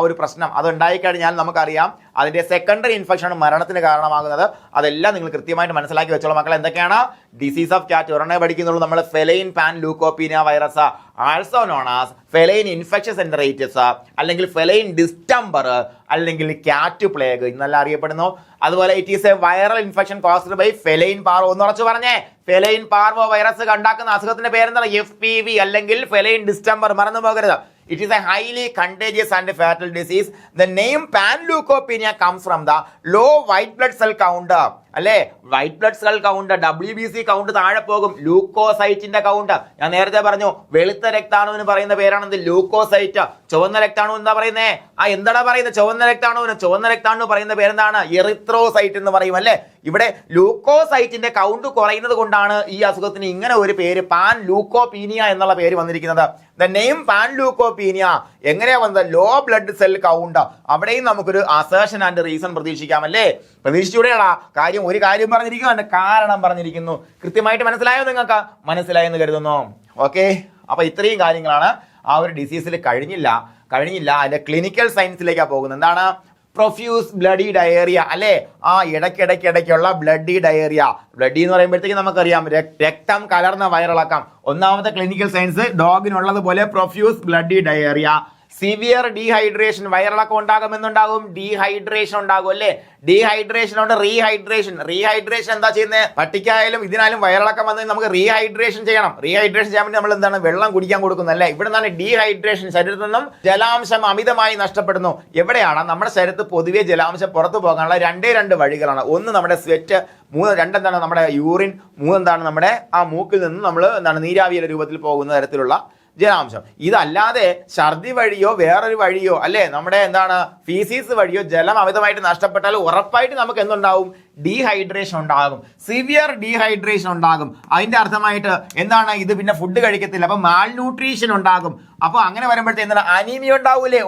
ഒരു പ്രശ്നം അത് ഉണ്ടായിക്കഴിഞ്ഞാൽ നമുക്കറിയാം അതിന്റെ സെക്കൻഡറി ഇൻഫെക്ഷൻ മരണത്തിന് കാരണമാകുന്നത്. അതെല്ലാം നിങ്ങൾ കൃത്യമായിട്ട് മനസ്സിലാക്കി വെച്ചോളൂ മക്കളെ. എന്തൊക്കെയാണ്? ഡിസീസ് ഓഫ് ക്യാറ്റ് ഒരെണ്ണേ പഠിക്കുന്നുള്ളൂ നമ്മൾ. Feline panleukopenia virus also known as feline infectious enteritis അല്ലെങ്കിൽ ഫെലൈൻ ഡിസ്റ്റംബർ അല്ലെങ്കിൽ ക്യാറ്റ് പ്ലേഗ് ഇന്നെല്ലാം അറിയപ്പെടുന്നു. അതുപോലെ it is a viral infection caused by feline parvo. ഒന്ന് ഉറച്ചു പറഞ്ഞേ, ഫെലൈൻ പാർവോ വൈറസ് ഉണ്ടാക്കുന്ന അസുഖത്തിന്റെ പേരെന്താണ്? FPV അല്ലെങ്കിൽ ഫെലൈൻ ഡിസ്റ്റംബർ. മറന്നു പോകരുത്. It is a highly contagious and fatal disease. The name panleukopenia comes from the low white blood cell count. അല്ലേ, white blood cell count, WBC count താഴെ പോകും, ലൂക്കോസൈറ്റിന്റെ കൗണ്ട്. ഞാൻ നേരത്തെ പറഞ്ഞു വെളുത്ത രക്താണുവിന് പറയുന്ന പേരാണെന്ത്, ലൂക്കോസൈറ്റ്. ചുവന്ന രക്താണു എന്താ പറയുന്നേ, എന്താടാ പറയുന്നത്, ചുവന്ന രക്താണു പറയുന്ന പേരെന്താണ്, എറിത്രോസൈറ്റ് എന്ന് പറയും. അല്ലേ, ഇവിടെ ലൂക്കോസൈറ്റിന്റെ കൗണ്ട് കുറയുന്നത് കൊണ്ടാണ് ഈ അസുഖത്തിന് ഇങ്ങനെ ഒരു പേര് പാൻ ലൂക്കോപീനിയ എന്നുള്ള പേര് വന്നിരിക്കുന്നത്. ദ നെയിം പാൻ ലൂക്കോപീനിയ എങ്ങനെയാ വന്നത്, ലോ ബ്ലഡ് സെൽ കൗണ്ട്. അവിടെയും നമുക്കൊരു അസേർഷൻ ആൻഡ് റീസൺ പ്രതീക്ഷിക്കാം. അല്ലേ, പ്രതീക്ഷിച്ചൂടെയാടാ കാര്യം, ഒരു കാര്യം പറഞ്ഞിരിക്കുന്നു, അതിന്റെ കാരണം പറഞ്ഞിരിക്കുന്നു. കൃത്യമായിട്ട് മനസ്സിലായോ, നിങ്ങൾക്ക് മനസ്സിലായെന്ന് കരുതുന്നു. ഓക്കെ, അപ്പൊ ഇത്രയും കാര്യങ്ങളാണ് ആ ഒരു ഡിസീസിൽ. കഴിഞ്ഞില്ല അതിന്റെ ക്ലിനിക്കൽ സയൻസിലേക്കാണ് പോകുന്നത്. എന്താണ്, പ്രൊഫ്യൂസ് ബ്ലഡി ഡയേറിയ. അല്ലേ, ആ ഇടയ്ക്കിടയ്ക്കുള്ള ബ്ലഡി ഡയേറിയ. ബ്ലഡി എന്ന് പറയുമ്പോഴത്തേക്ക് നമുക്കറിയാം രക്തം കലർന്ന വയറിളക്കം. ഒന്നാമത്തെ ക്ലിനിക്കൽ സയൻസ് ഡോഗിനുള്ളതുപോലെ profuse bloody diarrhoea. Severe dehydration, വയറിളക്കം ഉണ്ടാകുമെന്നുണ്ടാകും, ഡീഹൈഡ്രേഷൻ ഉണ്ടാകും. അല്ലേ, ഡീഹൈഡ്രേഷൻ ഉണ്ട്, റീഹൈഡ്രേഷൻ എന്താ ചെയ്യുന്നത്, പട്ടിക്കായാലും ഇതിനാലും വയറിളക്കം വന്നാൽ നമുക്ക് റീഹൈഡ്രേഷൻ ചെയ്യണം. റീഹൈഡ്രേഷൻ ചെയ്യാൻ വേണ്ടി നമ്മൾ എന്താണ്, വെള്ളം കുടിക്കാൻ കൊടുക്കുന്നത്. അല്ലേ, ഇവിടെ നിന്നാണ് ഡീഹൈഡ്രേഷൻ. ശരീരത്തിൽ നിന്നും ജലാംശം അമിതമായി നഷ്ടപ്പെടുന്നു. എവിടെയാണ്, നമ്മുടെ ശരീരത്തിൽ പൊതുവെ ജലാംശം പുറത്തു പോകാനുള്ള രണ്ട് വഴികളാണ്. ഒന്ന് നമ്മുടെ സ്വെറ്റ്, രണ്ടെന്താണ് നമ്മുടെ യൂറിൻ, മൂന്നെന്താണ് നമ്മുടെ ആ മൂക്കിൽ നിന്ന് നമ്മൾ നീരാവിയുടെ രൂപത്തിൽ പോകുന്ന തരത്തിലുള്ള ജലാംശം. ഇതല്ലാതെ ഛർദി വഴിയോ വേറൊരു വഴിയോ, അല്ലെ നമ്മുടെ ഫീസിസ് വഴിയോ ജലം അമിതമായിട്ട് നഷ്ടപ്പെട്ടാൽ ഉറപ്പായിട്ട് നമുക്ക് എന്തുണ്ടാവും, ഡീഹൈഡ്രേഷൻ ഉണ്ടാകും, സിവിയർ ഡീഹൈഡ്രേഷൻ ഉണ്ടാകും. അതിന്റെ അർത്ഥമായിട്ട് എന്താണ്, ഇത് പിന്നെ ഫുഡ് കഴിക്കത്തില്ല, അപ്പൊ മാൽന്യൂട്രീഷൻ ഉണ്ടാകും. അപ്പൊ അങ്ങനെ വരുമ്പോഴത്തെ എന്താണ്, അനീമിയ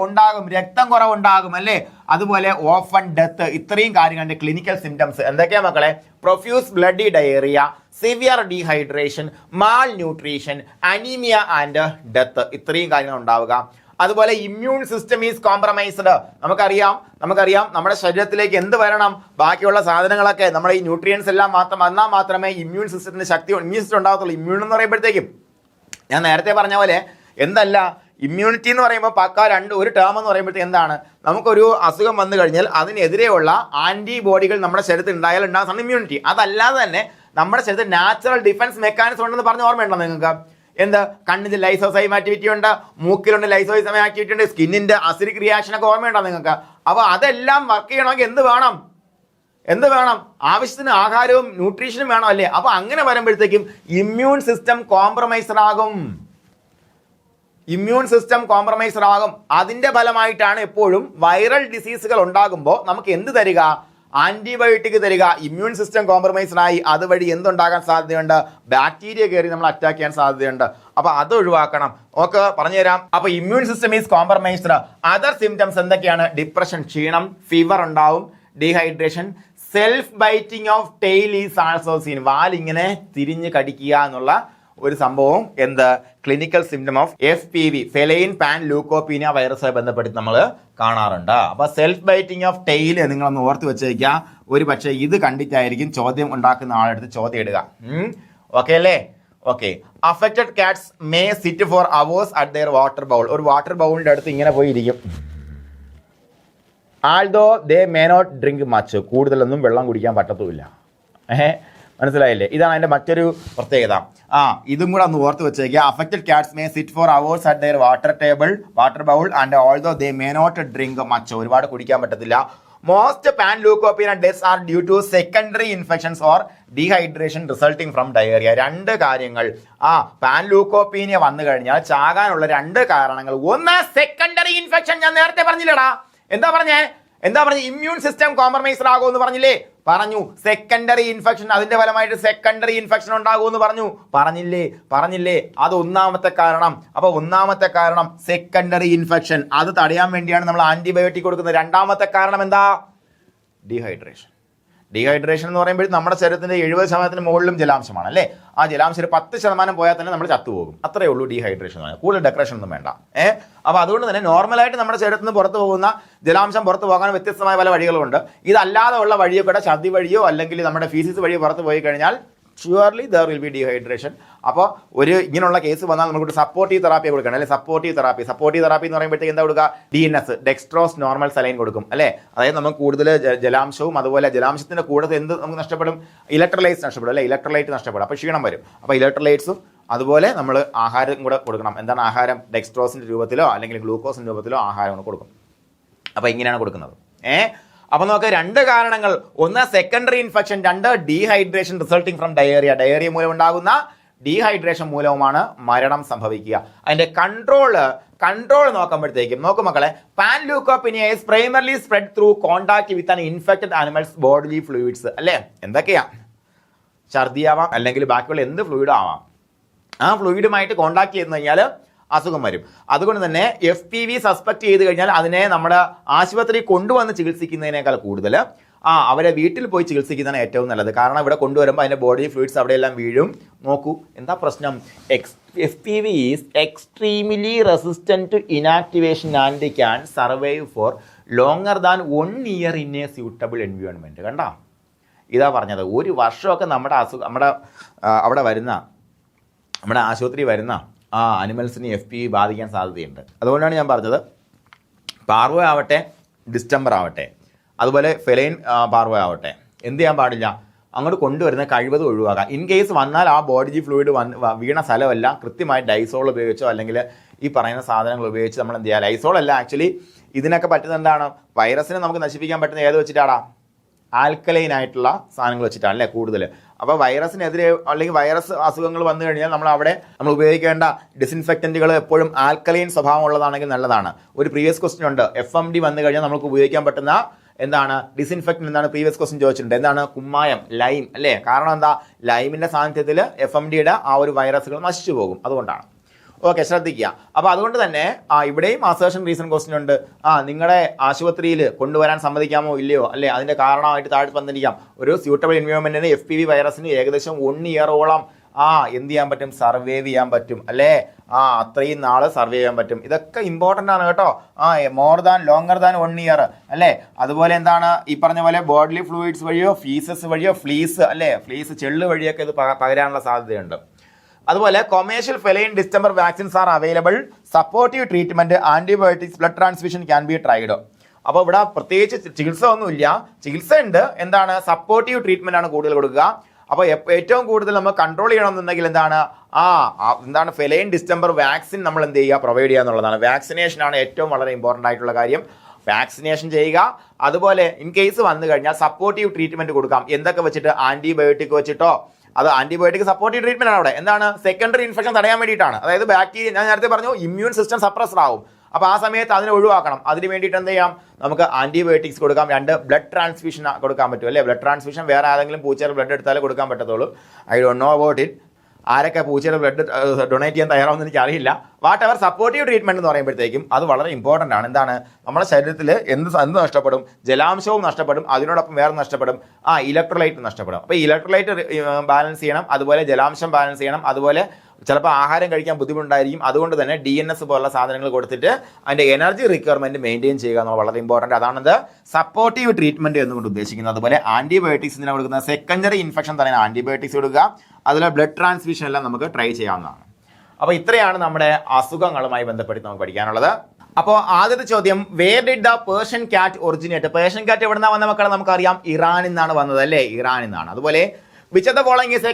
ഉണ്ടാകും, രക്തം കുറവുണ്ടാകും. അല്ലേ, അതുപോലെ ഓഫൺ ഡെത്ത്. ഇത്രയും കാര്യങ്ങളുടെ ക്ലിനിക്കൽ സിംറ്റംസ് എന്തൊക്കെയാ മക്കളെ, profuse bloody diarrhoea, severe dehydration, Mal nutrition, anaemia and death. ഇത്രയും കാര്യങ്ങൾ ഉണ്ടാവുക. അതുപോലെ ഇമ്മ്യൂൺ സിസ്റ്റം ഈസ് കോംപ്രമൈസ്ഡ്. നമുക്കറിയാം നമ്മുടെ ശരീരത്തിലേക്ക് എന്ത് വരണം, ബാക്കിയുള്ള സാധനങ്ങളൊക്കെ നമ്മുടെ ഈ ന്യൂട്രിയൻസ് എല്ലാം വന്നാൽ മാത്രമേ ഇമ്മ്യൂൺ സിസ്റ്റത്തിന് ഇമ്മ്യൂൺ സിസ്റ്റം ഉണ്ടാകത്തുള്ളൂ. ഇമ്മ്യൂൺ എന്ന് പറയുമ്പോഴത്തേക്കും ഞാൻ നേരത്തെ പറഞ്ഞ പോലെ എന്തല്ല, ഇമ്മ്യൂണിറ്റി എന്ന് പറയുമ്പോൾ ഒരു ടേം എന്ന് പറയുമ്പോഴത്തേക്ക് എന്താണ്, നമുക്കൊരു അസുഖം വന്നു കഴിഞ്ഞാൽ അതിനെതിരെയുള്ള ആന്റിബോഡികൾ നമ്മുടെ ശരീരത്തിൽ ഉണ്ടാകുന്ന ഇമ്മ്യൂണിറ്റി. അതല്ലാതെ തന്നെ നമ്മുടെ ശരീരത്തിൽ നാച്ചുറൽ ഡിഫൻസ് മെക്കാനിസം ഉണ്ടെന്ന് പറഞ്ഞ ഓർമ്മയുണ്ടോ നിങ്ങൾക്ക്? എന്ത്, കണ്ണിന്റെ ലൈസോസൈം ആക്ടിവിറ്റി ഉണ്ട്, മൂക്കിലുണ്ട് ലൈസോസൈം ആക്ടിവിറ്റി ഉണ്ട്, സ്കിന്നിന്റെ അസിഡിക് റിയാക്ഷൻ ഒക്കെ ഓർമ്മയുണ്ടോ നിങ്ങൾക്ക്? അപ്പൊ അതെല്ലാം വർക്ക് ചെയ്യണമെങ്കിൽ എന്ത് വേണം, ആവശ്യത്തിന് ആഹാരവും ന്യൂട്രീഷനും വേണം. അല്ലേ, അപ്പൊ അങ്ങനെ വരുമ്പോഴത്തേക്കും ഇമ്മ്യൂൺ സിസ്റ്റം കോംപ്രമൈസ്ഡ് ആകും. അതിന്റെ ഫലമായിട്ടാണ് എപ്പോഴും വൈറൽ ഡിസീസുകൾ ഉണ്ടാകുമ്പോൾ നമുക്ക് എന്ത് തരിക, ആന്റിബയോട്ടിക് തരിക. ഇമ്മ്യൂൺ സിസ്റ്റം കോംപ്രമൈസ്ഡ് ആയി അതുവഴി എന്തുണ്ടാകാൻ സാധ്യതയുണ്ട്, ബാക്ടീരിയ കയറി നമ്മൾ അറ്റാക്ക് ചെയ്യാൻ സാധ്യതയുണ്ട്. അപ്പൊ അത് ഒഴിവാക്കണം. ഓക്കെ, പറഞ്ഞുതരാം. അപ്പൊ immune system is compromised. Other symptoms എന്തൊക്കെയാണ്, ഡിപ്രഷൻ, ക്ഷീണം, ഫീവർ ഉണ്ടാവും, dehydration, self biting of tail is also seen. വാലിങ്ങനെ തിരിഞ്ഞ് കടിക്കുക എന്നുള്ള ഒരു സംഭവം clinical symptom of FPV, feline panleukopenia വൈറസുമായി ബന്ധപ്പെട്ട് നമ്മൾ കാണാറുണ്ട്. അപ്പൊ സെൽഫ് ബൈറ്റിംഗ് ഓഫ് ടെയിൽ നിങ്ങളൊന്ന് ഓർത്ത് വെച്ചേക്കുക. ഒരു പക്ഷേ ഇത് കണ്ടിട്ടായിരിക്കും ചോദ്യം ഉണ്ടാക്കുന്ന ആളെടുത്ത് ചോദ്യം ഇടുക. ഓക്കെ അല്ലേ? Okay. Affected cats may sit for hours at their water bowl. ഒരു വാട്ടർ ബൗളിന്റെ അടുത്ത് ഇങ്ങനെ പോയി ഇരിക്കും. Although they may not drink much. കൂടുതലൊന്നും വെള്ളം കുടിക്കാൻ പറ്റത്തുമില്ല. മനസ്സിലായില്ലേ? ഇതാണ് അതിന്റെ മറ്റൊരു പ്രത്യേകത. ഇതും കൂടെ ഒന്ന് ഓർത്ത് വെച്ചേക്കുക. Affected cats may sit for hours at their water bowl and although they may not drink much. ഒരുപാട് കുടിക്കാൻ പറ്റത്തില്ല. Most panleukopenia deaths are due to secondary infections or dehydration resulting from diarrhoea. രണ്ട് കാര്യങ്ങൾ. പാൻ ലൂക്കോപീനിയ വന്നു കഴിഞ്ഞാൽ ചാകാനുള്ള രണ്ട് കാരണങ്ങൾ. ഒന്ന് സെക്കൻഡറി ഇൻഫെക്ഷൻ. ഞാൻ നേരത്തെ പറഞ്ഞില്ലടാ, എന്താ പറഞ്ഞേ, ഇമ്മ്യൂൺ സിസ്റ്റം കോംപ്രമൈസ്ഡ് ആകുമെന്ന് പറഞ്ഞു. സെക്കൻഡറി ഇൻഫെക്ഷൻ, അതിന്റെ ഫലമായിട്ട് സെക്കൻഡറി ഇൻഫെക്ഷൻ ഉണ്ടാകുമെന്ന് പറഞ്ഞില്ലേ? അത് ഒന്നാമത്തെ കാരണം. അപ്പൊ ഒന്നാമത്തെ കാരണം സെക്കൻഡറി ഇൻഫെക്ഷൻ. അത് തടയാൻ വേണ്ടിയാണ് നമ്മൾ ആന്റിബയോട്ടിക് കൊടുക്കുന്നത്. രണ്ടാമത്തെ കാരണം എന്താ, ഡീഹൈഡ്രേഷൻ എന്ന് പറയുമ്പോൾ നമ്മുടെ ശരീരത്തിന്റെ 70% മുകളിലും ജലാംശമാണ്. അല്ലേ, ആ ജലാംശം 10% പോയാൽ തന്നെ നമ്മൾ ചത്തുപോകും. അത്രയേ ഉള്ളൂ ഡീഹൈഡ്രേഷൻ. കൂടുതൽ ഡെക്കറേഷൻ ഒന്നും വേണ്ട. അപ്പൊ അതുകൊണ്ട് തന്നെ നോർമലായിട്ട് നമ്മുടെ ശരീരത്തിൽ നിന്ന് പുറത്തു പോകുന്ന ജലാംശം പുറത്തു പോകാൻ വ്യത്യസ്തമായ പല വഴികളുണ്ട്. ഇതല്ലാതെ ഉള്ള വഴിയോ കൂടെ ഛർദി വഴിയോ അല്ലെങ്കിൽ നമ്മുടെ ഫീസിസ് വഴിയോ പുറത്തു പോയി കഴിഞ്ഞാൽ surely there will be dehydration. അപ്പോൾ ഇങ്ങനെയുള്ള കേസ് വന്നാൽ നമുക്ക് സപ്പോർട്ടീവ് തെറാപ്പി കൊടുക്കണം. അല്ലെ, സപ്പോർട്ടീവ് തെറാപ്പി എന്ന് പറയുമ്പോഴത്തേക്ക് എന്താ കൊടുക്കുക, DNS, ഡെക്സ്ട്രോസ് നോർമൽ സലൈൻ കൊടുക്കും. അല്ലേ, അതായത് നമുക്ക് കൂടുതൽ ജലാംശവും അതുപോലെ ജലാംശത്തിന്റെ കൂടെ എന്ത് നമുക്ക് നഷ്ടപ്പെടും, ഇലക്ട്രോലൈറ്റ്സ് നഷ്ടപ്പെടും. അല്ലെ, ഇലക്ട്രോലൈറ്റ് നഷ്ടപ്പെടും. അപ്പോൾ ക്ഷീണം വരും. അപ്പോൾ ഇലക്ട്രോലൈറ്റ്സും അതുപോലെ നമ്മൾ ആഹാരം കൂടെ കൊടുക്കണം. എന്താണ് ആഹാരം? ഡെക്സ്ട്രോസിൻ്റെ രൂപത്തിലോ അല്ലെങ്കിൽ ഗ്ലൂക്കോസിൻ്റെ രൂപത്തിലോ ആഹാരം കൂടെ കൊടുക്കും. അപ്പോൾ ഇങ്ങനെയാണ് കൊടുക്കുന്നത്. അപ്പോൾ നമുക്ക് 2 കാരണങ്ങൾ, ഒന്ന് secondary infection, 2 dehydration resulting from diarrhoea. Diarrhoea മൂലം ഉണ്ടാകുന്ന ഡീഹൈഡ്രേഷൻ മൂലവുമാണ് മരണം സംഭവിക്കുക. അതിൻ്റെ കൺട്രോൾ നോക്കുമ്പോഴത്തേക്കും നോക്കും മക്കളെ, panleukopenia is primarily spread through contact with an infected animals bodily fluids അല്ലേ? എന്തൊക്കെയാ? ഛർദിയാവാം, അല്ലെങ്കിൽ ബാക്കിയുള്ള എന്ത് ഫ്ലൂയിഡും ആവാം. ആ ഫ്ലൂയിഡുമായിട്ട് കോണ്ടാക്ട് ചെയ്ത് കഴിഞ്ഞാൽ അസുഖം വരും. അതുകൊണ്ട് തന്നെ FPV സസ്പെക്ട് ചെയ്ത് കഴിഞ്ഞാൽ അതിനെ നമ്മുടെ ആശുപത്രി കൊണ്ടുവന്ന് ചികിത്സിക്കുന്നതിനേക്കാൾ കൂടുതൽ അവരെ വീട്ടിൽ പോയി ചികിത്സിക്കുന്നതാണ് ഏറ്റവും നല്ലത്. കാരണം ഇവിടെ കൊണ്ടുവരുമ്പോൾ അതിൻ്റെ ബോഡി ഫ്ലൂയിഡ്സ് അവിടെയെല്ലാം വീഴും. നോക്കൂ എന്താ പ്രശ്നം? FPV is extremely resistant to inactivation and can survive for longer than 1 year in a suitable environment. കണ്ടോ? ഇതാ പറഞ്ഞത്, 1 വർഷമൊക്കെ നമ്മുടെ അവിടെ വരുന്ന നമ്മുടെ ആശുപത്രി വരുന്ന അനിമൽസിന് FPV ബാധിക്കാൻ സാധ്യതയുണ്ട്. അതുകൊണ്ടാണ് ഞാൻ പറഞ്ഞത്, പാർവോ ആവട്ടെ, ഡിസ്റ്റംബർ ആവട്ടെ, അതുപോലെ ഫെലൈൻ പാർവോ ആവട്ടെ, എന്ത് ചെയ്യാൻ പാടില്ല? അങ്ങോട്ട് കൊണ്ടുവരുന്ന കഴിവതും ഒഴിവാക്കാം. ഇൻ കേസ് വന്നാൽ ആ ബോഡി ഫ്ലൂയിഡ് വീണ സ്ഥലമെല്ലാം കൃത്യമായി ഡൈസോൾ ഉപയോഗിച്ചോ അല്ലെങ്കിൽ ഈ പറയുന്ന സാധനങ്ങൾ ഉപയോഗിച്ച് നമ്മൾ എന്ത് ചെയ്യുക? ലൈസോൾ അല്ല, ആക്ച്വലി ഇതിനൊക്കെ പറ്റുന്ന എന്താണ്? വൈറസിനെ നമുക്ക് നശിപ്പിക്കാൻ പറ്റുന്ന ഏത് വെച്ചിട്ടാടാ? ആൽക്കലൈൻ ആയിട്ടുള്ള സാധനങ്ങൾ വെച്ചിട്ടാണ് അല്ലേ കൂടുതൽ. അപ്പോൾ വൈറസിനെതിരെ അല്ലെങ്കിൽ വൈറസ് അസുഖങ്ങൾ വന്നു കഴിഞ്ഞാൽ നമ്മൾ ഉപയോഗിക്കേണ്ട ഡിസിൻഫെക്റ്റൻറ്റുകൾ എപ്പോഴും ആൽക്കലൈൻ സ്വഭാവം ഉള്ളതാണെങ്കിൽ നല്ലതാണ്. ഒരു പ്രീവിയസ് ക്വസ്റ്റ്യൻ ഉണ്ട്, FMD വന്നു കഴിഞ്ഞാൽ നമുക്ക് ഉപയോഗിക്കാൻ പറ്റുന്ന എന്താണ് ഡിസിൻഫെക്റ്റൻ എന്താണ്? പ്രീവിയസ് ക്വസ്റ്റ്യൻ ചോദിച്ചിട്ടുണ്ട്. എന്താണ്? കുമ്മായം, ലൈം അല്ലേ? കാരണം എന്താ? ലൈമിൻ്റെ സാന്നിധ്യത്തിൽ FMDയുടെ ആ ഒരു വൈറസുകൾ നശിച്ചു പോകും. അതുകൊണ്ടാണ്. ഓക്കെ, ശ്രദ്ധിക്കുക. അപ്പോൾ അതുകൊണ്ട് തന്നെ ഇവിടെയും അസേർഷൻ റീസൺ ക്വസ്റ്റ്യൻ ഉണ്ട്. നിങ്ങളുടെ ആശുപത്രിയിൽ കൊണ്ടുവരാൻ സമ്മതിക്കാമോ ഇല്ലയോ അല്ലേ? അതിൻ്റെ കാരണമായിട്ട് താഴെ തന്നിരിക്കാം. ഒരു സ്യൂട്ടബിൾ എൻവയോൺമെൻറ്റിന് FPV വൈറസിന് ഏകദേശം 1 year എന്ത് ചെയ്യാൻ പറ്റും? സർവൈവ് ചെയ്യാൻ പറ്റും അല്ലേ? അത്രയും നാൾ സർവൈവ് ചെയ്യാൻ പറ്റും. ഇതൊക്കെ ഇമ്പോർട്ടൻ്റ് ആണ് കേട്ടോ. ലോങ്ങർ ദാൻ 1 year അല്ലേ? അതുപോലെ എന്താണ് ഈ പറഞ്ഞ പോലെ ബോഡിലി ഫ്ലൂയിഡ്സ് വഴിയോ ഫീസസ് വഴിയോ ഫ്ലീസ് അല്ലേ? ഫ്ലീസ് ചെള്ള് വഴിയൊക്കെ ഇത് പകരാനുള്ള സാധ്യതയുണ്ട്. അതുപോലെ commercial feline distemper vaccines are available. Supportive treatment, antibiotics, blood transfusion can be tried. അപ്പോൾ ഇവിടെ പ്രത്യേകിച്ച് ചികിത്സ ഒന്നുമില്ല. ചികിത്സ ഉണ്ട്, എന്താണ്? സപ്പോർട്ടീവ് ട്രീറ്റ്മെൻ്റ് ആണ് കൂടുതൽ കൊടുക്കുക. അപ്പോൾ ഏറ്റവും കൂടുതൽ നമ്മൾ കൺട്രോൾ ചെയ്യണമെന്നുണ്ടെങ്കിൽ എന്താണ് ഫെലൈൻ ഡിസ്റ്റംബർ വാക്സിൻ നമ്മൾ എന്ത് ചെയ്യുക? പ്രൊവൈഡ് ചെയ്യുക എന്നുള്ളതാണ്. വാക്സിനേഷനാണ് ഏറ്റവും വളരെ ഇമ്പോർട്ടൻ്റ് ആയിട്ടുള്ള കാര്യം. വാക്സിനേഷൻ ചെയ്യുക. അതുപോലെ ഇൻ കേസ് വന്നു കഴിഞ്ഞാൽ സപ്പോർട്ടീവ് ട്രീറ്റ്മെൻറ്റ് കൊടുക്കാം. എന്തൊക്കെ വെച്ചിട്ട്? ആൻറ്റിബയോട്ടിക് വെച്ചിട്ടോ. അത് ആൻറ്റിബയോട്ടിക് സപ്പോർട്ടീവ് ട്രീറ്റ്മെൻ്റ് ആണ് അവിടെ. എന്താണ്? സെക്കൻഡറി ഇൻഫെക്ഷൻ തടയാൻ വേണ്ടിയിട്ടാണ്. അതായത് ബാക്ടീരിയ, ഞാൻ നേരത്തെ പറഞ്ഞു, ഇമ്മ്യൂൺ സിസ്റ്റം സപ്രസ്ഡ് ആവും. അപ്പോൾ ആ സമയത്ത് അതിനെ ഒഴിവാക്കണം. അതിന് വേണ്ടിയിട്ട് എന്ത് ചെയ്യാം? നമുക്ക് ആൻറ്റിബയോട്ടിക്സ് കൊടുക്കാം. 2 ബ്ലഡ് ട്രാൻസ്ഫ്യൂഷൻ കൊടുക്കാൻ പറ്റും അല്ലേ? ബ്ലഡ് ട്രാൻസ്ഫ്യൂഷൻ വേറെ ആരെങ്കിലും പൂച്ചയുടെ ബ്ലഡ് എടുത്താലേ കൊടുക്കാൻ പറ്റത്തുള്ളൂ. I don't know about it. ആരൊക്കെ പൂച്ചയുടെ ബ്ലഡ് ഡൊണേറ്റ് ചെയ്യാൻ തയ്യാറാവുമെന്ന് എനിക്കറിയില്ല. വാട്ട് എവർ സപ്പോർട്ടീവ് ട്രീറ്റ്മെൻറ്റ് എന്ന് പറയുമ്പോഴത്തേക്കും അത് വളരെ ഇമ്പോർട്ടൻ്റ് ആണ്. എന്താണ്? നമ്മുടെ ശരീരത്തിൽ എന്ത് നഷ്ടപ്പെടും? ജലാംശവും നഷ്ടപ്പെടും, അതിനോടൊപ്പം വേറെ നഷ്ടപ്പെടും, ഇലക്ട്രോലൈറ്റ് നഷ്ടപ്പെടും. അപ്പോൾ ഇലക്ട്രോലൈറ്റ് ബാലൻസ് ചെയ്യണം, അതുപോലെ ജലാംശം ബാലൻസ് ചെയ്യണം, അതുപോലെ ചിലപ്പോൾ ആഹാരം കഴിക്കാൻ ബുദ്ധിമുട്ടുണ്ടായിരിക്കും. അതുകൊണ്ട് തന്നെ DNS പോലുള്ള സാധനങ്ങൾ കൊടുത്തിട്ട് അതിൻ്റെ എനർജി റിക്വയർമെൻറ്റ് മെയിൻറ്റെയിൻ ചെയ്യുക എന്നുള്ളത് വളരെ ഇമ്പോർട്ടൻ്റ്. അതാണത് സപ്പോർട്ടീവ് ട്രീറ്റ്മെൻറ്റ് എന്നുകൊണ്ട് ഉദ്ദേശിക്കുന്നത്. അതുപോലെ ആൻറ്റിബയോട്ടിക്സിന് കൊടുക്കുന്ന സെക്കൻഡറി ഇൻഫെക്ഷൻ തന്നെ ആൻറ്റിബയോട്ടിക്സ് കൊടുക്കുക. അതുപോലെ ബ്ലഡ് ട്രാൻസ്ഫ്യൂഷൻ എല്ലാം നമുക്ക് ട്രൈ ചെയ്യാവുന്നതാണ്. അപ്പോൾ ഇത്രയാണ് നമ്മുടെ അസുഖങ്ങളുമായി ബന്ധപ്പെട്ട് നമുക്ക് പഠിക്കാനുള്ളത്. അപ്പോൾ ആദ്യത്തെ ചോദ്യം, where did the Persian cat originate? Persian cat എവിടെ നിന്നാണ് വന്ന മക്കളെ? നമുക്കറിയാം, ഇറാനിൽ നിന്നാണ് വന്നത് അല്ലേ? ഇറാനിൽ നിന്നാണ്. അതുപോലെ which of the following is a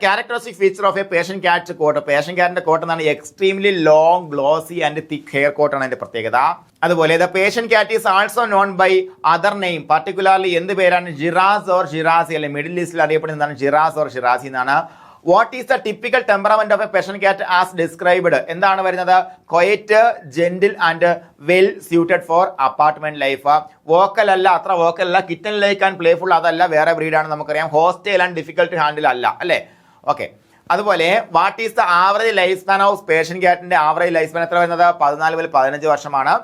characteristic feature of a Persian cat's coat? Persian catന്റെ കോട്ട് എന്നാണ് extremely long glossy and thick hair കോട്ടാണ് അതിന്റെ പ്രത്യേകത. അതുപോലെ the Persian cat is also known by other name, particularly എന്ത് പേരാണ്? ജിറാസ് ഓർ ഷിറാസി അല്ലെ? മിഡിൽ ഈസ്റ്റിൽ അറിയപ്പെടുന്നതാണ് ജിറാസ് ഓർ ഷിറാസി എന്നാണ്. What is the typical temperament of a Persian cat as described? എന്താണ് വരുന്നത്? Quiet, gentle and well suited for apartment life. Vocal അല്ല, അത്ര വോക്കൽ അല്ല. കിറ്റൻ ലൈക്ക് ആൻഡ് പ്ലേഫുൾ അതല്ല, വേറെ ബ്രീഡാണ് നമുക്കറിയാം. Hostile and difficult to handle അല്ല അല്ലേ? ഓക്കെ. അതുപോലെ what is the average life span of Persian ക്യാറ്റിന്റെ ആവറേജ് ലൈഫ് സ്പാൻ എത്ര വരുന്നത്? 14 മുതൽ 15 വർഷമാണ്.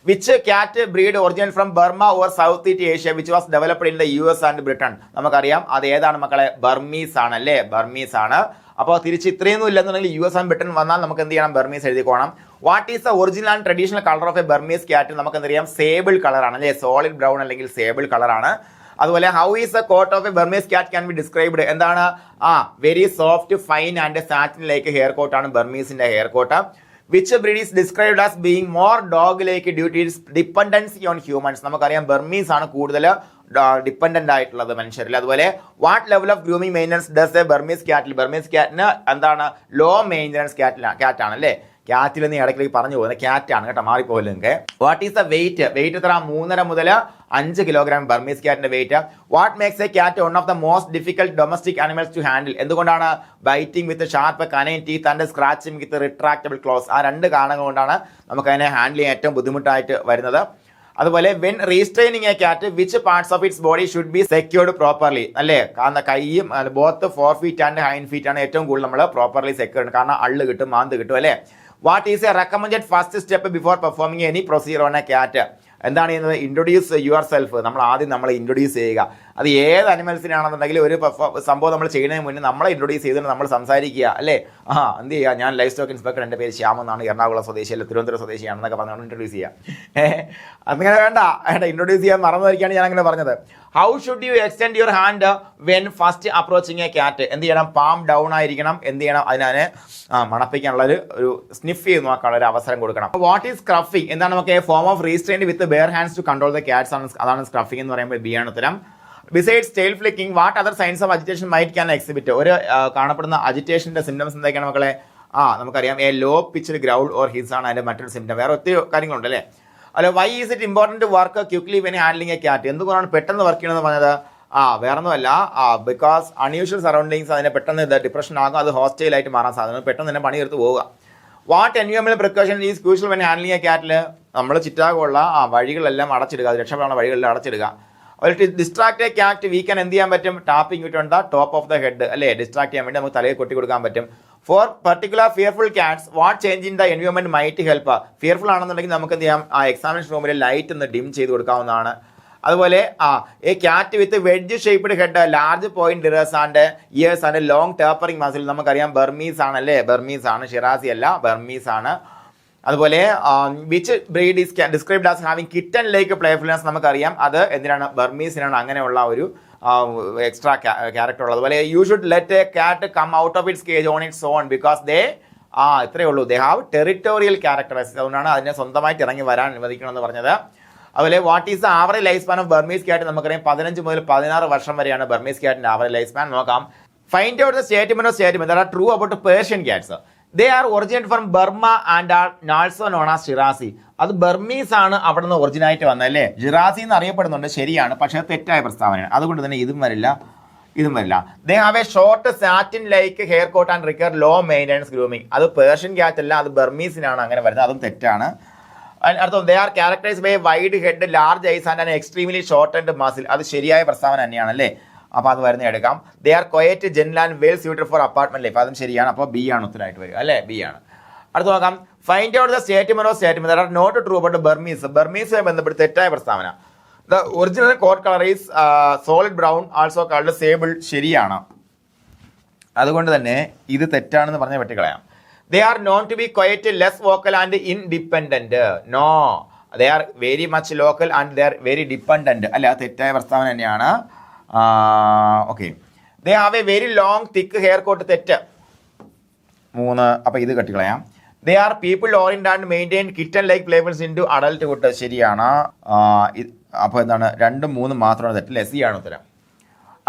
Which cat breed original from Burma or South East Asia which was developed in the US and Britain? നമുക്കറിയാം അത് ഏതാണ് മക്കളെ? ബർമീസ് ആണ് അല്ലേ? ബർമീസ് ആണ്. അപ്പോൾ തിരിച്ച് ഇത്രയൊന്നും ഇല്ലെന്നുണ്ടെങ്കിൽ US ആൻഡ് ബ്രിട്ടൻ വന്നാൽ നമുക്ക് എന്ത് ചെയ്യണം? ബർമീസ് എഴുതിക്കോണം. What is the original and traditional colour of a Burmese cat? നമുക്ക് എന്തറിയാം? സേബിൾ കളറാണ് അല്ലേ? സോളിഡ് ബ്രൗൺ അല്ലെങ്കിൽ സേബിൾ കളറാണ്. അതുപോലെ how is the coat of a Burmese cat can be described? എന്താണ്? Very soft, fine and satin like hair കോട്ടാണ് ബർമീസിന്റെ hair coat. Which breed is described as being more dog like due to its dependency on humans. നമുക്കറിയാം ബർമീസ് ആണ് കൂടുതൽ ഡിപ്പെൻഡന്റ് ആയിട്ടുള്ളത് മനുഷ്യരിൽ. അതുപോലെ what level of grooming maintenance does a Burmese ക്യാറ്റിൽ? ബർമീസ് ക്യാറ്റിന് എന്താണ് ലോ മെയിൻ്റനൻസ് ക്യാറ്റാണ് അല്ലേ. ക്യാറ്റിൽ നിന്ന് ഇടയ്ക്കിലേക്ക് പറഞ്ഞു പോകുന്നത് ക്യാറ്റാണ് കേട്ടോ, മാറിപ്പോകില്ല നിങ്ങൾക്ക്. What is the weight? Weight എത്ര? 3.5 മുതൽ 5 കിലോഗ്രാം ബർമീസ് ക്യാറ്റിന്റെ weight. What makes a cat one of the most difficult domestic animals to handle? എന്തുകൊണ്ടാണ്? Biting with sharp canine teeth and scratching with retractable claws. ആ 2 കാരണങ്ങൾ കൊണ്ടാണ് നമുക്ക് അതിനെ ഹാൻഡിൽ ചെയ്യാൻ ഏറ്റവും ബുദ്ധിമുട്ടായിട്ട് വരുന്നത്. അതുപോലെ when restraining a cat which parts of its body should be secured properly? അല്ലേ, കാരണം കൈയും both 4 feet and hind feet ആണ് ഏറ്റവും കൂടുതൽ നമ്മൾ പ്രോപ്പർലി സെക്യൂർഡ്, കാരണം അള്ളു കിട്ടും, മാന്ത് കിട്ടും അല്ലേ. What is A recommended first step before performing any procedure on A cat? എന്താണ് ചെയ്യുന്നത്? Introduce your self. നമ്മൾ ആദ്യം നമ്മളെ ഇൻട്രൊഡ്യൂസ് ചെയ്യുക. അത് ഏത് അനിമൽസിനാണെന്നുണ്ടെങ്കിൽ ഒരു സംഭവം നമ്മൾ ചെയ്യുന്നതിന് മുന്നേ നമ്മളെ ഇൻട്രൊഡ്യൂസ് ചെയ്തിട്ട് നമ്മൾ സംസാരിക്കുക അല്ലേ. എന്ത് ചെയ്യുക? ഞാൻ ലൈഫ് സ്റ്റോക്ക് ഇൻസ്പെക്ടർ, എൻ്റെ പേര് ശ്യാമെന്നാണ്, എറണാകുളം സ്വദേശി അല്ല തിരുവനന്തപുരം സ്വദേശിയാണെന്നൊക്കെ പറഞ്ഞാൽ ഇൻട്രൊഡ്യൂസ് ചെയ്യുക. അങ്ങനെ വേണ്ട, ഇൻട്രൊഡ്യൂസ് ചെയ്യാൻ മറന്നതായിരിക്കാണ് ഞാൻ അങ്ങനെ പറഞ്ഞത്. How should you extend your hand when first approaching A cat? എന്ത് ചെയ്യണം? പാം ഡൗൺ ആയിരിക്കണം. എന്ത് ചെയ്യണം? അതിനെ മണപ്പിക്കാനുള്ള ഒരു സ്നിഫ് ചെയ്ത് നോക്കാനുള്ള ഒരു അവസരം കൊടുക്കണം. What is scruffing? എന്താണ്? നമുക്ക് form of restrained with bare hands to control the cats ആണ്. അതാണ് സ്ക്രഫിംഗ് എന്ന് പറയുമ്പോൾ ബി ആണ് ഉത്തരം. Besides tail flicking what other signs of agitation might can exhibit? ഒരു കാണപ്പെടുന്ന അജിറ്റേഷന്റെ സിംറ്റംസ് എന്തൊക്കെയാണ് മക്കളെ? നമുക്കറിയാം a low pitched growl or hiss ആണ് അതിന്റെ മറ്റൊരു സിംറ്റം. വേറെ ഒത്തിരി കാര്യങ്ങളുണ്ട് അല്ലേ. അല്ല, why is it important to work quickly when handling a cat? എന്തുകൊണ്ടാണ് പെട്ടെന്ന് വർക്ക് ചെയ്യണമെന്ന് പറഞ്ഞത്? വേറൊന്നുമല്ല, ബിക്കോസ് അൺയൂഷ്വൽ സറൗണ്ടിങ്സ് അതിനെ പെട്ടെന്ന് ഡിപ്രഷൻ ആകും, അത് ഹോസ്റ്റൈൽ ആയിട്ട് മാറാൻ സാധ്യത, പെട്ടെന്ന് തന്നെ പണിയെടുത്ത് പോവുക. വാട്ട് എൻവയോൺമെന്റൽ precaution is crucial when handling a ക്യാറ്റിൽ? നമ്മൾ ചുറ്റാകുള്ള വഴികളെല്ലാം അടച്ചിടുക, അത് രക്ഷപ്പെടാനുള്ള വഴികളെല്ലാം അടച്ചിടുക. Distract a cat we can എന്ത് ചെയ്യാൻ പറ്റും? Tapping it on the top of the head അല്ലേ. ഡിസ്ട്രാക്ട് ചെയ്യാൻ വേണ്ടി നമുക്ക് തലയിൽ കൊട്ടി കൊടുക്കാൻ പറ്റും. For particular fearful cats what change in the environment might help? Fearful ആണെന്നുണ്ടെങ്കിൽ നമുക്ക് എന്ത് ചെയ്യാം? എക്സാമിനേഷൻ റൂമിലെ ലൈറ്റ് ഒന്ന് ഡിം ചെയ്ത് കൊടുക്കാവുന്നതാണ്. അതുപോലെ a cat with wedge shaped head, large pointed ears and ears and long tapering muzzle. നമുക്കറിയാം ബർമീസ് ആണ് അല്ലേ, ബർമീസ് ആണ്, ഷിറാസി അല്ല, ബർമീസ് ആണ്. അതുപോലെ which breed is described as having kitten like playfulness? നമുക്കറിയാം അത് എന്തിനാണ്? ബർമീസിനാണ് അങ്ങനെയുള്ള ഒരു എക്സ്ട്രാ ക്യാരക്ടർ ഉള്ളത്. അതുപോലെ you should let a cat come out of its cage on its own because they ഇത്രയേ ഉള്ളൂ, ദേ ഹാവ് ടെറിട്ടോറിയൽ ക്യാരക്ടറിസ്റ്റിക്സ്. അതുകൊണ്ടാണ് അതിനെ സ്വന്തമായിട്ട് ഇറങ്ങി വരാൻ അനുവദിക്കണം എന്ന് പറഞ്ഞത്. അതുപോലെ what is the average life span of Burmese cat? നമുക്കറിയാം 15 മുതൽ 16 വർഷം വരെയാണ് ബർമീസ് ക്യാറ്റിന്റെ ആവറേജ് ലൈഫ് സ്പാൻ. നോക്കാം. Find out the statement that are true about Persian cats. They are originate from Burma and are also known as Shirazi. അത് ബർമീസ് ആണ് അവിടെ നിന്ന് ഒറിജിനായിട്ട് വന്നത് അല്ലേ. ജിറാസി എന്ന് അറിയപ്പെടുന്നുണ്ട്, ശരിയാണ്, പക്ഷേ തെറ്റായ പ്രസ്താവനയാണ്. അതുകൊണ്ട് തന്നെ ഇതും വരില്ല, ഇതും വരില്ല. They have a short satin like hair coat and require low maintenance grooming. അത് പേർഷ്യൻ ക്യാറ്റ് അല്ല, അത് ബർമീസിനാണ് അങ്ങനെ വരുന്നത്, അതും തെറ്റാണ്. അടുത്ത they are characterized by wide head, large eyes and extremely short and muzzle. അത് ശരിയായ പ്രസ്താവന തന്നെയാണ് അല്ലേ. അപ്പോൾ അത് വരുന്ന എടുക്കാം. They are quiet gentle and well suited for apartment life. അതും ശരിയാണ്. അപ്പോൾ ബി ആണ് ഉത്തരമായിട്ട് വരിക അല്ലേ, ബി ആണ്. അടുത്ത് നോക്കാം. Find out the statement that are not true about Burmese. ബർമീസുമായി ബന്ധപ്പെട്ട് തെറ്റായ പ്രസ്താവന. The original coat colour is solid brown, also called sable. ശരിയാണ്. അതുകൊണ്ട് തന്നെ ഇത് തെറ്റാണെന്ന് പറഞ്ഞാൽ വെട്ടിക്കളയാം. They are known to be quite less vocal and independent. No, they are very much local and they are very dependent. അല്ല, തെറ്റായ പ്രസ്താവന തന്നെയാണ്. Okay. They have a very long thick hair coat. തെറ്റ്. 3. അപ്പോൾ ഇത് കട്ടിക്കളയാം. They are people oriented and maintain kitten like playfulness into adulthood. ശരിയാണ്. അപ്പോൾ എന്താണ്? 2, 3 മാത്രമാണ് തെറ്റ്. സി ആണ് ഉത്തരം.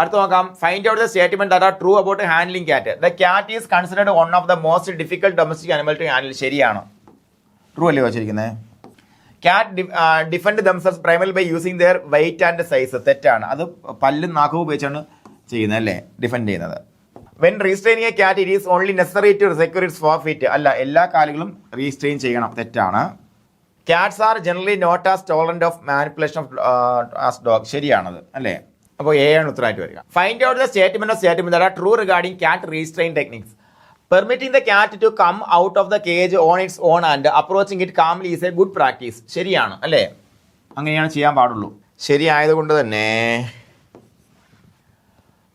അടുത്ത് നോക്കാം. Find out the statement that are true about handling cat. The cat is considered one of the most difficult domestic animal to handle. ശരിയാണ്. ട്രൂ അല്ലേ വെച്ചിരിക്കുന്നത്? Cat defend themselves primary by using their weight and size. തെറ്റാണ്. അത് പല്ലും നാക്കവും ഉപയോഗിച്ചാണ് ചെയ്യുന്നത് അല്ലേ, ഡിഫെൻഡ് ചെയ്യുന്നത്. When restraining a cat it is only necessary to secure its 4 feet. അല്ല, എല്ലാ കാലുകളും റീസ്ട്രെയിൻ ചെയ്യണം. തെറ്റാണ്. Cats R generally not as tolerant of manipulation of as dog. ശരിയാണത് അല്ലേ. അപ്പോൾ എ ആണ് ഉത്തരമായിട്ട് വരിക. Find out the statement that are true regarding cat restrain techniques. Permitting the cat to come out of the cage on its own and approaching it calmly is a good practice. ശരിയാണ് അല്ലേ, അങ്ങനെയാണ് ചെയ്യാൻ പാടുള്ളൂ. ശരിയായതുകൊണ്ട് തന്നെ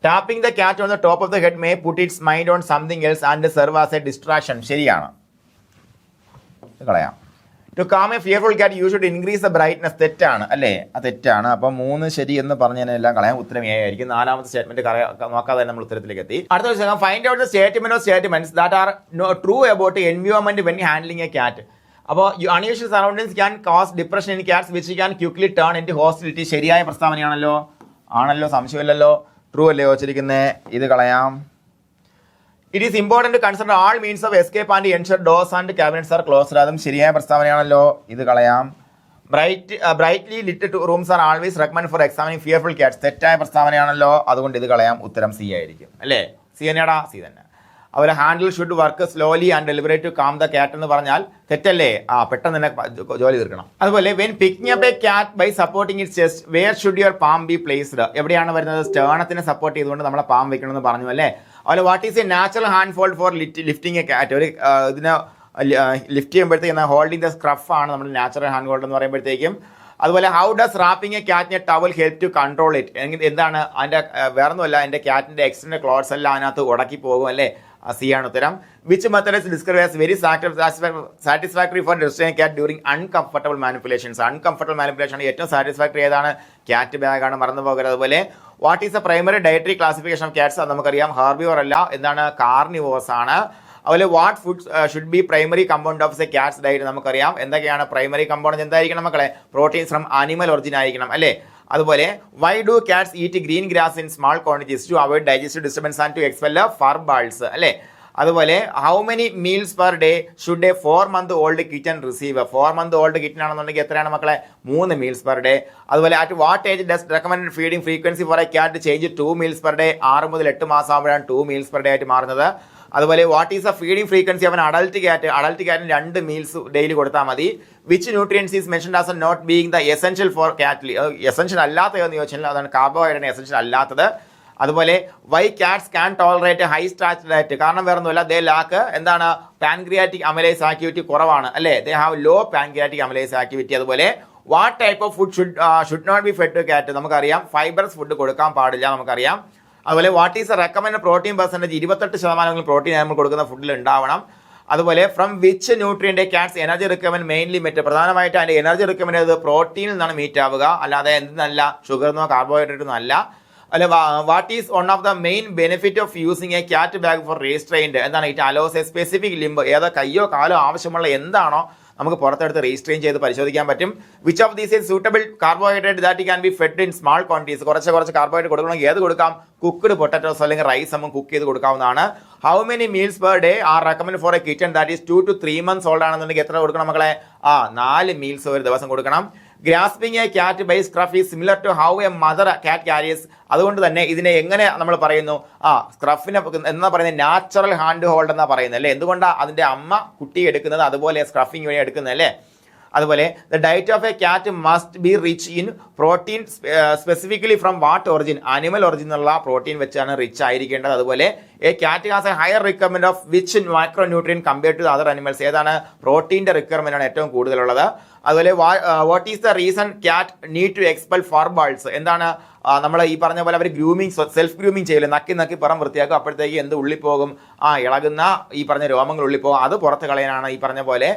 tapping the cat on the top of the head may put its mind on something else and serve as a distraction. ശരിയാണ്, കളയാം. To calm a fearful cat you should increase the brightness. തെറ്റാണ് അല്ലേ? അത് തെറ്റാണ്. അപ്പം 3 ശരി എന്ന് പറഞ്ഞതിനെല്ലാം കളയാം. ഉത്തരം എ ആയിരിക്കും. 4ാമത്തെ സ്റ്റേറ്റ്മെന്റ് നോക്കാതെ നമ്മൾ ഉത്തരത്തിലേക്ക് എത്തി. അടുത്ത ദിവസം find out the statements that are true about environment when handling a cat. അപ്പോൾ unusual surroundings can cause depression in cats which can quickly turn into hostility. ശരിയായ പ്രസ്താവനയാണല്ലോ. ആണല്ലോ, സംശയമില്ലല്ലോ. ട്രൂ അല്ലേ ചോദിച്ചിരിക്കുന്നത്? ഇത് കളയാം. It is important to consider all means of escape and ensure doors and cabinets are closed. അതും ശരിയായ പ്രസ്താവനയാണല്ലോ. ഇത് കളയാം. Brightly lit rooms are always recommended for examining fearful cats. തെറ്റായ പ്രസ്താവനയാണല്ലോ. അതുകൊണ്ട് ഇത് കളയാം. ഉത്തരം സി ആയിരിക്കും അല്ലേ? സി തന്നെയാടാ, സി തന്നെ. അതുപോലെ handle should work slowly and deliberate to calm the cat എന്ന് പറഞ്ഞാൽ തെറ്റല്ലേ? പെട്ടെന്ന് തന്നെ ജോലി തീർക്കണം. അതുപോലെ when picking up a cat by supporting its chest where should your palm be placed. എവിടെയാണ് വരുന്നത്? സ്റ്റേണത്തിനെ സപ്പോർട്ട് ചെയ്തുകൊണ്ട് നമ്മളെ പാം വെക്കണമെന്ന് പറഞ്ഞു അല്ലേ? അതുപോലെ what is a natural hand fold for lifting a cat. ഒരു ഇതിനെ ലിഫ്റ്റ് ചെയ്യുമ്പോഴത്തേക്കും ഹോൾഡിംഗ് ദ സ്ക്രഫ് ആണ് നമ്മുടെ നാച്ചുറൽ ഹാൻഡ് ഹോൾഡ് എന്ന് പറയുമ്പോഴത്തേക്കും. അതുപോലെ ഹൗ ഡസ് റാപ്പിംഗ് എ ക്യാറ്റിനെ towel help to control it. എന്താണ് അതിൻ്റെ വേറൊന്നുമല്ല, എൻ്റെ ക്യാറ്റിൻ്റെ എക്സ്റ്റൻഡ് ക്ലോത്ത്സ് എല്ലാം അതിനകത്ത് ഉടക്കി പോകും അല്ലേ? സി ആണ് ഉത്തരം. Which method is describe as very satisfactory for restraining cat during uncomfortable manipulations. Uncomfortable manipulation ഏറ്റവും സാറ്റിസ്ഫാക്ടറി ഏതാണ്? ക്യാറ്റ് ബാഗാണ്, മറന്നു പോകരുത്. അതുപോലെ what is a primary dietary classification of cats? അത് നമുക്കറിയാം, ഹാർബിവോർ അല്ല, എന്താണ്? കാർണിവോർസ് ആണ്. അതുപോലെ what food should be primary compound of a cats diet? നമുക്കറിയാം എന്തൊക്കെയാണ് പ്രൈമറി കമ്പൗണ്ട്. എന്തായിരിക്കണം മക്കളെ? പ്രോട്ടീൻസ് ഫ്രം ആനിമൽ ഒറിജിൻ ആയിരിക്കണം അല്ലേ? അതുപോലെ why do cats eat green grass in small quantities? To avoid digestive disturbance and to expel fur balls അല്ലേ? അതുപോലെ how many meals per day should a 4-month old kitten receive? 4-month old kitten ആണെന്നുണ്ടെങ്കിൽ എത്രയാണ് മക്കളെ? 3 meals per day. അതുപോലെ at what age does recommend feeding frequency for a cat change 2 meals per day? 6 മുതൽ 8 മാസം ആകുമ്പോഴാണ് 2 meals per day ആയിട്ട് മാറുന്നത്. അതുപോലെ what is a feeding frequency of adult cat? Adult ക്യാറ്റിന് 2 meals ഡെയിലി കൊടുത്താൽ മതി. Which nutrients is mentioned as not being the essential for cat? Essential അല്ലാത്തതെന്ന് ചോദിച്ചാൽ അതാണ് കാർബോഹൈഡ്രേറ്റ് എസെൻഷ്യൽ അല്ലാത്തത്. അതുപോലെ why cats can tolerate high starch diet? കാരണം വേറെ ഒന്നുമില്ല, ദേ ലാക്ക് എന്താണ്? പാൻക്രിയാറ്റിക് അമലേസ് ആക്ടിവിറ്റി കുറവാണ് അല്ലേ? They have low pancreatic amylase activity. അതുപോലെ what type of food should not be fed to cat? നമുക്കറിയാം ഫൈബർസ് ഫുഡ് കൊടുക്കാൻ പാടില്ല, നമുക്കറിയാം. അതുപോലെ what is a recommend protein percentage? 28% protein നമ്മൾ കൊടുക്കുന്ന ഫുഡിൽ ഉണ്ടാവണം. അതുപോലെ from which nutrient cats energy recovering mainly meat? പ്രധാനമായിട്ട് അതിൻ്റെ എനർജി റിക്കവറി ചെയ്തത് പ്രോട്ടീനിൽ നിന്നാണ് മീറ്റ് ആവുക, അല്ലാതെ എന്തെന്നല്ല ഷുഗറിനോ കാർബോഹൈഡ്രേറ്റൊന്നും അല്ല. അല്ലെ what is one of the main benefit of using a cat bag for restrained? എന്താണ്? It allows a specific limb. ഏതോ കയ്യോ കാലോ ആവശ്യമുള്ള എന്താണോ നമുക്ക് പുറത്തെടുത്ത് റീസ്ട്രെയിൻ ചെയ്ത് പരിശോധിക്കാൻ പറ്റും. Which of these is suitable carbohydrate that can be fed in small quantities? കുറച്ച് കാർബോഹൈഡ്രേറ്റ് കൊടുക്കണമെങ്കിൽ ഏത് കൊടുക്കാം? കുക്ക്ഡ് പൊട്ടറ്റോസ് അല്ലെങ്കിൽ റൈസ് നമ്മൾ കുക്ക് ചെയ്ത് കൊടുക്കാവുന്നതാണ്. How many meals per day are recommend for a kitten that is 2 to 3 months old ആണെന്നുണ്ടെങ്കിൽ എത്ര കൊടുക്കണം മക്കളെ? 4 meals ഒരു ദിവസം കൊടുക്കണം. Grasping a cat by scruff is similar to how a mother cat carries. അതുകൊണ്ട് തന്നെ ഇതിനെ എങ്ങനെ നമ്മൾ പറയുന്നു? സ്ക്രഫിനെ എന്നാ പറയുന്നത്? നാച്ചുറൽ ഹാൻഡ് ഹോൾഡ് എന്നാ പറയുന്നത് അല്ലേ? എന്തുകൊണ്ടാണ് അതിന്റെ അമ്മ കുട്ടി എടുക്കുന്നത് അതുപോലെ സ്ക്രഫിംഗ് വഴി എടുക്കുന്നത് അല്ലേ? അതുപോലെ the diet of a cat must be rich in protein specifically from what origin? Animal origin എന്നുള്ള പ്രോട്ടീൻ വെച്ചാണ് റിച്ച് ആയിരിക്കേണ്ടത്. അതുപോലെ a cat has a higher requirement of which micro nutrient compare to other animals? ഏതാണ്? പ്രോട്ടീൻ്റെ റിക്വയർമെന്റ് ആണ് ഏറ്റവും കൂടുതലുള്ളത്. അതുപോലെ what is the reason cat need to expel fur balls? എന്താണ്? നമ്മൾ ഈ പറഞ്ഞ പോലെ അവർ ഗ്രൂമിങ് സെൽഫ് ഗ്രൂമിങ് ചെയ്യില്ല, നക്കി പുറം വൃത്തിയാക്കും. അപ്പോഴത്തേക്ക് എന്ത് ഉള്ളിൽ പോകും? ഇളകുന്ന ഈ പറഞ്ഞ രോമങ്ങൾ ഉള്ളിൽ പോകും. അത് പുറത്ത് കളയാനാണ് ഈ പറഞ്ഞ പോലെ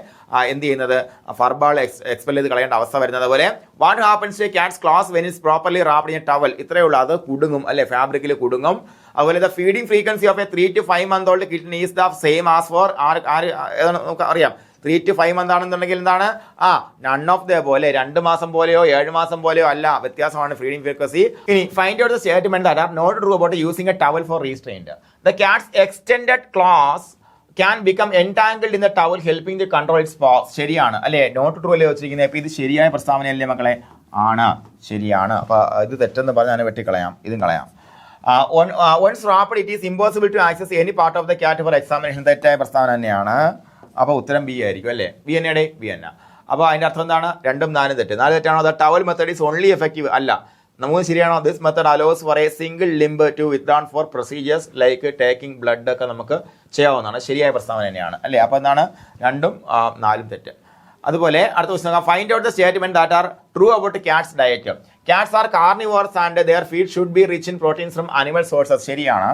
എന്ത് ചെയ്യുന്നത്? ഫർബാൾ എക്സ്പെൽ ചെയ്ത് കളയേണ്ട അവസ്ഥ വരുന്നത്. അതുപോലെ what happens to cats claws when is properly wrapped in a towel? ഇത്രയേ ഉള്ളൂ, അത് കുടുങ്ങും അല്ലെ? ഫാബ്രിക്കിൽ കുടുങ്ങും. അതുപോലെ the feeding frequency of a 3 to 5 month old kitten is the same as for നമുക്ക് അറിയാം 3 to 5 months ആണെന്നുണ്ടെങ്കിൽ എന്താണ്? നൺ ഓഫ് ദ പോലെ 2 മാസം പോലെയോ 7 മാസം പോലെയോ അല്ല, വ്യത്യാസമാണ് ഫീഡിംഗ് ഫ്രീക്വൻസി. ഇനി find out the statement that are not true about using a towel for restrained. The cats extended claws can become entangled in the towel helping to control its paws. ശരിയാണ് അല്ലേ? നോട്ട് ട്രൂ അല്ലേ വെച്ചിരിക്കുന്നത്? അപ്പോൾ ഇത് ശരിയായ പ്രസ്താവനയല്ലേ മക്കളെ? ആണ്, ശരിയാണ്. അപ്പോൾ ഇത് തെറ്റെന്ന് പറഞ്ഞാൽ ഞാൻ വെട്ടിക്കളയാം, ഇതും കളയാം. Once wrapped, it is impossible to access any part of the cat for examination. തെറ്റായ പ്രസ്താവന തന്നെയാണ്. അപ്പോൾ ഉത്തരം ബി ആയിരിക്കും അല്ലേ? ബി എന്നയുടെ ബി എന്ന. അപ്പോൾ അതിൻ്റെ അർത്ഥം എന്താണ്? 2ഉം 4ഉം തെറ്റ്. 4 തെറ്റാണോ? The towel method is only effective അല്ല. നമുക്ക് ശരിയാണോ? This method allows for a single limb to withdrawn for procedures like taking blood ഒക്കെ നമുക്ക് ചെയ്യാവുന്നതാണ്. ശരിയായ പ്രസ്താവന തന്നെയാണ് അല്ലേ? അപ്പോൾ എന്താണ്? 2ഉം 4ഉം തെറ്റ്. അതുപോലെ അടുത്ത പുസ്തകം find out the statement that are true about cats diet. Cats are carnivores and their feed should be rich in proteins from animal sources. ശരിയാണ്.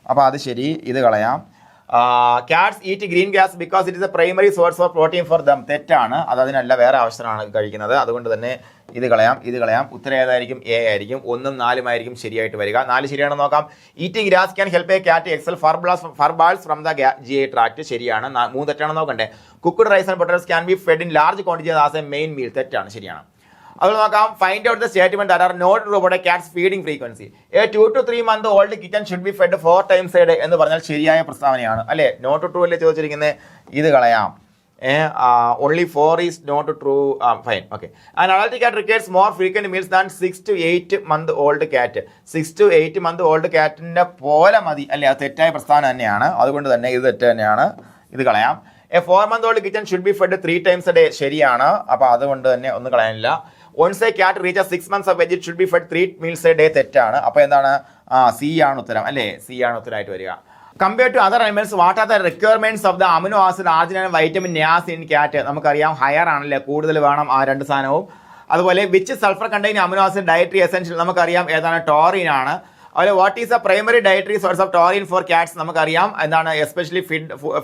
അപ്പോൾ അത് ശരി, ഇത് കളയാം. Cats eat green grass because it is a primary source of protein for them. തെറ്റാണ്, അത് അതിനല്ല, വേറെ ആവശ്യമാണ് കഴിക്കുന്നത്. അതുകൊണ്ട് തന്നെ ഇത് കളയാം. ഉത്തരം ഏതായിരിക്കും? എ ആയിരിക്കും. 1ഉം 4ഉം ആയിരിക്കും ശരിയായിട്ട് വരിക. 4 ശരിയാണെന്ന് നോക്കാം. Eating grass can help a cat expel furballs from the GI tract. ശരിയാണ്. 3 തെറ്റാണെന്ന് നോക്കണ്ടേ. Cooked rice and potatoes can be fed in large quantity as a main meal. തെറ്റാണ്. ശരിയാണ്. അതുപോലെ നോക്കാം. Find out the statement that are not true about a cats feeding frequency. A 2 to 3 month old kitten should be fed 4 times a day എന്ന് പറഞ്ഞാൽ ശരിയായ പ്രസ്താവനയാണ് അല്ലേ. നോട്ട് ട്രൂ അല്ലേ ചോദിച്ചിരിക്കുന്നത്. ഇത് കളയാം. Only 4 is not true. Fine. Okay. An adult cat requires more frequent meals than 6 to 8 month old cat. 6 to 8 month old catന്റെ പോലെ മതി അല്ലേ. അത് തെറ്റായ പ്രസ്താവന തന്നെയാണ്. അതുകൊണ്ട് തന്നെ ഇത് തെറ്റ് തന്നെയാണ്. ഇത് കളയാം. A 4 month old kitten should be fed 3 times a day. ശരിയാണ്. അപ്പൊ അതുകൊണ്ട് തന്നെ ഒന്നും കളയാനില്ല. Once a cat reaches 6 months of age, it should be fed 3 meals a day. തെറ്റാണ്. അപ്പൊ എന്താണ്? സി ആണ് ഉത്തരം അല്ലേ. സി ആണ് ഉത്തരമായിട്ട് വരിക. Compared to other animals, what are the requirements of the amino acid, arginine and vitamin niacin in cat? നമുക്കറിയാം ഹയർ ആണല്ലേ, കൂടുതൽ വേണം ആ രണ്ട് സാധനവും. അതുപോലെ which sulphur containing amino acid dietary essential നമുക്കറിയാം ഏതാണ്? ടോറിൻ ആണ്. അതുപോലെ what is a primary dietary source of taurine for cats നമുക്കറിയാം എന്താണ്? എസ്പെഷ്യലി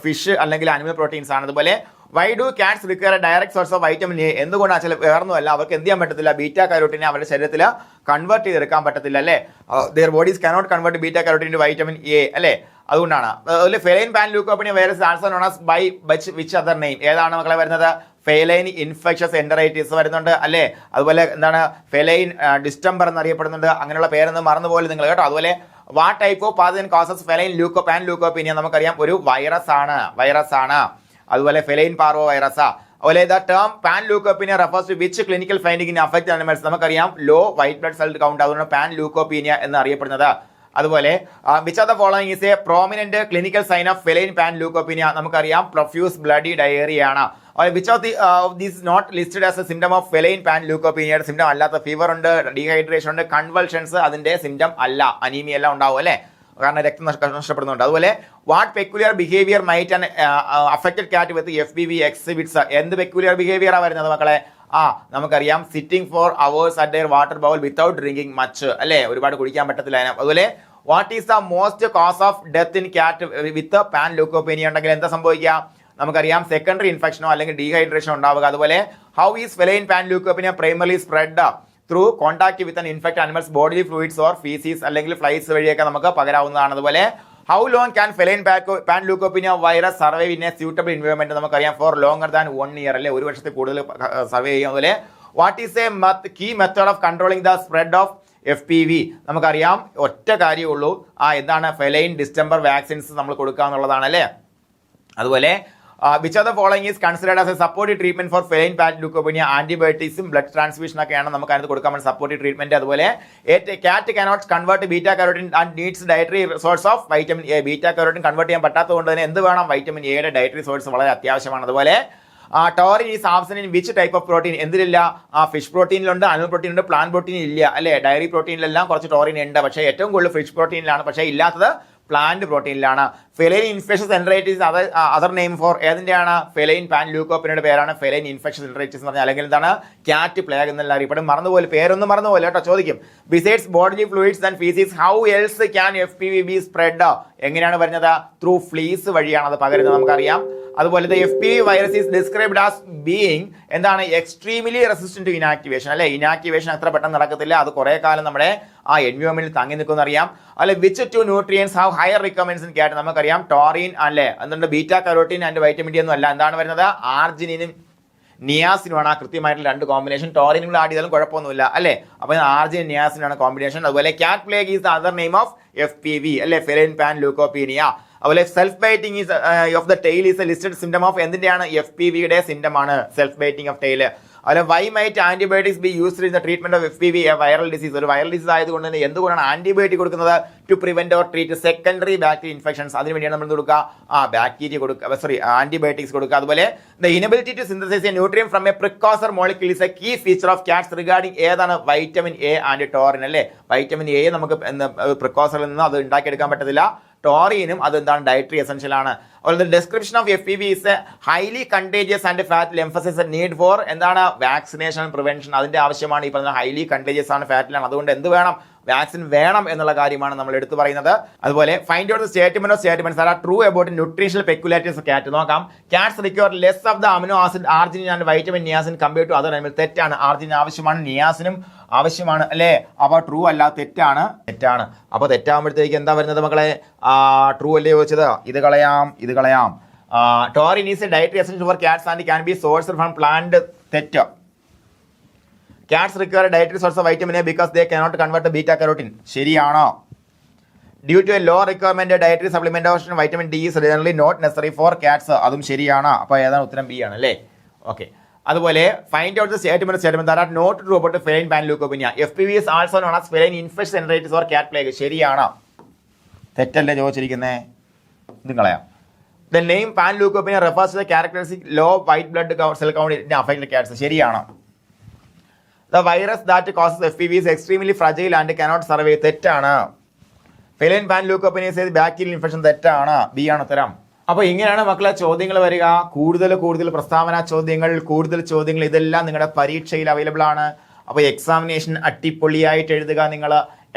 ഫിഷ് അല്ലെങ്കിൽ അനിമൽ പ്രോട്ടീൻസ് ആണ്. അതുപോലെ why do cats require direct source of vitamin A? എന്തുകൊണ്ടാണ്? ചില വേറൊന്നുമല്ല, അവർക്ക് എന്ത് ചെയ്യാൻ പറ്റത്തില്ല, ബീറ്റാ കരോട്ടിനെ അവരുടെ ശരീരത്തിൽ കൺവേർട്ട് ചെയ്തെടുക്കാൻ പറ്റത്തില്ല അല്ലേ. Their bodies cannot convert beta carotene to vitamin A അല്ലേ. അതുകൊണ്ടാണ്. അതുപോലെ feline pan leukopenia virus also known as by which other name? ഏതാണ് മക്കളെ വരുന്നത്? ഫെലൈൻ ഇൻഫെക്ഷസ് എൻഡറൈറ്റിസ് വരുന്നുണ്ട് അല്ലേ. അതുപോലെ എന്താണ്? ഫെലൈൻ ഡിസ്റ്റംബർ എന്നറിയപ്പെടുന്നുണ്ട്. അങ്ങനെയുള്ള പേരൊന്നും മറന്നുപോലെ നിങ്ങൾ കേട്ടോ. അതുപോലെ what type of pathogen causes feline pan ലൂക്കോപ്പിനിയ? നമുക്കറിയാം ഒരു വൈറസ് ആണ്. അതുപോലെ ഫെലൈൻ പാർവോ വൈറസാ. അതുപോലെ the term panleukopenia refers to which clinical finding in affected animals? നമുക്കറിയാം low white blood cell count, അതുകൊണ്ട് പാൻ ലൂക്കോപ്പീനിയ എന്ന് അറിയപ്പെടുന്നത്. അതുപോലെ which of the following is a prominent clinical sign of feline pan ലൂക്കോപ്പീനിയ? നമുക്കറിയാം പ്രൊഫ്യൂസ് ബ്ലഡി ഡയേറിയ ആണ്. Which of these not listed as a symptom of feline pan ലൂക്കോപ്പീനിയയുടെ സിംറ്റം അല്ലാത്ത? ഫീവർ ഉണ്ട്, ഡീഹൈഡ്രേഷൻ ഉണ്ട്, കൺവൾഷൻസ് അതിന്റെ സിംറ്റം അല്ല. അനീമിയ എല്ലാം ഉണ്ടാവും അല്ലേ, കാരണം രക്തം നഷ്ടപ്പെടുന്നുണ്ട്. അതുപോലെ what peculiar behaviour might an affected cat with FPV exhibits? എന്ത് പെക്യുലിയർ ബിഹേവിയർ ആണ് വരുന്നത് മക്കളെ? നമുക്കറിയാം sitting for hours at their water bowl without drinking much അല്ലേ, ഒരുപാട് കുടിക്കാൻ പറ്റത്തില്ല. അതുപോലെ what is the most cause of death in കാറ്റ് വിത്ത് പാൻ ലൂക്കോപ്പീനിയ ഉണ്ടെങ്കിൽ എന്താ സംഭവിക്കുക? നമുക്കറിയാം സെക്കൻഡറി ഇൻഫെക്ഷനോ അല്ലെങ്കിൽ ഡീഹൈഡ്രേഷനോ ഉണ്ടാവുക. അതുപോലെ how is feline pan leukopenia primarily spread? Through contact with an infect animals body fluids or faeces അല്ലെങ്കിൽ ഫ്ലൈസ് വഴിയൊക്കെ നമുക്ക് പകരാവുന്നതാണ്. അതുപോലെ how long can feline pan leukopenia virus survive in a suitable environment? നമുക്കറിയാം ഫോർ ലോങ്ങർ ദാൻ 1 year അല്ലെ, ഒരു വർഷത്തിൽ കൂടുതൽ സർവൈവ് ചെയ്യും. അതുപോലെ what is a key method of controlling the spread of FPV? നമുക്കറിയാം ഒറ്റ കാര്യമേ ഉള്ളൂ, എന്താണ്? ഫെലൈൻ ഡിസ്റ്റംബർ വാക്സിൻസ് നമ്മൾ കൊടുക്കുക എന്നുള്ളതാണ് അല്ലേ. അതുപോലെ which of the following is considered as a supportive treatment for feline pan leukopenia? ആന്റിബയോട്ടിക്സും ബ്ലഡ് ട്രാൻസ്ഫ്യൂഷൻ ഒക്കെയാണ് നമുക്ക് അതിനകത്ത് കൊടുക്കാൻ പറ്റുന്ന സപ്പോർട്ടീവ് ട്രീറ്റ്മെന്റ്. അതുപോലെ cat cannot convert beta carotene and needs dietary source of vitamin A. Beta carotene convert ചെയ്യാൻ പറ്റാത്തതുകൊണ്ട് തന്നെ എന്ത് വേണം? വൈറ്റമിൻ എയുടെ ഡയറ്ററി സോഴ്സ് വളരെ അത്യാവശ്യമാണ്. അതുപോലെ taurine is absent in which type of protein? എന്തിലില്ല? ഫിഷ് പ്രോട്ടീനിലുണ്ട്, അനിമൽ പ്രോട്ടീനുണ്ട്, പ്ലാന്റ് പ്രോട്ടീൻ ഇല്ല അല്ലേ. ഡയറി പ്രോട്ടീനിലെല്ലാം കുറച്ച് ടോറിൻ ഉണ്ട്, പക്ഷേ ഏറ്റവും കൂടുതൽ ഫിഷ് പ്രോട്ടീനിലാണ്, പക്ഷേ ഇല്ലാത്തത് പ്ലാന്റ് പ്രോട്ടീനിലാണ്. Feline infectious enteritis other name for ഏതിന്റെയാണ്? ഫെലൈൻ പാൻ ലൂക്കോപ്പിനിയുടെ പേരാണ് ഫെലൈൻ ഇൻഫെക്ഷസ് എൻഡറൈറ്റിസ് എന്ന് പറഞ്ഞാൽ, അല്ലെങ്കിൽ എന്താണ്? ക്യാറ്റ് പ്ലേഗ് എന്നല്ല അറിയപ്പെടും. മറന്നുപോലെ, പേരൊന്നും മറന്നുപോലെ കേട്ടോ, ചോദിക്കും. Besides body fluids and faeces how else can FPV be spread? എങ്ങനെയാണ് വരുന്നത്? ത്രൂ ഫ്ലീസ് വഴിയാണ് അത് പകരുന്നത്, നമുക്കറിയാം. അതുപോലെ FPV virus is described as being എന്താണ്? എക്സ്ട്രീംലി റെസിസ്റ്റന്റ് ടു ഇനാക്ടിവേഷൻ അല്ലെ. ഇനാക്ടിവേഷൻ അത്ര പെട്ടെന്ന് നടക്കത്തില്ല, അത് കുറെ കാലം നമ്മുടെ എൻവയോൺമെന്റിൽ തങ്ങി നിൽക്കുമെന്ന് അറിയാം. അല്ലെ which 2 nutrients have higher recommends in cat? നമുക്കറിയാം ടോറിൻ അല്ലേ, എന്തുണ്ട്? Beta carotene and vitamin D ഒന്നും അല്ല, എന്താണ് വരുന്നത്? ആർജിനിനും നിയാസിനുമാണ് ആ കൃത്യമായിട്ടുള്ള 2 കോമ്പിനേഷൻ. ടോറിനും ആഡ് ചെയ്താലും കുഴപ്പമൊന്നുമില്ല അല്ലേ. അപ്പോൾ ആർജിൻ നിയാസിനാണ് കോമ്പിനേഷൻ. അതുപോലെ cat plague is the other name of FPV അല്ലെ, ഫെലൈൻ പാൻ ലൂക്കോപ്പീനിയ. അതുപോലെ self biting is of the tail is a listed symptom of എന്തിന്റെയാണ്? FPVയുടെ സിംറ്റം ആണ് സെൽഫ് ബൈറ്റിംഗ് ഓഫ് ടെയിൽ. അതുപോലെ why might antibiotics be used in the treatment of FPV a viral disease? ഒരു വൈറൽ ഡിസീസ് ആയതുകൊണ്ട് തന്നെ എന്തുകൊണ്ടാണ് ആന്റിബയോട്ടിക് കൊടുക്കുന്നത്? To prevent or treat secondary bacteria infections. അതിന് വേണ്ടിയാണ് നമ്മൾ കൊടുക്കുക ബാക്ടീരിയ കൊടുക്കുക, ആന്റിബയോട്ടിക്സ് കൊടുക്കുക. അതുപോലെ the inability to synthesize a nutrient from a precursor molecule is a key feature of cats regarding ഏതാണ്? വൈറ്റമിൻ എ ആൻഡ് ടോറിൻ അല്ലേ. വൈറ്റമിൻ എ നമുക്ക് പ്രിക്കോസറിൽ നിന്ന് അത് ഉണ്ടാക്കിയെടുക്കാൻ പറ്റത്തില്ല, ടോറിനും അതെന്താണ് ഡയറ്ററി എസെൻഷ്യൽ ആണ്. അതുപോലെ description of FPV is highly contagious and fatal emphasis need for എന്താണ് വാക്സിനേഷൻ പ്രിവെൻഷൻ. അതിന്റെ ആവശ്യമാണ്. ഈ പറഞ്ഞ ഹൈലി കണ്ടേജിയസ് ആണ്, ഫാറ്റലാണ്, അതുകൊണ്ട് എന്ത് വേണം, വാക്സിൻ വേണം എന്നുള്ള കാര്യമാണ് നമ്മൾ എടുത്തു പറയുന്നത്. അതുപോലെ find out the statement of statements are true about nutritional peculiarities of cat. നോക്കാം. Cats require less of the amino acid arginine and vitamin niacin compared to other animal. തെറ്റാണ്. ആർജിനിൻ ആവശ്യമാണ്, നിയാസിനും ആവശ്യമാണ് അല്ലേ? അപ്പോൾ ട്രൂ അല്ല, തെറ്റാണ്. അപ്പോൾ തെറ്റാകുമ്പോഴത്തേക്ക് എന്താ വരുന്നത് മക്കളെ? ട്രൂ അല്ലേ ചോദിച്ചത്? ഇത് കളയാം. Taurine is A dietary essential four cats and can B sourced from plant. തെറ്റ്. Cats require a dietary source of vitamin A because they cannot convert the beta carotene. ശരിയാണോ? Due to a low requirement, a dietary supplementation of vitamin D is generally not necessary for cats. അതും ശരിയാണ്. അപ്പോൾ ഏതാണ് ഉത്തരം? ബി ആണ് അല്ലേ? ഓക്കെ. അതുപോലെ find out the statement that are not true about feline panleukopenia. FPV is also known as feline infection enteritis or cat plague. ശരിയാണോ? തെറ്റല്ലേ ചോദിച്ചിരിക്കുന്നേ? ഇത് കളയാം. The name panleukopenia refers to the characteristic low white blood cell count in affected cats. ശരിയാണോ? The virus that causes FPV is extremely fragile and cannot survive. തെറ്റാണ്. Feline panleukopenia is bacterial infection. തെറ്റാണ്. ബി ആണ് ഉത്തരം. അപ്പോൾ ഇങ്ങനെയാണ് മക്കളെ ചോദ്യങ്ങൾ വരിക. കൂടുതൽ പ്രസ്താവന ചോദ്യങ്ങൾ, ഇതെല്ലാം നിങ്ങളുടെ പരീക്ഷയിൽ അവൈലബിൾ ആണ്. അപ്പോൾ എക്സാമിനേഷൻ അടിപൊളിയായിട്ട് എഴുതുക. നിങ്ങൾ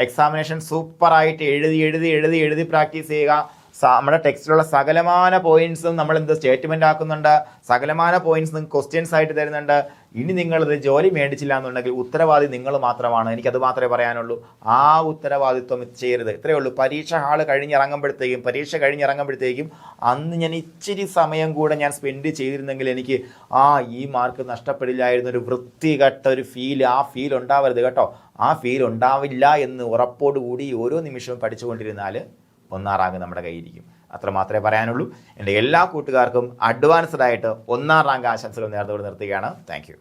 എക്സാമിനേഷൻ സൂപ്പറായിട്ട് എഴുതി പ്രാക്ടീസ് ചെയ്യുക. നമ്മുടെ ടെക്സ്റ്റിലുള്ള സകലമാന പോയിന്റ്സും നമ്മൾ സ്റ്റേറ്റ്മെന്റ് ആക്കുന്നുണ്ട്. സകലമാന പോയിന്റ്സ് നിങ്ങൾക്ക് ക്വസ്റ്റ്യൻസ് ആയിട്ട് തരുന്നുണ്ട്. ഇനി നിങ്ങളിത് ജോലി മേടിച്ചില്ല എന്നുണ്ടെങ്കിൽ ഉത്തരവാദി നിങ്ങൾ മാത്രമാണ്. എനിക്കത് മാത്രമേ പറയാനുള്ളൂ. ആ ഉത്തരവാദിത്വം ചെയ്യരുത്. ഇത്രയേ ഉള്ളൂ. പരീക്ഷ കഴിഞ്ഞിറങ്ങുമ്പോഴത്തേക്കും അന്ന് ഞാൻ ഇച്ചിരി സമയം കൂടെ ഞാൻ സ്പെൻഡ് ചെയ്തിരുന്നെങ്കിൽ എനിക്ക് ഈ മാർക്ക് നഷ്ടപ്പെടില്ലായിരുന്നു. ഒരു വൃത്തികെട്ട ഒരു ആ ഫീൽ ഉണ്ടാവരുത് കേട്ടോ. ആ ഫീൽ ഉണ്ടാവില്ല എന്ന് ഉറപ്പോടുകൂടി ഓരോ നിമിഷവും പഠിച്ചുകൊണ്ടിരുന്നാൽ 1ാം റാങ്ക് നമ്മുടെ കയ്യിരിക്കും. അത്ര മാത്രമേ പറയാനുള്ളൂ. എൻ്റെ എല്ലാ കൂട്ടുകാർക്കും അഡ്വാൻസ്ഡ് ആയിട്ട് 1ാം റാങ്ക് ആശംസകൾ നേർന്നുകൊണ്ട് നിർത്തുകയാണ്. Thank you.